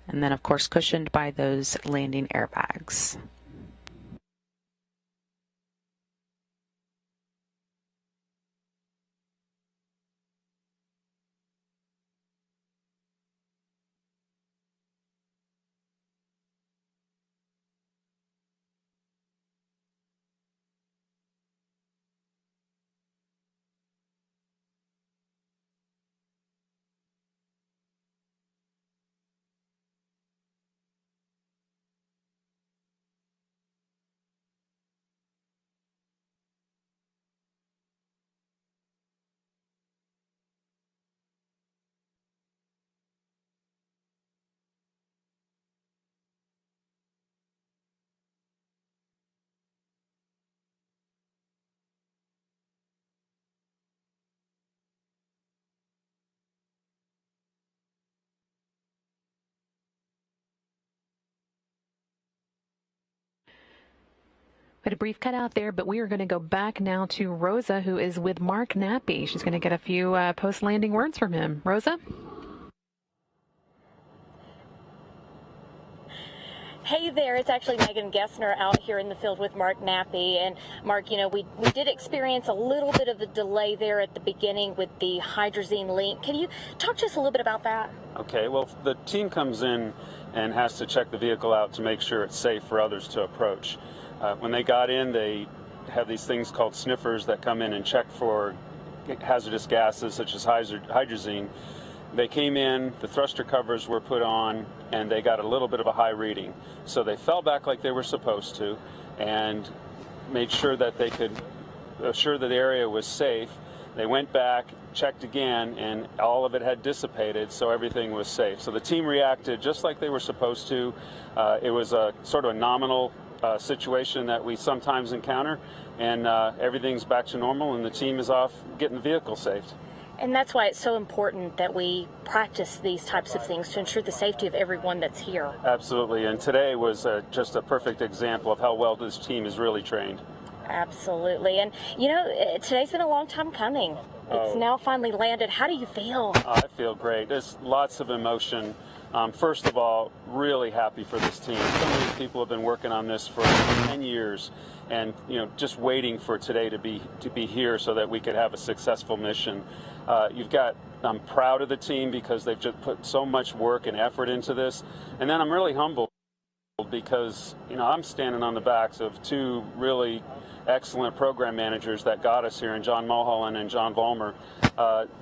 And then, of course, cushioned by those landing airbags. We had a brief cutout there, but we are going to go back now to Rosa, who is with Mark Nappy. She's going to get a few post-landing words from him. Rosa? Hey there, it's actually Megan Gessner out here in the field with Mark Nappy. And Mark, you know, we did experience a little bit of a delay there at the beginning with the hydrazine link. Can you talk to us a little bit about that? Okay, well, the team comes in and has to check the vehicle out to make sure it's safe for others to approach. When they got in, they have these things called sniffers that come in and check for hazardous gases such as hydrazine. They came in, the thruster covers were put on, and they got a little bit of a high reading. So they fell back like they were supposed to and made sure that they could assure that the area was safe. They went back, checked again, and all of it had dissipated, so everything was safe. So the team reacted just like they were supposed to. It was a sort of a nominal situation that we sometimes encounter, and everything's back to normal, and the team is off getting the vehicle saved. And that's why it's so important that we practice these types of things to ensure the safety of everyone that's here. Absolutely, and today was just a perfect example of how well this team is really trained. Absolutely. And, you know, today's been a long time coming. It's now finally landed. How do you feel? I feel great. There's lots of emotion. First of all, really happy for this team. Some of these people have been working on this for 10 years and, you know, just waiting for today to be here so that we could have a successful mission. I'm proud of the team because they've just put so much work and effort into this. And then I'm really humbled because, you know, I'm standing on the backs of two really excellent program managers that got us here, and John Mulholland and John Vollmer.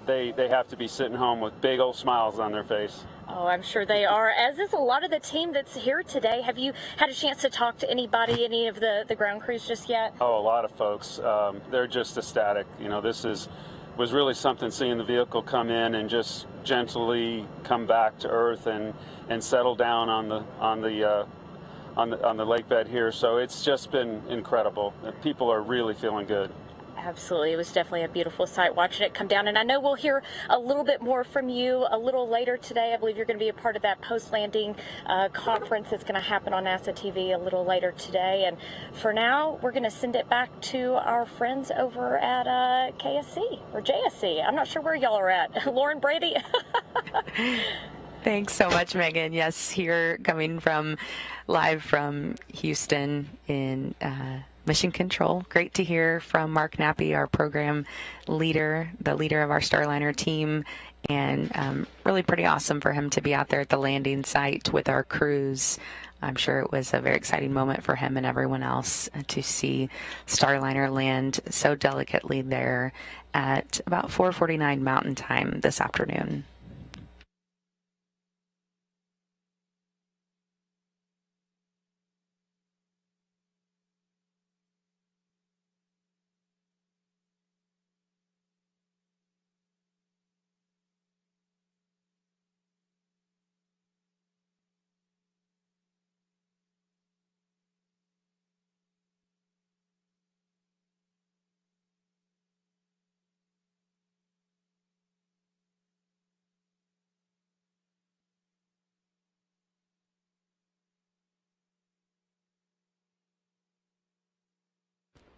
They have to be sitting home with big old smiles on their face. Oh, I'm sure they are, as is a lot of the team that's here today. Have you had a chance to talk to anybody, any of the ground crews just yet? Oh, a lot of folks. They're just ecstatic. You know, this was really something, seeing the vehicle come in and just gently come back to Earth and settle down on the lake bed here. So it's just been incredible. People are really feeling good. Absolutely. It was definitely a beautiful sight watching it come down. And I know we'll hear a little bit more from you a little later today. I believe you're going to be a part of that post-landing conference that's going to happen on NASA TV a little later today. And for now, we're going to send it back to our friends over at KSC or JSC. I'm not sure where y'all are at. Lauren, Brady. Thanks so much, Megan. Yes, here coming live from Houston in Mission Control. Great to hear from Mark Nappy, our program leader, the leader of our Starliner team, and really pretty awesome for him to be out there at the landing site with our crews. I'm sure it was a very exciting moment for him and everyone else to see Starliner land so delicately there at about 4:49 Mountain Time this afternoon.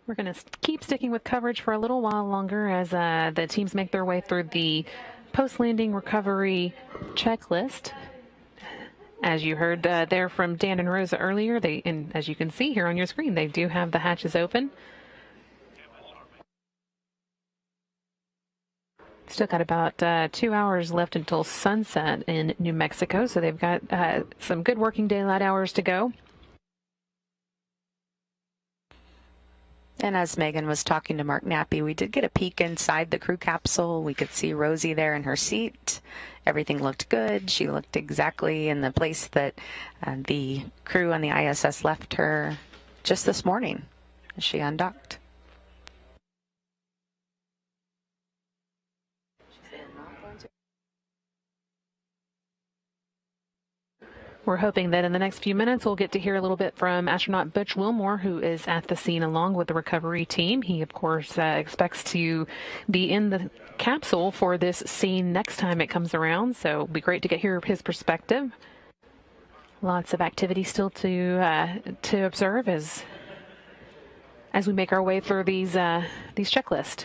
We're going to keep sticking with coverage for a little while longer as the teams make their way through the post-landing recovery checklist. As you heard there from Dan and Rosa earlier, and as you can see here on your screen, they do have the hatches open. Still got about 2 hours left until sunset in New Mexico, so they've got some good working daylight hours to go. And as Megan was talking to Mark Nappy, we did get a peek inside the crew capsule. We could see Rosie there in her seat. Everything looked good. She looked exactly in the place that the crew on the ISS left her just this morning as she undocked. We're hoping that in the next few minutes we'll get to hear a little bit from astronaut Butch Wilmore, who is at the scene along with the recovery team. He, of course, expects to be in the capsule for this scene next time it comes around, so it'll be great to hear his perspective. Lots of activity still to observe as we make our way through these checklists.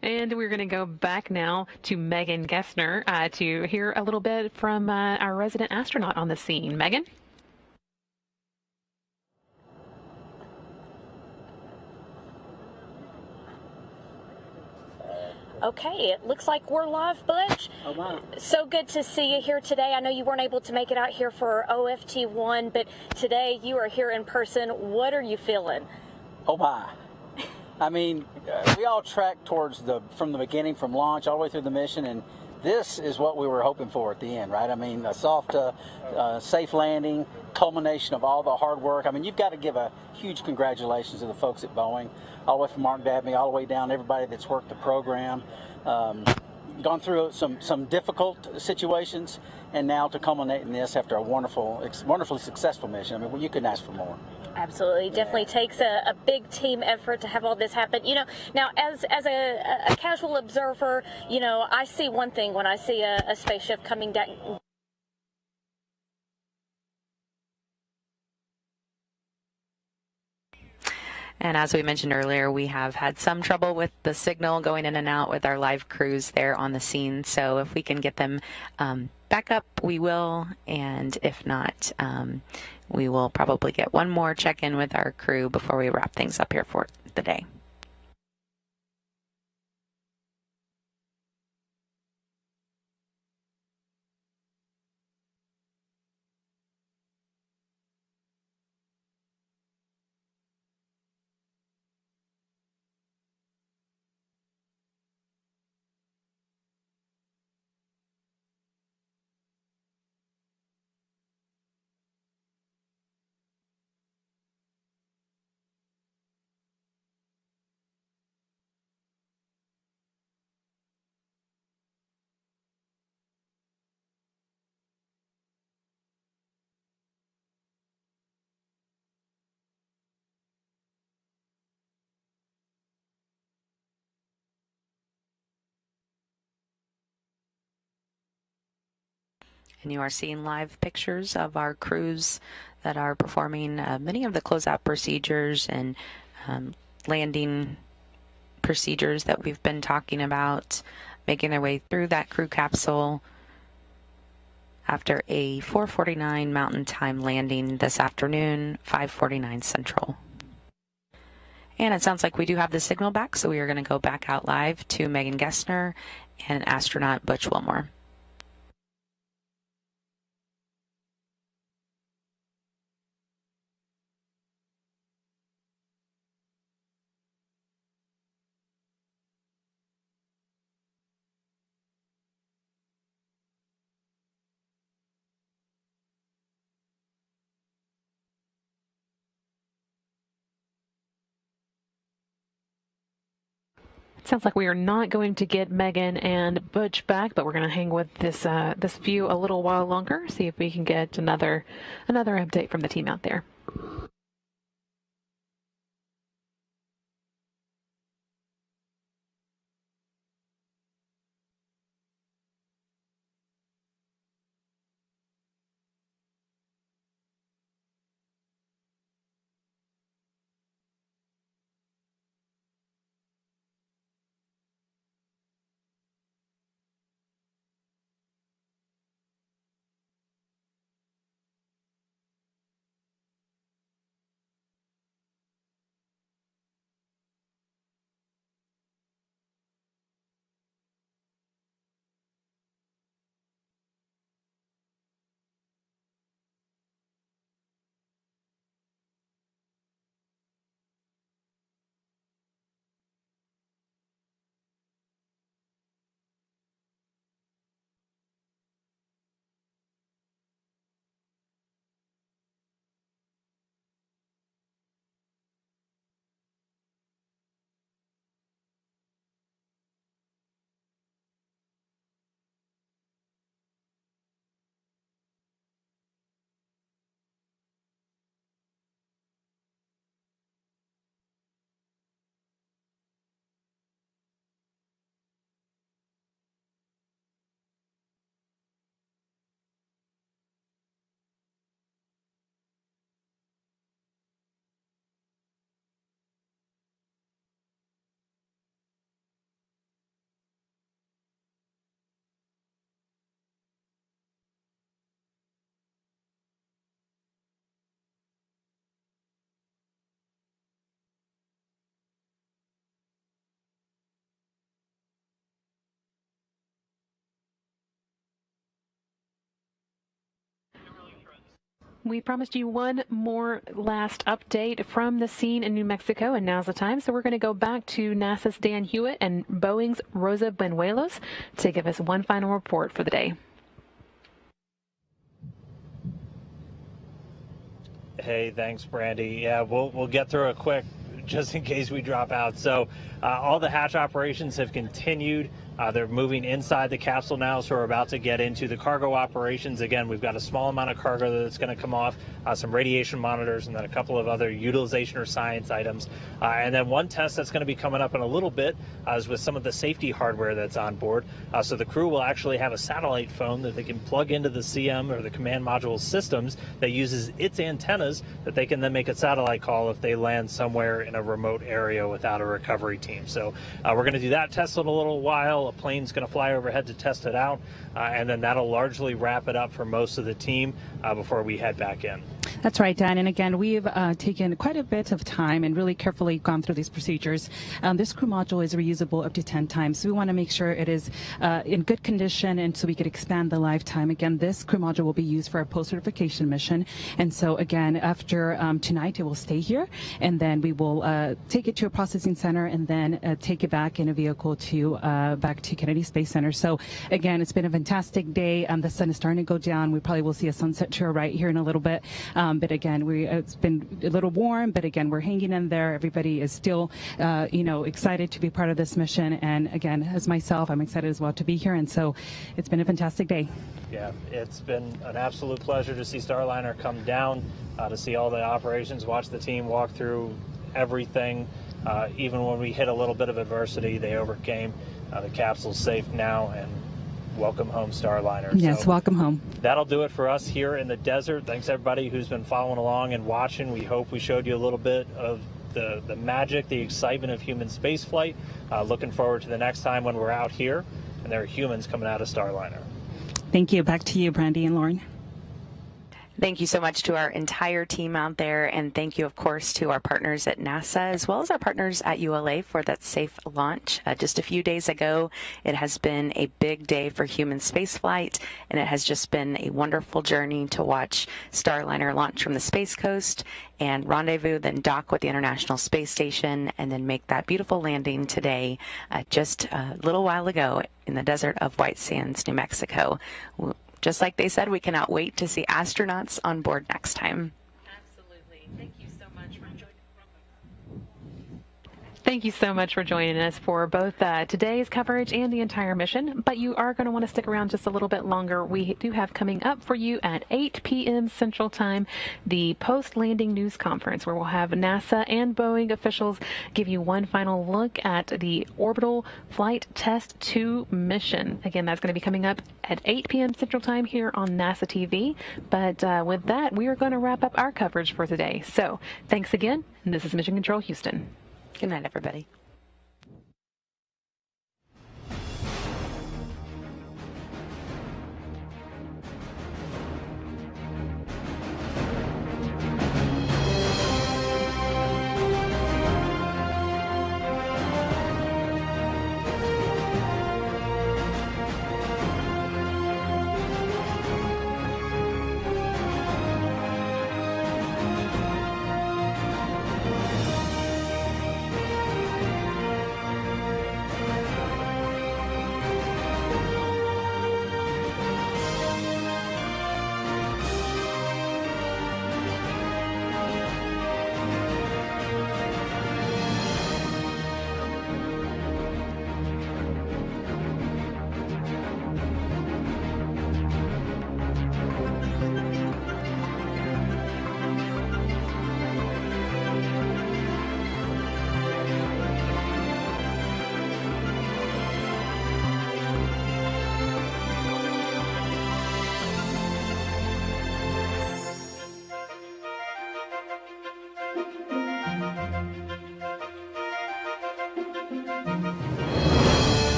And we're going to go back now to Megan Gessner to hear a little bit from our resident astronaut on the scene. Megan? Okay, it looks like we're live, Butch. Oh, wow. So good to see you here today. I know you weren't able to make it out here for OFT-1, but today you are here in person. What are you feeling? Oh, my. I mean, we all tracked towards from the beginning, from launch all the way through the mission, and this is what we were hoping for at the end, right? I mean, a soft, safe landing, culmination of all the hard work. I mean, you've got to give a huge congratulations to the folks at Boeing, all the way from Mark Dabney, all the way down, everybody that's worked the program, gone through some difficult situations, and now to culminate in this after a wonderfully successful mission. I mean, you couldn't ask for more. Absolutely. Definitely takes a big team effort to have all this happen. You know, now as a casual observer, you know, I see one thing when I see a spaceship coming down. And as we mentioned earlier, we have had some trouble with the signal going in and out with our live crews there on the scene. So if we can get them back up, we will. And if not, we will probably get one more check-in with our crew before we wrap things up here for the day. And you are seeing live pictures of our crews that are performing many of the closeout procedures and landing procedures that we've been talking about, making their way through that crew capsule after a 4:49 Mountain Time landing this afternoon, 5:49 Central. And it sounds like we do have the signal back, so we are going to go back out live to Megan Gessner and astronaut Butch Wilmore. Sounds like we are not going to get Megan and Butch back, but we're going to hang with this view a little while longer, see if we can get another update from the team out there. We promised you one more last update from the scene in New Mexico, and now's the time. So we're going to go back to NASA's Dan Hewitt and Boeing's Rosa Benuelos to give us one final report for the day. Hey, thanks, Brandy. Yeah, we'll get through it quick just in case we drop out. So all the hatch operations have continued. They're moving inside the capsule now, so we're about to get into the cargo operations. Again, we've got a small amount of cargo that's going to come off, some radiation monitors, and then a couple of other utilization or science items. And then one test that's going to be coming up in a little bit is with some of the safety hardware that's on board. So the crew will actually have a satellite phone that they can plug into the CM or the command module systems that uses its antennas that they can then make a satellite call if they land somewhere in a remote area without a recovery team. So we're going to do that test in a little while. A plane's going to fly overhead to test it out, and then that'll largely wrap it up for most of the team before we head back in. That's right, Dan. And again, we've taken quite a bit of time and really carefully gone through these procedures. This crew module is reusable up to 10 times. So we want to make sure it is in good condition, and so we could expand the lifetime. Again, this crew module will be used for our post-certification mission. And so again, after tonight, it will stay here, and then we will take it to a processing center and then take it back in a vehicle to back to Kennedy Space Center. So again, it's been a fantastic day. The sun is starting to go down. We probably will see a sunset to our right here in a little bit. But again, it's been a little warm, but again, we're hanging in there. Everybody is still, excited to be part of this mission. And again, as myself, I'm excited as well to be here. And so it's been a fantastic day. Yeah, it's been an absolute pleasure to see Starliner come down, to see all the operations, watch the team walk through everything. Even when we hit a little bit of adversity, they overcame. The capsule's safe now, and welcome home, Starliner. Yes, so welcome home. That'll do it for us here in the desert. Thanks everybody who's been following along and watching. We hope we showed you a little bit of the magic, the excitement of human space flight. Looking forward to the next time when we're out here and there are humans coming out of Starliner. Thank you. Back to you, Brandy and Lauren. Thank you so much to our entire team out there, and thank you, of course, to our partners at NASA as well as our partners at ULA for that safe launch. Just a few days ago, it has been a big day for human spaceflight, and it has just been a wonderful journey to watch Starliner launch from the Space Coast and rendezvous, then dock with the International Space Station, and then make that beautiful landing today, just a little while ago in the desert of White Sands, New Mexico. Just like they said, we cannot wait to see astronauts on board next time. Absolutely. Thank you so much for joining. Thank you so much for joining us for both today's coverage and the entire mission, but you are going to want to stick around just a little bit longer. We do have coming up for you at 8 p.m. Central Time the post-landing news conference, where we'll have NASA and Boeing officials give you one final look at the Orbital Flight Test 2 mission. Again, that's going to be coming up at 8 p.m. Central Time here on NASA TV. But with that, we are going to wrap up our coverage for today. So thanks again, and this is Mission Control Houston. Good night, everybody.